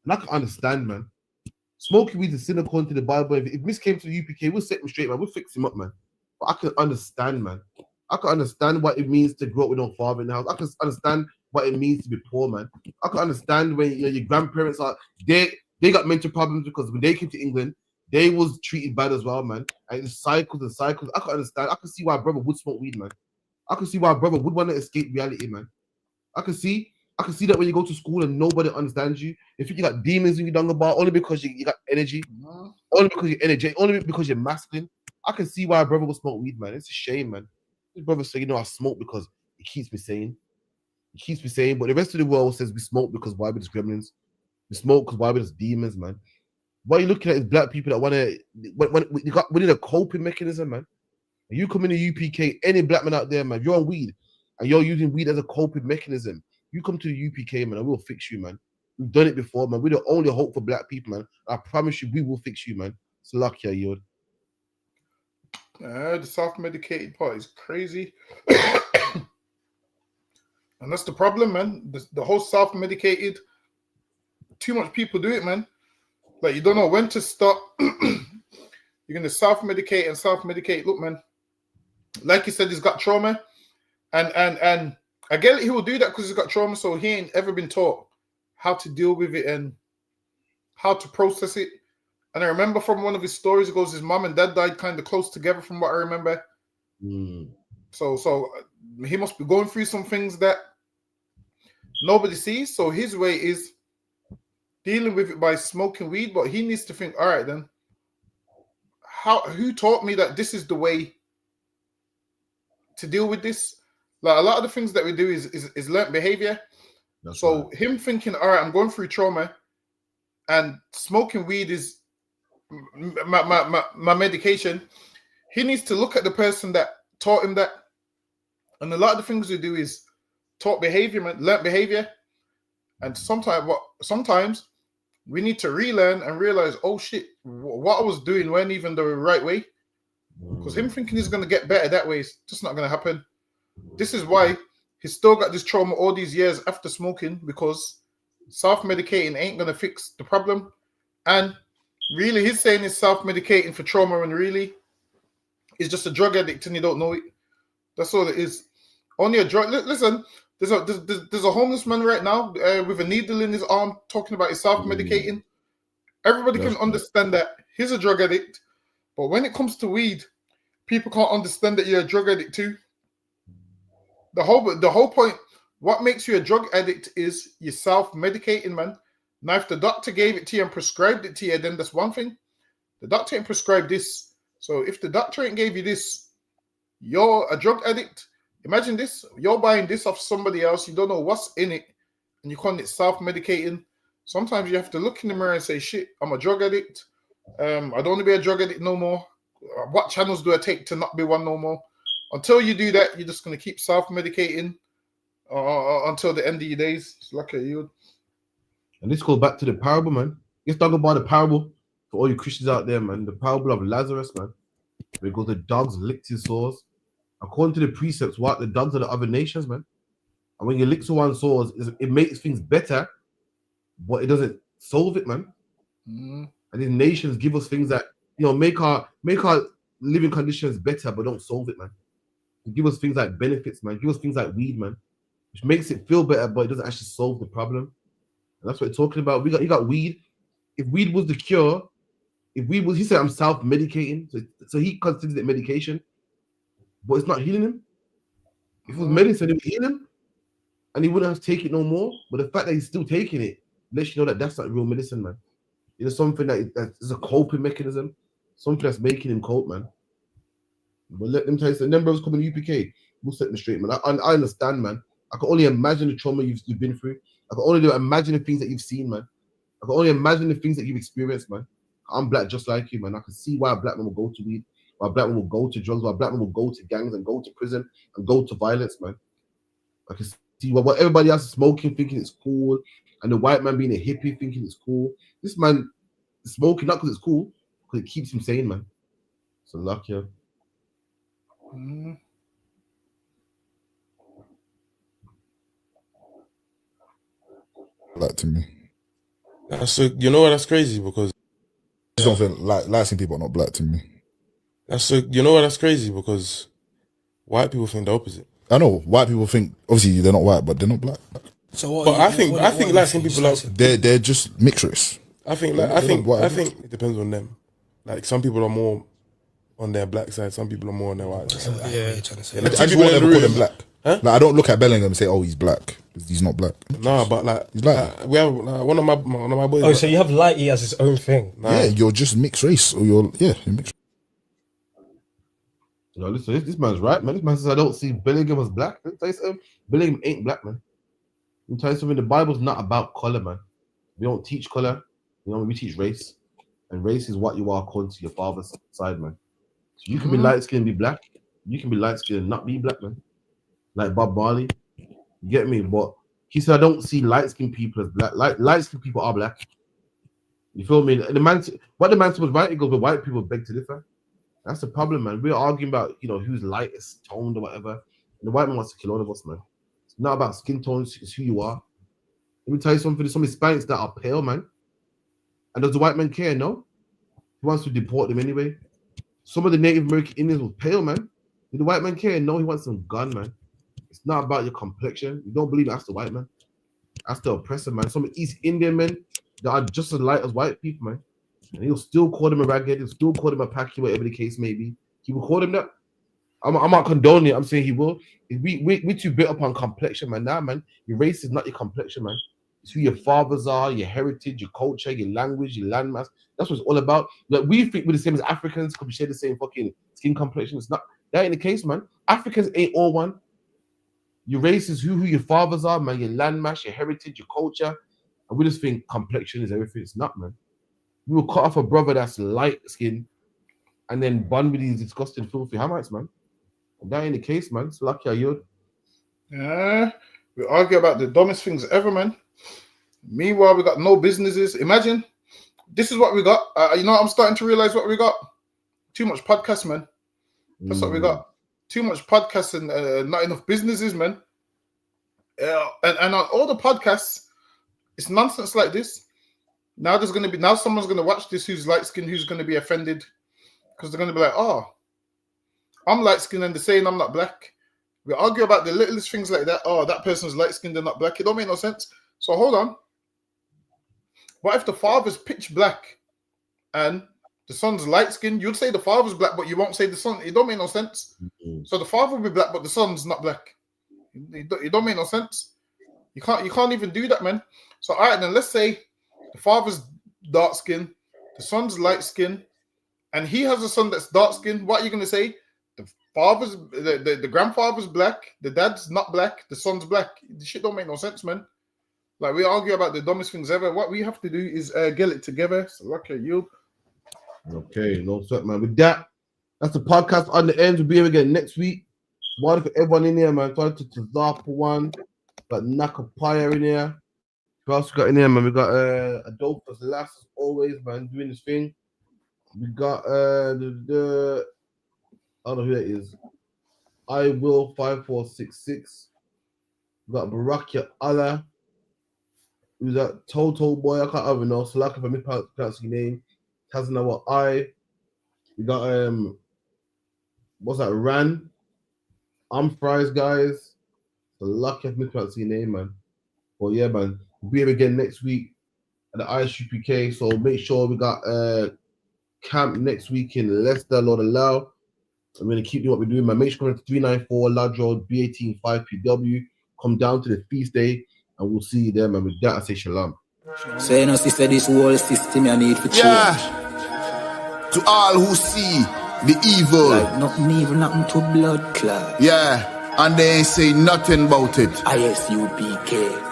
And I can understand, man. Smoking weed is a sin according to the Bible. If Miss came to the UPK, we'll set him straight, man. We'll fix him up, man. But I can understand, man. I can understand what it means to grow up with no father in the house. I can understand what it means to be poor, man. I can understand when your grandparents they got mental problems because when they came to England, they was treated bad as well, man. And it's cycles and cycles. I can understand. I can see why a brother would smoke weed, man. I can see why a brother would want to escape reality, man. I can see that when you go to school and nobody understands you. If you got demons in your dunga bar, only because you got energy, only because you're energetic, only because you're masculine. I can see why a brother would smoke weed, man. It's a shame, man. His brother said, I smoke because it keeps me sane. It keeps me sane. But the rest of the world says we smoke because why we just gremlins? We smoke because why we just demons, man. What you're looking at is black people that want to. We need a coping mechanism, man. And you come in the UPK, any black man out there, man, if you're on weed and you're using weed as a coping mechanism, you come to the UPK, man, and we'll fix you, man. We've done it before, man. We're the only hope for black people, man. I promise you, we will fix you, man. It's lucky, Yod. The self-medicated part is crazy. And that's the problem, man. The whole self-medicated, too much people do it, man. Like, you don't know when to stop. You're going to self-medicate and self-medicate. Look, man, like you said, he's got trauma. And I get it, he will do that because he's got trauma, so he ain't ever been taught how to deal with it and how to process it. And I remember from one of his stories, it goes, his mom and dad died kind of close together from what I remember. So he must be going through some things that nobody sees. So his way is dealing with it by smoking weed, but he needs to think, all right, then, who taught me that this is the way to deal with this? Like a lot of the things that we do is learnt behavior. So him thinking, all right, I'm going through trauma, and smoking weed is my medication. He needs to look at the person that taught him that. And a lot of the things we do is taught behavior, man, learnt behavior. And sometimes we need to relearn and realize, oh shit, what I was doing weren't even the right way. Because him thinking he's going to get better that way is just not going to happen. This is why he's still got this trauma all these years after smoking, because self-medicating ain't going to fix the problem. And really, he's saying he's self-medicating for trauma when really he's just a drug addict and you don't know it. That's all it is. Only a drug. Listen, there's a homeless man right now with a needle in his arm talking about his self-medicating. Everybody can understand that he's a drug addict. But when it comes to weed, people can't understand that you're a drug addict too. The whole point, what makes you a drug addict is you self-medicating, man. Now, if the doctor gave it to you and prescribed it to you, then that's one thing. The doctor ain't prescribed this. So if the doctor ain't gave you this, you're a drug addict. Imagine this. You're buying this off somebody else. You don't know what's in it, and you call it self-medicating. Sometimes you have to look in the mirror and say, shit, I'm a drug addict. I don't want to be a drug addict no more. What channels do I take to not be one no more? Until you do that, you're just going to keep self-medicating until the end of your days. It's like a yield. And this goes back to the parable, man. Let's talk about the parable for all you Christians out there, man. The parable of Lazarus, man. Where it goes, the dogs licked his sores. According to the precepts, what the dogs are the other nations, man. And when you lick someone's sores, it makes things better, but it doesn't solve it, man. And these nations give us things that, you know, make our living conditions better, but don't solve it, man. They give us things like benefits, man. Give us things like weed, man, which makes it feel better, but it doesn't actually solve the problem. And that's what we're talking about. You got weed. If weed was the cure, he said I'm self-medicating, so he considers it medication, but it's not healing him. If it was medicine, it would heal him, and he wouldn't have to take it no more. But the fact that he's still taking it lets you know that that's not real medicine, man. It is something that is a coping mechanism, something that's making him cope, man. But let them tell you, so them brothers coming to UPK, we'll set them straight, man. I understand, man. I can only imagine the trauma you've been through. I can only imagine the things that you've seen, man. I can only imagine the things that you've experienced, man. I'm black just like you, man. I can see why a black man will go to weed, why a black man will go to drugs, why a black man will go to gangs and go to prison and go to violence, man. I can see what everybody else is smoking, thinking it's cool, and the white man being a hippie thinking it's cool. This man is smoking not because it's cool, because it keeps him sane, man. So luck, yeah. Black to me. You know what? That's crazy because I don't think light-skinned people are not black to me. You know what? That's crazy because white people think the opposite. I know white people think obviously they're not white, but they're not black. So what? But I think light-skinned people are. They're just mixed race. I think it depends on them. Like some people are more on their black side, some people are more on their white side. Yeah, I just won't ever call them black. Huh? Like I don't look at Bellingham and say, "Oh, he's black." He's not black. No, but like he's black. We have one of my boys. Oh, so you have Lighty as his own thing? Nah. Yeah, you're just mixed race, or you're mixed. No, listen, this man's right, man. This man says I don't see Bellingham as black. Let me tell you something. Bellingham ain't black, man. Let me tell you something. The Bible's not about color, man. We don't teach color. You know, we teach race, and race is what you are according to your father's side, man. So you can be light skinned and be black. You can be light skinned and not be black, man. Like Bob Marley, you get me? But he said I don't see light skinned people as black. Light skinned people are black. You feel me? The man was right. He goes, but white people beg to differ. That's the problem, man. We're arguing about who's lightest toned or whatever. And the white man wants to kill all of us, man. It's not about skin tones. It's who you are. Let me tell you something. There's some Hispanics that are pale, man. And does the white man care? No. He wants to deport them anyway. Some of the Native American Indians were pale, man. Did the white man care? No, he wants some gun, man. It's not about your complexion. You don't believe that's the white man. That's the oppressor, man. Some East Indian men that are just as light as white people, man. And he'll still call them a ragged. He'll still call them a packy, whatever the case may be. He will call them that. I'm not condoning it. I'm saying he will. We too bit up on complexion, man. Nah, man. Your race is not your complexion, man. It's who your fathers are, your heritage, your culture, your language, your landmass. That's what it's all about. Like we think we're the same as Africans because we share the same fucking skin complexion. It's not that ain't the case, man. Africans ain't all one. Your race is who your fathers are, man. Your landmass, your heritage, your culture, and we just think complexion is everything. It's not, man. We will cut off a brother that's light skin, and then bun with these disgusting, filthy Hamites, man. And that ain't the case, man. It's lucky I yelled. Yeah, we argue about the dumbest things ever, man. Meanwhile, we got no businesses. Imagine, this is what we got. I'm starting to realize what we got. Too much podcasts, man. That's what we got. Too much podcasts and not enough businesses, man. And on all the podcasts, it's nonsense like this. Now someone's gonna watch this who's light skinned, who's gonna be offended because they're gonna be like, oh, I'm light skinned and they're saying I'm not black. We argue about the littlest things like that. Oh, that person's light skinned and not black. It don't make no sense. So hold on. What if the father's pitch black and the son's light skinned? You'd say the father's black, but you won't say the son. It don't make no sense. So the father will be black, but the son's not black. It don't make no sense. You can't even do that, man. So all right, then let's say the father's dark skinned, the son's light skinned, and he has a son that's dark skinned. What are you gonna say? The grandfather's black, the dad's not black, the son's black. The shit don't make no sense, man. Like we argue about the dumbest things ever. What we have to do is get it together. So lucky you. Okay, no sweat, man. With that, that's the podcast on the end. We'll be here again next week. One for everyone in here, man. Talking to Tazar for one. Got Nakapaya in here. Who else we got in here, man? We got Adolphus Lass as always, man, doing this thing. We got I don't know who that is. I will 5466. We got Barakia Allah. Who's that Toto boy? I can't even know. So like if I mispronounce your name. Tazanawa I. We got what's that? Ran. I'm Fries, guys. So lucky if I mispronounce your name, man. But yeah, man. We'll be here again next week at the ISUPK. So make sure we got camp next week in Leicester, Lord allow. I'm gonna keep doing what we're doing, man. Make sure to 394 Lodge Road, B18 5PW. Come down to the feast day, and we'll see you there, man. With that, I say shalom. So you know, sister, this whole system you need for change. Yeah. To all who see the evil. Like nothing evil, nothing to blood clot. Yeah. And they ain't say nothing about it. ISUPK.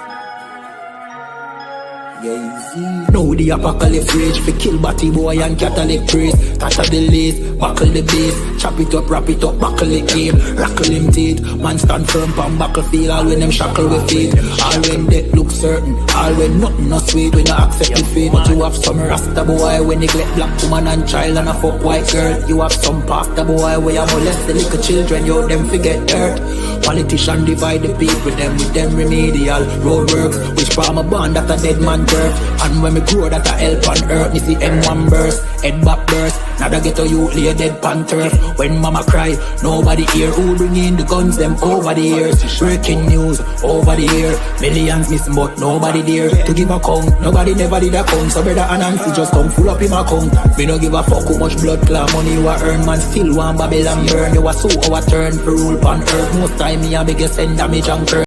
Now the apocalypse rage for kill batty boy and Catholic priest. Catch the lace, buckle the base, chop it up, wrap it up, buckle the game, rackle him teeth. Man stand firm on battlefield, all when them shackle with feet. All when death look certain, all when nothing no sweet, when you accept the fate. But you have some rasta boy when neglect black woman and child and a fuck white girl. You have some pastor boy where you molest the little children, you them forget dirt. Politician divide the people, them with them remedial roadworks, which farm a band that a dead man turf. And when me grow that a help on earth, me see M1 burst, head back burst. Now they get a youth lay dead pan turf. When mama cry, nobody hear. Who bring in the guns, them over the years. Breaking news, over the year. Millions missing but nobody there to give a count. Nobody never did a count. So brother Anansi just come full up in my account. Me no give a fuck how much blood clot money you a earn. Man still want Babylon burn. You a sue our turn for rule on earth. Most time me a beg you send damage and curse.